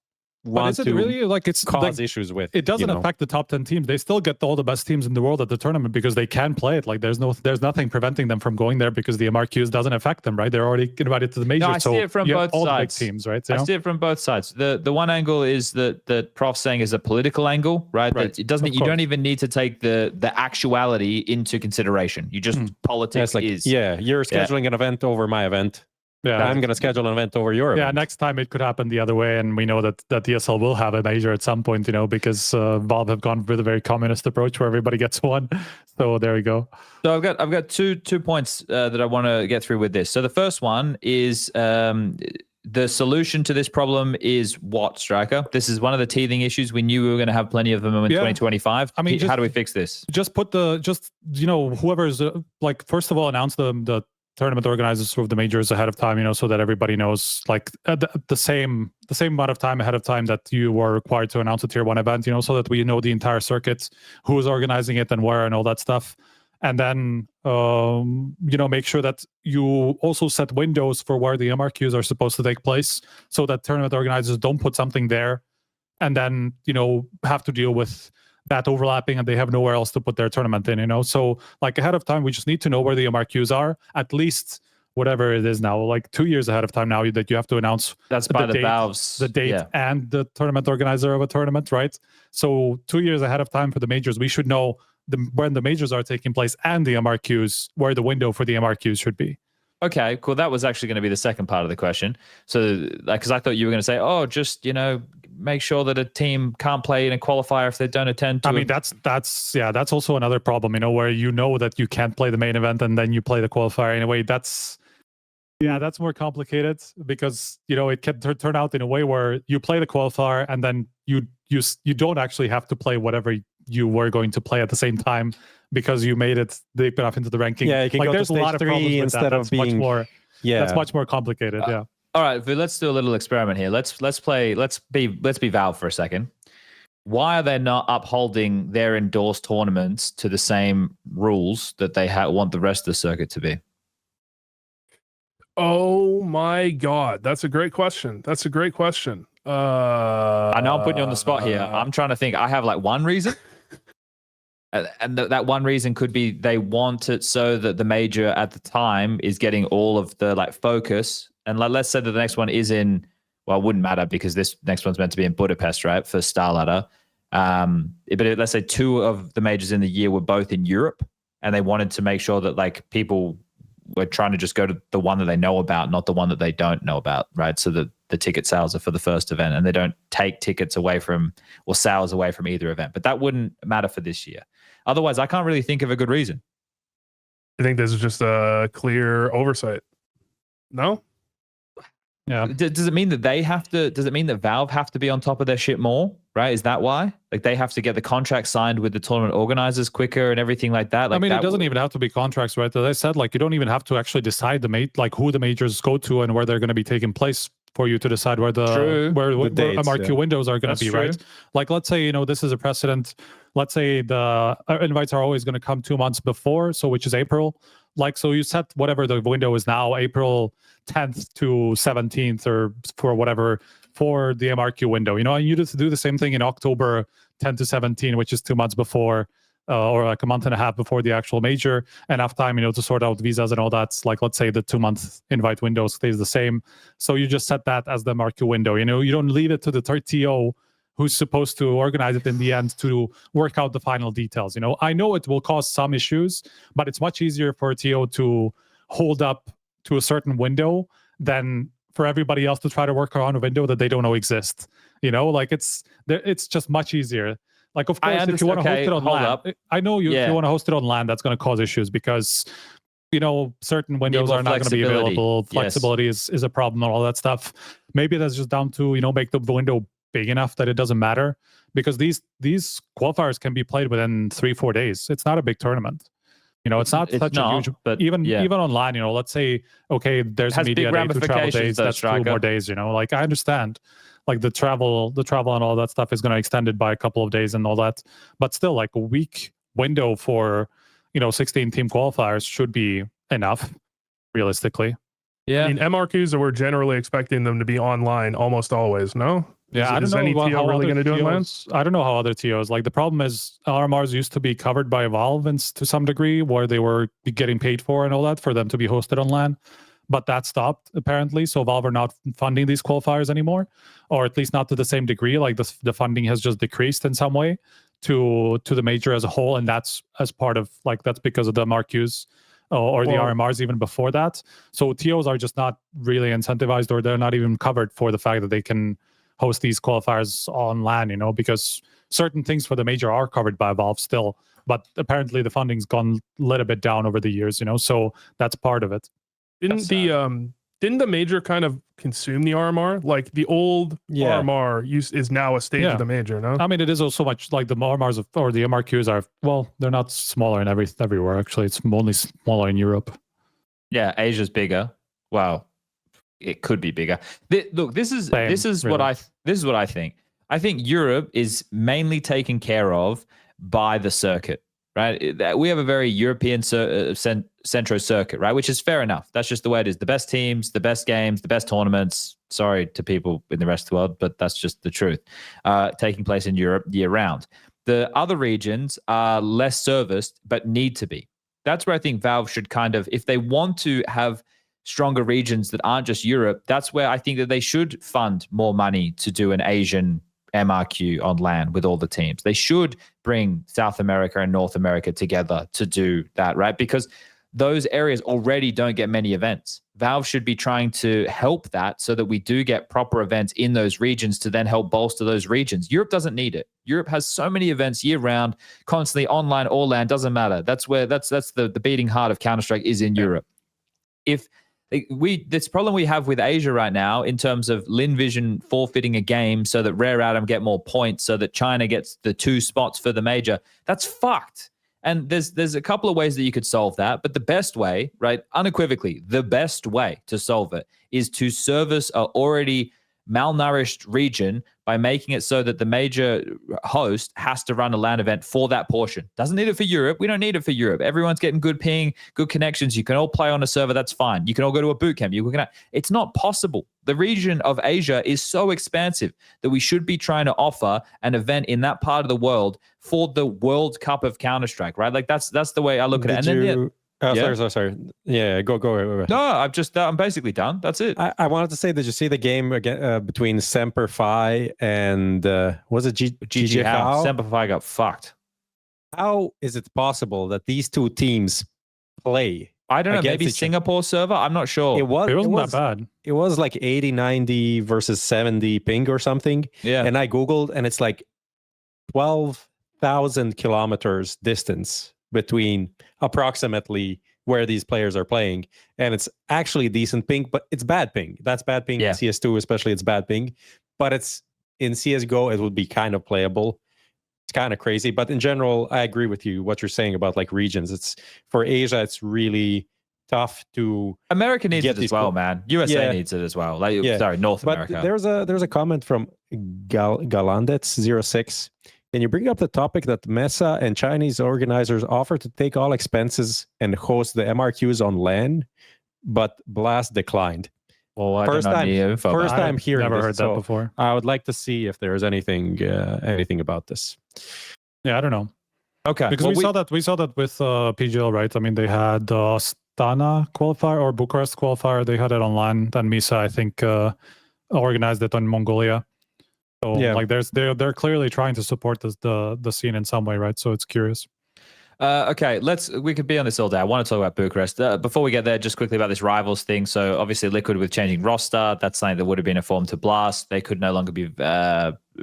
to really like it's cause like, issues with? It doesn't affect the top 10 teams. They still get all the best teams in the world at the tournament because they can play it. Like there's nothing preventing them from going there because the MRQs doesn't affect them, right? They're already invited to the major. No, I see it from both all sides. The big teams, right? I see it from both sides. The one angle is that Prof's saying is a political angle, right? That it doesn't. You don't even need to take the actuality into consideration. You just politics is. Yeah, you're scheduling an event over my event. Yeah, I'm going to schedule an event over your event. Yeah, next time it could happen the other way, and we know that ESL will have a major at some point, you know, because Valve have gone with a very communist approach where everybody gets one. So there we go. So I've got two points that I want to get through with this. So the first one is the solution to this problem is what, Striker? This is one of the teething issues. We knew we were going to have plenty of them in 2025. I mean, how do we fix this? Just put whoever's like, first of all, announce the tournament organizers of the majors ahead of time, you know, so that everybody knows, like the same amount of time ahead of time that you were required to announce a tier 1 event, you know, so that we know the entire circuit, who's organizing it and where and all that stuff. And then, you know, make sure that you also set windows for where the MRQs are supposed to take place so that tournament organizers don't put something there and then, you know, have to deal with that overlapping and they have nowhere else to put their tournament in, you know? So like ahead of time, we just need to know where the MRQs are, at least whatever it is now, like 2 years ahead of time now that you have to announce that's by the Valves, the date and the tournament organizer of a tournament, right? So 2 years ahead of time for the majors, we should know when the majors are taking place and the MRQs, where the window for the MRQs should be. Okay, cool. That was actually going to be the second part of the question. So, like, because I thought you were going to say, oh, just, you know, make sure that a team can't play in a qualifier if they don't attend to I mean, that's also another problem, you know, where you know that you can't play the main event and then you play the qualifier in a way. That's more complicated because, you know, it can turn out in a way where you play the qualifier and then you don't actually have to play whatever you were going to play at the same time because you made it deep enough into the ranking. Yeah, you can go there's to a lot of problems with instead that. of being that's much more complicated. Yeah. All right, let's do a little experiment here. Let's be Valve for a second. Why are they not upholding their endorsed tournaments to the same rules that they want the rest of the circuit to be? Oh my God, that's a great question. I know I'm putting you on the spot here. I'm trying to think. I have like one reason. And that one reason could be they want it so that the major at the time is getting all of the like focus. And let's say that the next one is in, well, it wouldn't matter because this next one's meant to be in Budapest, right? For Star Ladder. But let's say 2 of the majors in the year were both in Europe and they wanted to make sure that like people were trying to just go to the one that they know about, not the one that they don't know about, right? So that the ticket sales are for the first event and they don't take tickets away from or sales away from either event. But that wouldn't matter for this year. Otherwise, I can't really think of a good reason. I think this is just a clear oversight. No? Yeah. Does it mean that does it mean that Valve have to be on top of their shit more? Right? Is that why? Like they have to get the contract signed with the tournament organizers quicker and everything like that? Like, I mean, it doesn't even have to be contracts, right? As I said, like you don't even have to actually decide like who the majors go to and where they're going to be taking place for you to decide where the dates, MRQ windows are going to be, true. Right? Like let's say, you know, this is a precedent. Let's say the invites are always going to come 2 months before, so which is April. Like, so you set whatever the window is now, April 10th to 17th or for whatever, for the MRQ window, you know, and you just do the same thing in October 10 to 17, which is 2 months before, or like a month and a half before the actual major, and have time, you know, to sort out visas and all that. Like, let's say the 2-month invite window stays the same. So you just set that as the MRQ window, you know, you don't leave it to the third TO who's supposed to organize it in the end to work out the final details. You know, I know it will cause some issues, but it's much easier for a TO to hold up to a certain window than for everybody else to try to work around a window that they don't know exists. You know, like it's just much easier. Like, of course, if you want to host it on LAN, I know if you want to host it on LAN, that's going to cause issues because, you know, certain windows are not going to be available. Flexibility is a problem and all that stuff. Maybe that's just down to, you know, make the window big enough that it doesn't matter, because these qualifiers can be played within 3-4 days. It's not a big tournament. You know, it's not such a huge, but even online, you know, let's say, okay, there's a media day, 2 travel days, that's 2 more days, you know, like I understand, like the travel and all that stuff is going to extend it by a couple of days and all that, but still, like a week window for, you know, 16 team qualifiers should be enough, realistically. Yeah. I mean, MRQs, we're generally expecting them to be online almost always, no? Yeah, is any TO really going to do it LAN? I don't know how other TOs, like the problem is RMRs used to be covered by Valve and to some degree, where they were getting paid for and all that for them to be hosted on LAN, but that stopped apparently. So Valve are not funding these qualifiers anymore, or at least not to the same degree. Like the funding has just decreased in some way to the major as a whole, and that's as part of, like, that's because of the MRQs or the RMRs even before that. So TOs are just not really incentivized, or they're not even covered for the fact that they can host these qualifiers on LAN, you know, because certain things for the major are covered by Valve still, but apparently the funding's gone a little bit down over the years, you know, so that's part of it. Didn't the major kind of consume the RMR? Like the old RMR is now a stage of the major, no? I mean, it is also much like the RMRs or the MRQs are, well, they're not smaller in everywhere. Actually, it's only smaller in Europe. Yeah, Asia's bigger. Wow. It could be bigger. Look, this is what I think. I think Europe is mainly taken care of by the circuit, right? We have a very European centro circuit, right? Which is fair enough. That's just the way it is. The best teams, the best games, the best tournaments. Sorry to people in the rest of the world, but that's just the truth. Taking place in Europe year round. The other regions are less serviced, but need to be. That's where I think Valve should kind of, if they want to have stronger regions that aren't just Europe, that's where I think that they should fund more money to do an Asian MRQ on LAN with all the teams. They should bring South America and North America together to do that, right? Because those areas already don't get many events. Valve should be trying to help that so that we do get proper events in those regions to then help bolster those regions. Europe doesn't need it. Europe has so many events year round, constantly online or LAN, doesn't matter. That's where that's the beating heart of Counter-Strike is in Europe. If this problem we have with Asia right now in terms of LinVision forfeiting a game so that Rare Atom get more points, so that China gets the 2 spots for the major, that's fucked. And there's a couple of ways that you could solve that, but the best way, right, unequivocally, the best way to solve it is to service a already malnourished region by making it so that the major host has to run a LAN event for that portion. Doesn't need it for Europe. We don't need it for Europe. Everyone's getting good ping, good connections. You can all play on a server. That's fine. You can all go to a boot camp. It's not possible. The region of Asia is so expansive that we should be trying to offer an event in that part of the world for the World Cup of Counter-Strike, right? Like that's the way I look at it. And then sorry. Yeah, go. No, I'm basically done. That's it. I wanted to say, did you see the game again between Semper Fi and was it GG How? Semper Fi got fucked. How is it possible that these two teams play? I don't know. Maybe Singapore server. I'm not sure. It wasn't that bad. It was like 80-90 versus 70 ping or something. Yeah. And I googled, and it's like 12,000 kilometers distance between approximately where these players are playing, and it's actually decent ping, but it's bad ping. That's bad ping in CS2, especially. It's bad ping, but it's in CSGO, it would be kind of playable. It's kind of crazy, but in general, I agree with you what you're saying about like regions. It's for Asia, it's really tough to. America needs it as well, man. USA needs it as well. Like, sorry, North America. There's a comment from Galandets06. Can you bring up the topic that Mesa and Chinese organizers offer to take all expenses and host the MRQs on LAN, but Blast declined? Well, I First don't know time- any info first about it. time hearing Never this, heard that so before. I would like to see if there's anything about this. Yeah, I don't know. Okay. Because well, we saw that with PGL, right? I mean, they had Astana qualifier or Bucharest qualifier. They had it online. Then Misa, I think, organized it in Mongolia. So Yeah. like, they're clearly trying to support the scene in some way, right? So it's curious. Okay, we could be on this all day. I want to talk about Bucharest. Before we get there, just quickly about this Rivals thing. So obviously Liquid with changing roster, that's something that would have been informed to Blast. They could no longer be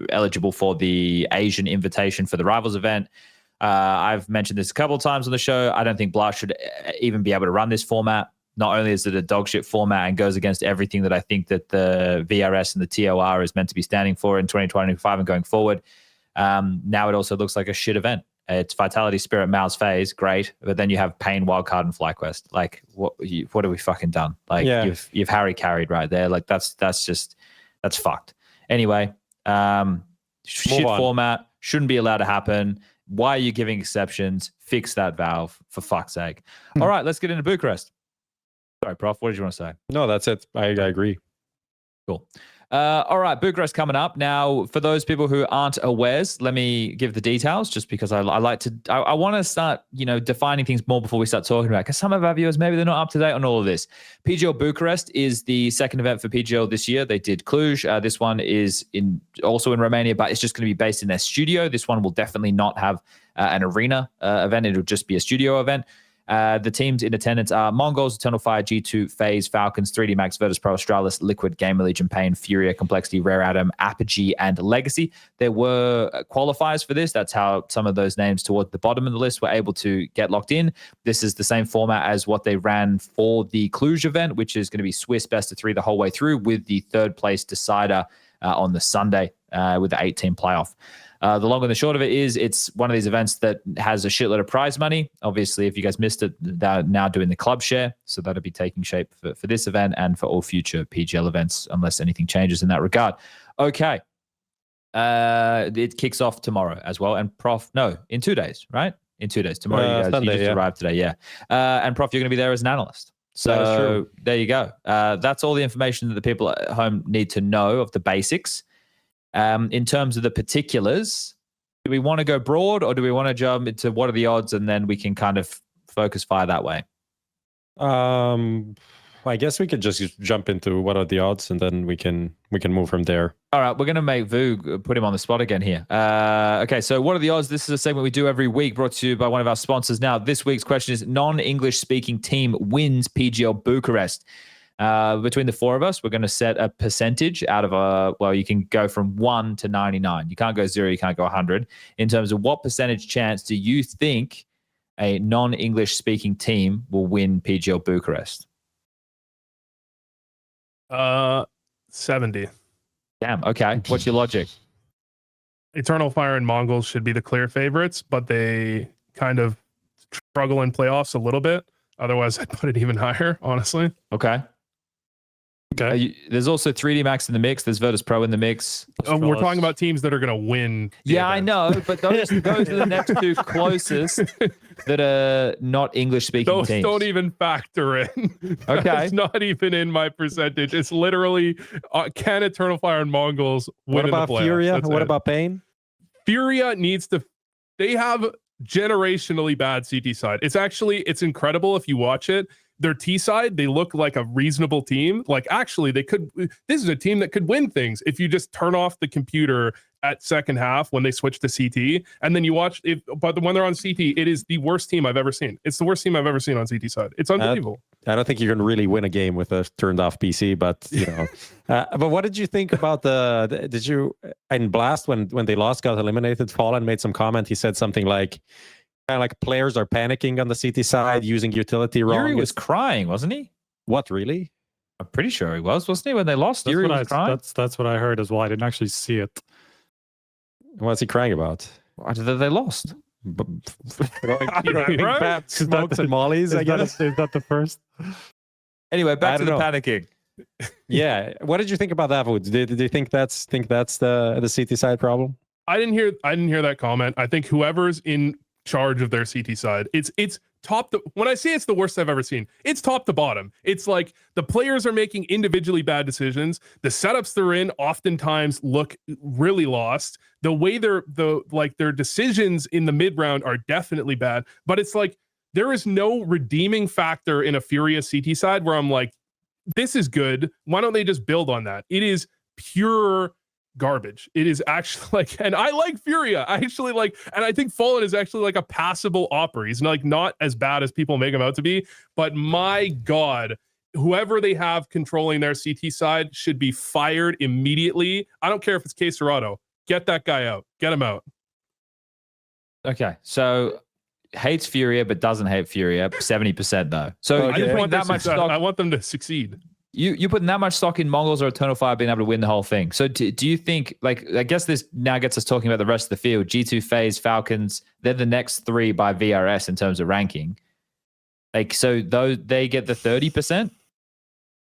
eligible for the Asian invitation for the Rivals event. I've mentioned this a couple of times on the show. I don't think Blast should even be able to run this format. Not only is it a dog shit format and goes against everything that I think that the VRS and the TOR is meant to be standing for in 2025 and going forward. Now it also looks like a shit event. It's Vitality, Spirit, MOUZ, FaZe, great, but then you have Pain, Wildcard, and FlyQuest. Like, what have we fucking done? Like, you've Harry carried right there. Like, that's fucked. Anyway, shit format shouldn't be allowed to happen. Why are you giving exceptions? Fix that, Valve, for fuck's sake. All right, let's get into Bucharest. Sorry, Prof, what did you want to say? No, that's it. I agree. Cool. All right, Bucharest coming up. Now, for those people who aren't awares, let me give the details just because I like to, I want to start, defining things more before we start talking about it, because some of our viewers, maybe they're not up to date on all of this. PGL Bucharest is the second event for PGL this year. They did Cluj. This one is also in Romania, but it's just going to be based in their studio. This one will definitely not have an arena event. It'll just be a studio event. The teams in attendance are Mongols, Eternal Fire, G2, FaZe, Falcons, 3D Max, Virtus Pro, Astralis, Liquid, Gamer Legion, Pain, Furia, Complexity, Rare Atom, Apogee, and Legacy. There were qualifiers for this. That's how some of those names toward the bottom of the list were able to get locked in. This is the same format as what they ran for the Cluj event, which is going to be Swiss best of 3 the whole way through, with the third place decider on the Sunday with the 8-team playoff. The long and the short of it is it's one of these events that has a shitload of prize money. Obviously, if you guys missed it, they're now doing the club share. So that'll be taking shape for this event and for all future PGL events, unless anything changes in that regard. Okay. It kicks off tomorrow as well. And Prof, in 2 days, right? In 2 days. Tomorrow, Sunday, you just arrived today, yeah. And Prof, you're going to be there as an analyst. So there you go. That's all the information that the people at home need to know of the basics. In terms of the particulars, do we want to go broad or do we want to jump into what are the odds and then we can kind of focus fire that way? I guess we could just jump into what are the odds and then we can move from there. All right, we're going to make Vu put him on the spot again here. Okay, so what are the odds? This is a segment we do every week, brought to you by one of our sponsors. Now, this week's question is non-English speaking team wins PGL Bucharest. Between the four of us, we're going to set a percentage out of you can go from 1 to 99. You can't go 0, you can't go 100. In terms of what percentage chance do you think a non-English speaking team will win PGL Bucharest? 70. Damn, okay. What's your logic? Eternal Fire and Mongols should be the clear favorites, but they kind of struggle in playoffs a little bit. Otherwise, I'd put it even higher, honestly. Okay. There's also 3D Max in the mix. There's Virtus Pro in the mix. We're talking about teams that are going to win. Yeah, I know, but those are the next two closest that are not English-speaking Those teams. don't even factor in. Okay. It's not even in my percentage. It's literally can Eternal Fire and Mongols win What in the about playoffs? Furia? That's What it. about Pain? Furia needs to. They have generationally bad CT side. It's incredible if you watch it. Their T side, they look like a reasonable team. Like actually, this is a team that could win things if you just turn off the computer at second half when they switch to CT, and then you watch it. But when they're on CT, it is the worst team I've ever seen. It's the worst team I've ever seen on CT side. It's unbelievable. I don't think you can really win a game with a turned off PC, but but what did you think about did you in Blast when they lost, got eliminated, Fallen made some comment. He said something like, kind of like players are panicking on the CT side, using utility wrong. Yuri was crying, wasn't he? What, really? I'm pretty sure he wasn't he, when they lost? That's Yuri what was crying? That's what I heard as well. I didn't actually see it. What's he crying about? They lost. Smokes and mollies, I guess. Is that the first? Anyway, back to the know. panicking. Yeah. What did you think about that, Wood? Did you think that's the CT side problem? I didn't hear that comment. I think whoever's in charge of their CT side, it's top to, when I say it's the worst I've ever seen, it's top to bottom. It's like the players are making individually bad decisions. The setups they're in oftentimes look really lost. The way their decisions in the mid round are definitely bad, but it's like there is no redeeming factor in a Furious CT side where I'm like, this is good. Why don't they just build on that? It is pure garbage. It is actually like, and I like Furia. I actually like, and I think Fallen is actually like a passable opera. He's like not as bad as people make him out to be, but my God, whoever they have controlling their CT side should be fired immediately. I don't care if it's Case or Auto. Get that guy out. Get him out. Okay, so hates Furia but doesn't hate Furia. 70% though. So I just want that much stock. I want them to succeed. You putting that much stock in Mongols or Eternal Fire being able to win the whole thing. So do you think, like, I guess this now gets us talking about the rest of the field. G2, FaZe, Falcons, they're the next three by VRS in terms of ranking. Like, so those, they get the 30%?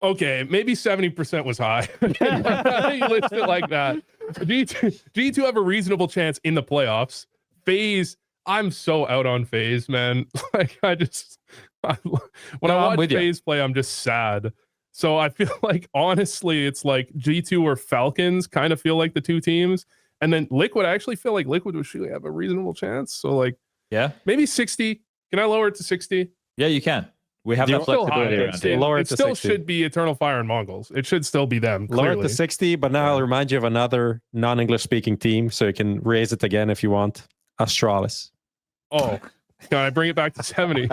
Okay, maybe 70% was high. You list it like that. G2 have a reasonable chance in the playoffs. FaZe, I'm so out on FaZe, man. Like, I watch FaZe play, I'm just sad. So I feel like, honestly, it's like G2 or Falcons kind of feel like the two teams. And then Liquid, I actually feel like Liquid would surely have a reasonable chance. So, like, yeah, maybe 60. Can I lower it to 60? Yeah, you can. We have that flexibility around here. Lower it to still 60. should be Eternal Fire and Mongols. It should still be them. Lower clearly. it to 60, but now I'll remind you of another non-English speaking team, so you can raise it again if you want. Astralis. Oh, can I bring it back to 70?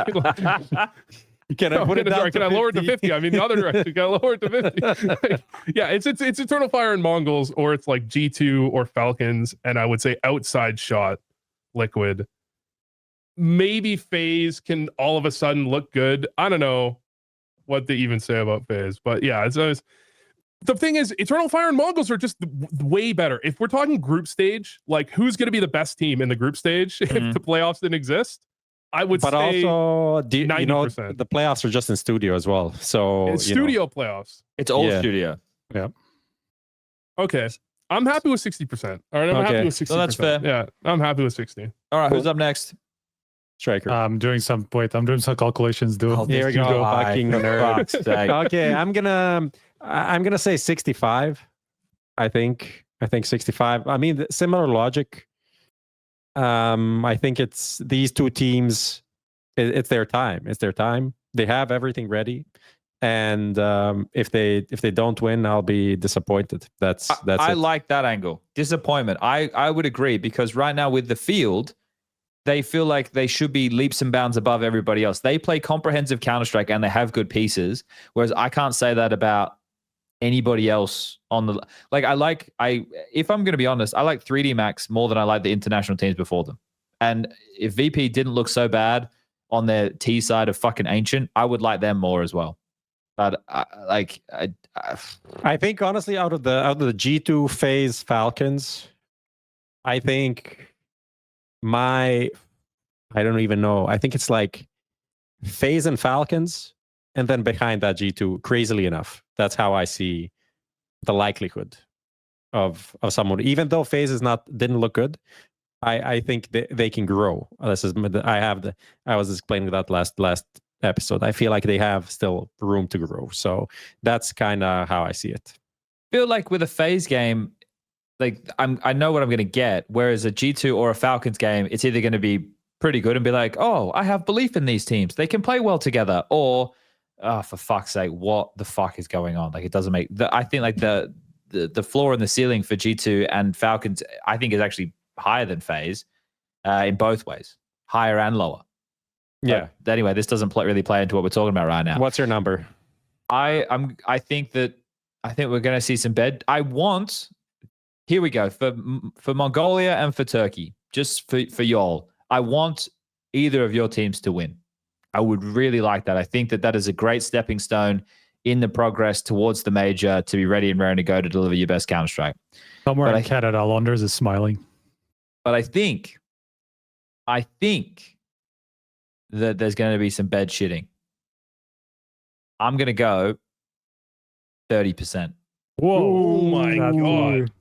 Can I put it down? Can I lower it to 50? I mean, the other direction. Can I lower it to 50? Yeah, it's Eternal Fire and Mongols, or it's like G2 or Falcons, and I would say outside shot Liquid. Maybe FaZe can all of a sudden look good. I don't know what they even say about FaZe, but yeah, it's the thing is, Eternal Fire and Mongols are just way better. If we're talking group stage, like, who's going to be the best team in the group stage if the playoffs didn't exist? I would say, but also, you know, the playoffs are just in studio as well. So it's studio playoffs. It's all studio. Yeah. Okay. I'm happy with 60%. All right. I'm happy with 60%. So that's fair. Yeah. I'm happy with 60. All right. Who's up next? Striker. I'm doing some calculations. Here we go. Fucking nerd. Okay. I'm gonna say 65. I think 65. I mean, similar logic. I think it's these two teams. It's their time. It's their time. They have everything ready, and if they don't win, I'll be disappointed. That's I like that angle. Disappointment. I would agree, because right now with the field, they feel like they should be leaps and bounds above everybody else. They play comprehensive Counter-Strike and they have good pieces, whereas I can't say that about anybody else on the, like, if I'm going to be honest, I like 3D Max more than I like the international teams before them. And if VP didn't look so bad on their T side of fucking Ancient, I would like them more as well. But I think honestly, out of the G2 FaZe Falcons, I think I don't even know. I think it's like FaZe and Falcons, and then behind that G2, crazily enough. That's how I see the likelihood of someone. Even though FaZe didn't look good, I think they can grow. This is I was explaining that last episode. I feel like they have still room to grow. So that's kind of how I see it. I feel like with a FaZe game, like I know what I'm going to get. Whereas a G2 or a Falcons game, it's either going to be pretty good and be like, oh, I have belief in these teams. They can play well together. Or, oh, for fuck's sake, what the fuck is going on? Like, it doesn't make I think like the floor and the ceiling for G2 and Falcons, I think, is actually higher than FaZe in both ways, higher and lower. Yeah. But anyway, this doesn't really play into what we're talking about right now. What's your number? I think we're going to see some bed. Here we go for Mongolia and for Turkey, just for y'all. I want either of your teams to win. I would really like that. I think that is a great stepping stone in the progress towards the major to be ready and raring to go to deliver your best Counter-Strike. Somewhere in Canada, Londres is smiling. But I think that there's going to be some bed shitting. I'm going to go 30%. Whoa! Oh my God!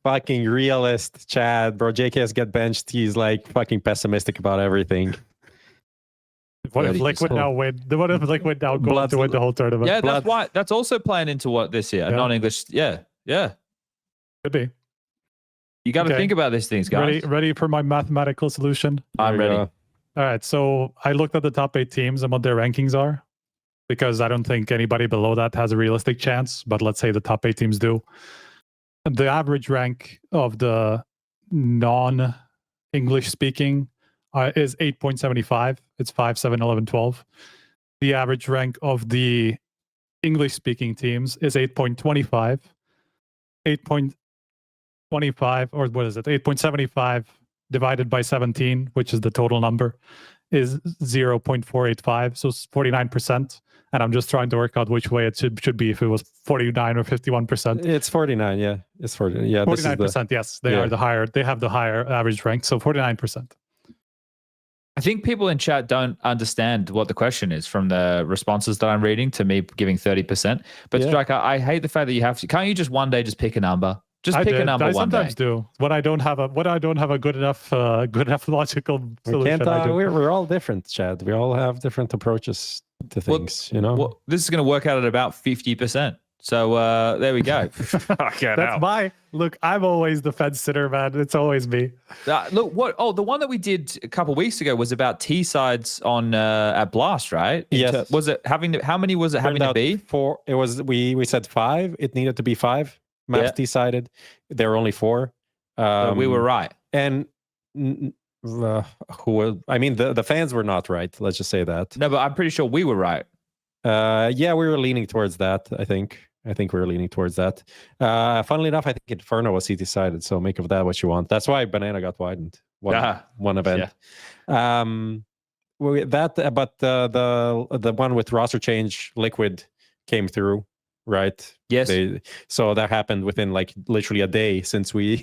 fucking realist, Chad. Bro, JKS get benched. He's like fucking pessimistic about everything. What if Liquid now win? What if Liquid now go on to win the whole tournament? Yeah, that's why. That's also playing into what this year. Yeah. Non-English. Yeah. Could be. You got to think about these things, guys. Ready for my mathematical solution? I'm ready. All right. So I looked at the top 8 teams and what their rankings are, because I don't think anybody below that has a realistic chance. But let's say the top 8 teams do. The average rank of the non-English speaking is 8.75. It's 5, 7, 11, 12. The average rank of the English speaking teams is 8.25. 8.25, or what is it? 8.75 divided by 17, which is the total number, is 0.485. So it's 49%. And I'm just trying to work out which way it should be, if it was 49 or 51%. It's 49, yeah. It's 40. Yeah, 49%, yes. They are the higher. They have the higher average rank, so 49%. I think people in chat don't understand what the question is from the responses that I'm reading to me giving 30%. But Striker, I hate the fact that you have to. Can't you just one day just pick a number? Just pick a number one day. I sometimes do when I don't have a good enough logical solution. We're all different, Chad. We all have different approaches to things. Well, this is going to work out at about 50%. So there we go. Look, I'm always the fence sitter, man. It's always me. Look, the one that we did a couple of weeks ago was about T sides on at Blast, right? Yes. Was it having to, how many was it having to be? 4. It was we said 5. It needed to be 5. Maps T sided. There were only 4. So we were right. And the fans were not right. Let's just say that. No, but I'm pretty sure we were right. Yeah, we were leaning towards that. I think we were leaning towards that. Funnily enough, I think Inferno was CT sided, so make of that what you want. That's why Banana got widened one event. Yeah. But the one with roster change, Liquid came through, right? Yes. So that happened within like literally a day since we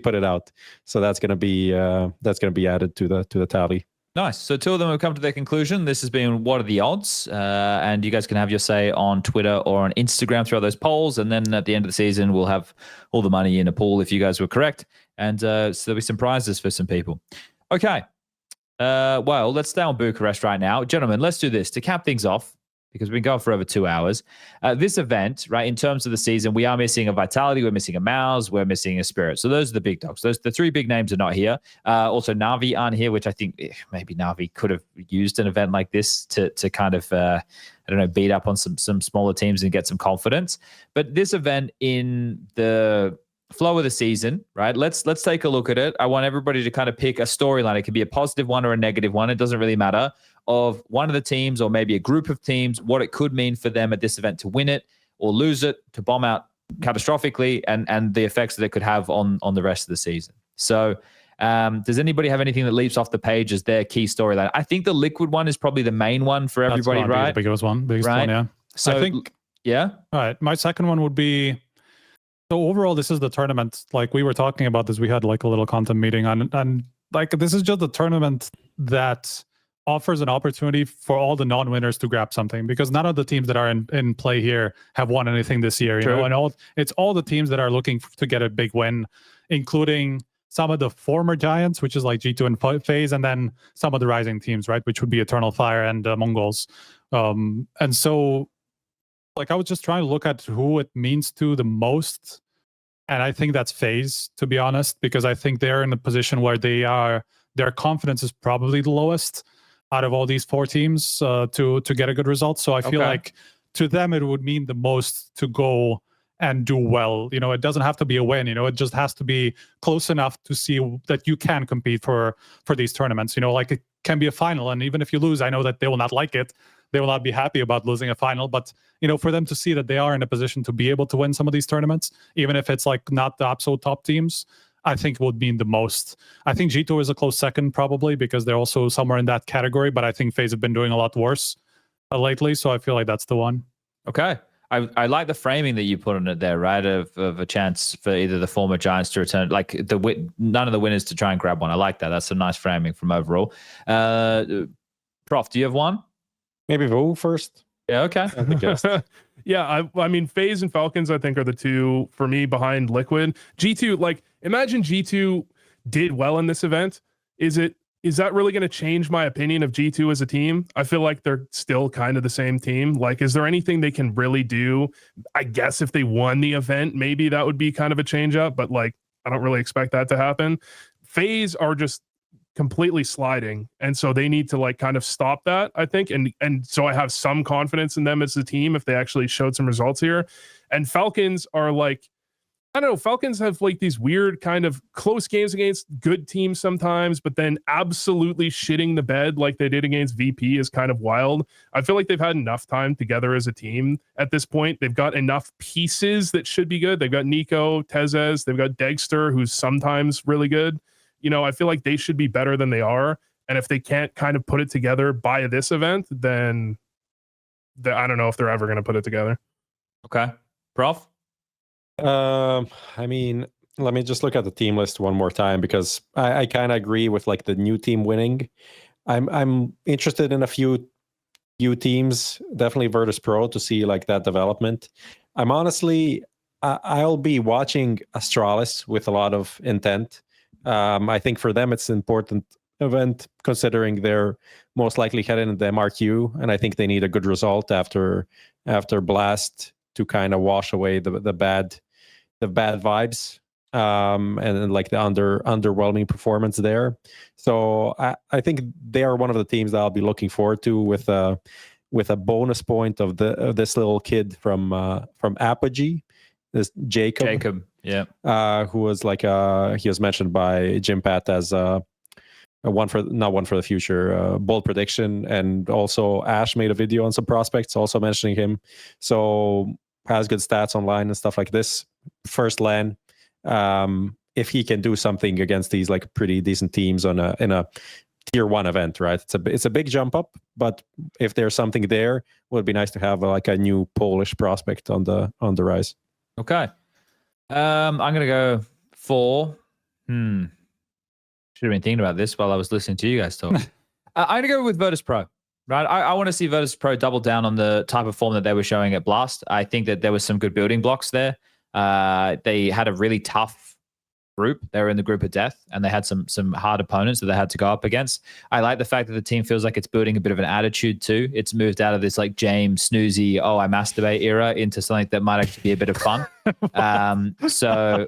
put it out. So that's gonna be added to the tally. Nice. So 2 of them have come to their conclusion. This has been What Are the Odds? And you guys can have your say on Twitter or on Instagram throughout those polls. And then at the end of the season, we'll have all the money in a pool if you guys were correct. And so there'll be some prizes for some people. Okay. Well, let's stay on Bucharest right now. Gentlemen, let's do this. To cap things off, because we've been going for over 2 hours. This event, right, in terms of the season, we are missing a Vitality, we're missing a MOUZ, we're missing a Spirit. So those are the big dogs. The 3 big names are not here. Also, NAVI aren't here, which I think maybe NAVI could have used an event like this to kind of, beat up on some smaller teams and get some confidence. But this event in the flow of the season, right? Let's take a look at it. I want everybody to kind of pick a storyline. It could be a positive one or a negative one. It doesn't really matter. Of one of the teams or maybe a group of teams, what it could mean for them at this event to win it or lose it, to bomb out catastrophically, and the effects that it could have on the rest of the season. So does anybody have anything that leaps off the page as their key storyline? I think the Liquid one is probably the main one for everybody, right? The biggest one, yeah. So I think, yeah. All right. My second one would be, so overall, this is the tournament. Like we were talking about this, we had like a little content meeting and like this is just a tournament that offers an opportunity for all the non-winners to grab something, because none of the teams that are in play here have won anything this year. You know, and it's all the teams that are looking to get a big win, including some of the former giants, which is like G2 and FaZe, and then some of the rising teams, right, which would be Eternal Fire and Mongols. And so, like, I was just trying to look at who it means to the most, and I think that's FaZe, to be honest, because I think they're in a position where their confidence is probably the lowest out of all these 4 teams to get a good result. So I feel like to them it would mean the most to go and do well. You know, it doesn't have to be a win. You know, it just has to be close enough to see that you can compete for these tournaments. You know, like it can be a final, and even if you lose, I know that they will not like it. They will not be happy about losing a final. But you know, for them to see that they are in a position to be able to win some of these tournaments, even if it's like not the absolute top teams, I think would mean the most. I think G2 is a close second probably because they're also somewhere in that category, but I think FaZe have been doing a lot worse lately, so I feel like that's the one. Okay. I like the framing that you put on it there, right? Of a chance for either the former giants to return, like none of the winners to try and grab one. I like that. That's some nice framing from overall. Prof, do you have one? Maybe Vo first. Yeah, okay. Yeah, I mean, FaZe and Falcons, I think, are the two for me behind Liquid. G2, like, imagine G2 did well in this event. Is that really going to change my opinion of G2 as a team? I feel like they're still kind of the same team. Like, is there anything they can really do? I guess if they won the event, maybe that would be kind of a change up, but like, I don't really expect that to happen. FaZe are just completely sliding, and so they need to like kind of stop that, I think, and so I have some confidence in them as a team if they actually showed some results here. And Falcons are like, I don't know, Falcons have like these weird kind of close games against good teams sometimes, but then absolutely shitting the bed like they did against VP is kind of wild. I feel like they've had enough time together as a team at this point. They've got enough pieces that should be good. They've got Nico, Tezes, they've got Dexter, who's sometimes really good. You know, I feel like they should be better than they are. And if they can't kind of put it together by this event, then I don't know if they're ever going to put it together. Okay. Prof? I mean, let me just look at the team list one more time, because I kind of agree with like the new team winning. I'm interested in a few teams, definitely Virtus Pro, to see like that development. I'm honestly, I'll be watching Astralis with a lot of intent. I think for them it's an important event, considering they're most likely heading into the MRQ, and I think they need a good result after Blast to kind of wash away the bad vibes and like the underwhelming performance there. So I think they are one of the teams that I'll be looking forward to, with a bonus point of this little kid from Apogee, this Jacob, yeah, who was like he was mentioned by Jim Pat as not one for the future bold prediction, and also Ash made a video on some prospects also mentioning him. So has good stats online and stuff like this. First LAN, if he can do something against these like pretty decent teams in a tier 1 event, right? It's a big jump up, but if there's something there, it would be nice to have like a new Polish prospect on the rise. Okay. I'm gonna go for should have been thinking about this while I was listening to you guys talk. I'm gonna go with Virtus Pro. Right, I want to see Virtus Pro double down on the type of form that they were showing at Blast. I think that there was some good building blocks there. They had a really tough group. They were in the group of death, and they had some hard opponents that they had to go up against. I like the fact that the team feels like it's building a bit of an attitude too. It's moved out of this like James snoozy, oh, I masturbate era into something that might actually be a bit of fun. So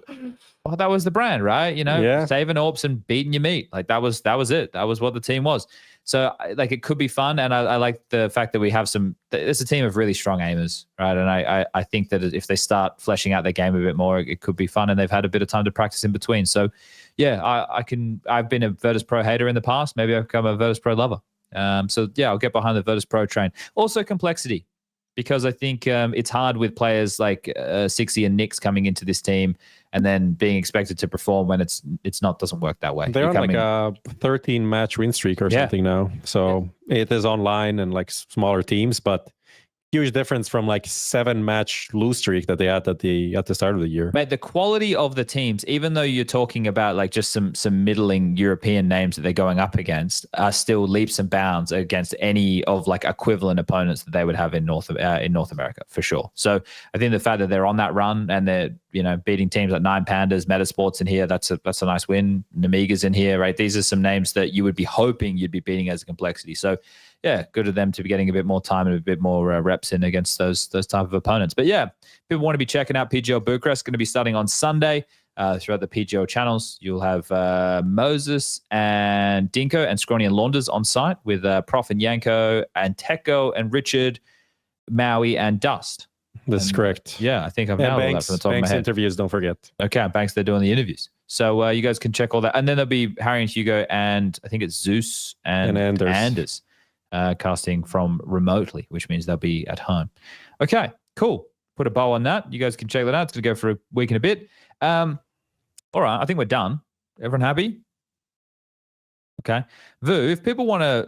that was the brand, right? You know, yeah. Saving AWPs and beating your meat. Like that was it. That was what the team was. So like it could be fun, and I like the fact that we have it's a team of really strong aimers, right? And I think that if they start fleshing out their game a bit more, it could be fun, and they've had a bit of time to practice in between. So yeah, I've been a Virtus Pro hater in the past. Maybe I've become a Virtus Pro lover. So yeah, I'll get behind the Virtus Pro train. Also complexity, because I think it's hard with players like Sixy and Nix coming into this team and then being expected to perform when doesn't work that way. They're on like a 13 match win streak or something now. So it is online and like smaller teams, but huge difference from like 7 match lose streak that they had at the start of the year. Mate, the quality of the teams, even though you're talking about like just some middling European names that they're going up against, are still leaps and bounds against any of like equivalent opponents that they would have in North America for sure. So I think the fact that they're on that run and they're beating teams like Nine Pandas, Metasports in here, that's a nice win. Namiga's in here, right? These are some names that you would be hoping you'd be beating as a complexity. So yeah, good of them to be getting a bit more time and a bit more reps in against those type of opponents. But yeah, people want to be checking out PGL Bucharest. Going to be starting on Sunday throughout the PGL channels. You'll have Moses and Dinko and Scrawny and Launders on site with Prof and Yanko and Teko and Richard, Maui and Dust. That's correct. Yeah, I think I've nailed all that from the top of my head. Interviews, don't forget. Okay, Banks, they're doing the interviews. So you guys can check all that. And then there'll be Harry and Hugo and I think it's Zeus and Anders. Casting from remotely, which means they'll be at home. Okay, cool. Put a bow on that. You guys can check that out. It's going to go for a week and a bit. All right, I think we're done. Everyone happy? Okay. Vu, if people want to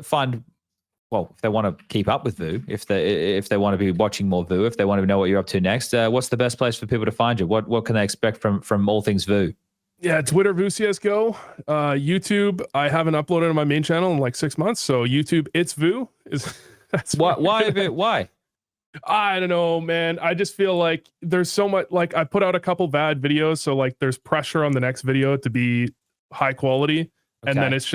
if they want to keep up with Vu, if they want to be watching more Vu, if they want to know what you're up to next, what's the best place for people to find you? What can they expect from all things Vu? Yeah, Twitter, VuCSGO. YouTube, I haven't uploaded on my main channel in like 6 months. So YouTube, it's Vu. That's why? I don't know, man. I just feel like there's so much, like I put out a couple bad videos, so like there's pressure on the next video to be high quality, and then it's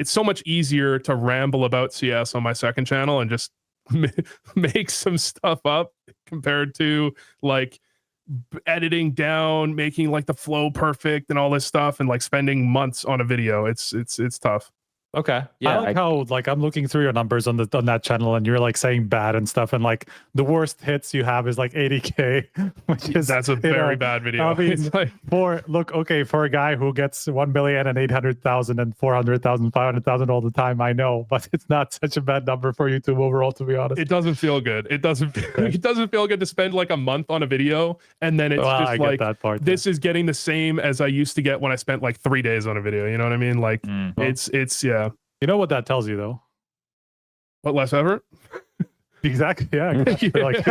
so much easier to ramble about CS on my second channel and just make some stuff up compared to like editing down, making like the flow perfect and all this stuff, and like spending months on a video. It's tough. Okay. Yeah. I like how like I'm looking through your numbers on that channel, and you're like saying bad and stuff, and like the worst hits you have is like 80K, which is that's a very bad video. I mean, it's like, for a guy who gets 1,800,000 and 400,000, 500,000 all the time, I know, but it's not such a bad number for YouTube overall, to be honest. it doesn't feel good. It doesn't feel good to spend like a month on a video and then it's just I like get that part, this is getting the same as I used to get when I spent like 3 days on a video. You know what I mean? Like it's yeah. You know what that tells you though? What, less effort? Exactly. Yeah. Like,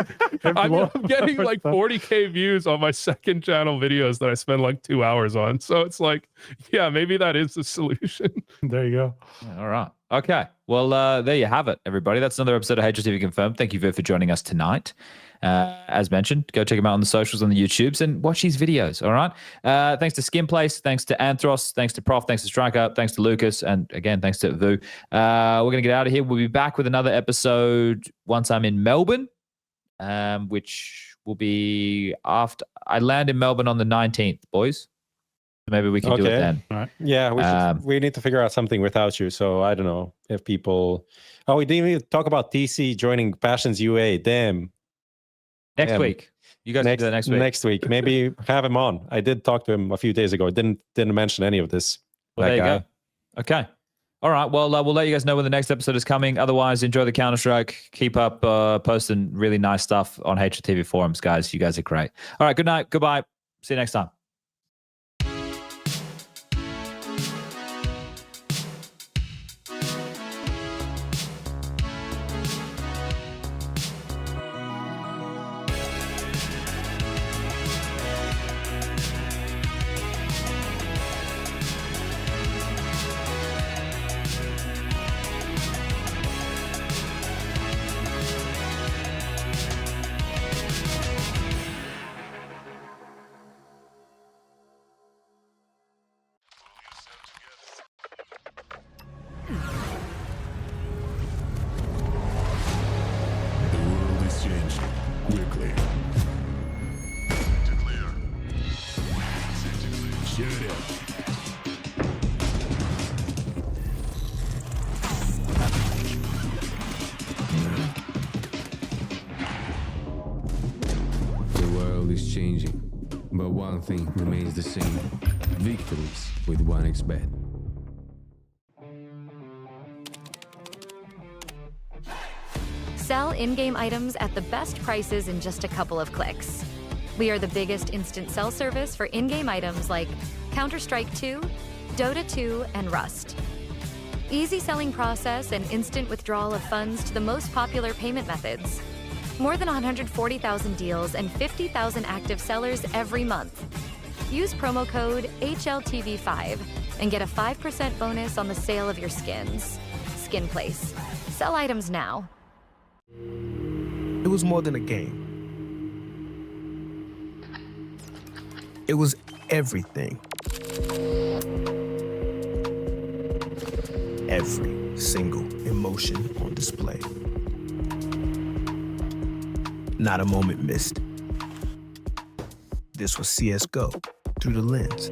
I'm getting like 40K views on my second channel videos that I spend like 2 hours on. So it's like, yeah, maybe that is the solution. There you go. All right. Okay. Well, there you have it, everybody. That's another episode of HLTV Confirmed. Thank you for joining us tonight. As mentioned, go check him out on the socials, on the YouTubes, and watch his videos. All right. Thanks to Skin Place, thanks to Anthros, thanks to Prof, thanks to Striker, thanks to Lucas, and again, thanks to Vu. We're gonna get out of here. We'll be back with another episode once I'm in Melbourne, which will be after I land in Melbourne on the 19th, boys. Maybe we can do it then. All right. Yeah, we need to figure out something without you. So I don't know if people. Oh, we didn't even talk about TC joining Passions UA. Damn. Next week. You guys can do that next week. Next week. Maybe have him on. I did talk to him a few days ago. Didn't mention any of this. Well, there you go. Okay. All right. Well, we'll let you guys know when the next episode is coming. Otherwise, enjoy the Counter-Strike. Keep up posting really nice stuff on HLTV forums, guys. You guys are great. All right. Good night. Goodbye. See you next time. Changing, but one thing remains the same: victories with 1xbet. Sell in-game items at the best prices in just a couple of clicks. We are the biggest instant sell service for in-game items like Counter-Strike 2, Dota 2, and Rust. Easy selling process and instant withdrawal of funds to the most popular payment methods. More than 140,000 deals and 50,000 active sellers every month. Use promo code HLTV5 and get a 5% bonus on the sale of your skins. Skin Place. Sell items now. It was more than a game. It was everything. Every single emotion on display. Not a moment missed. This was CSGO through the lens.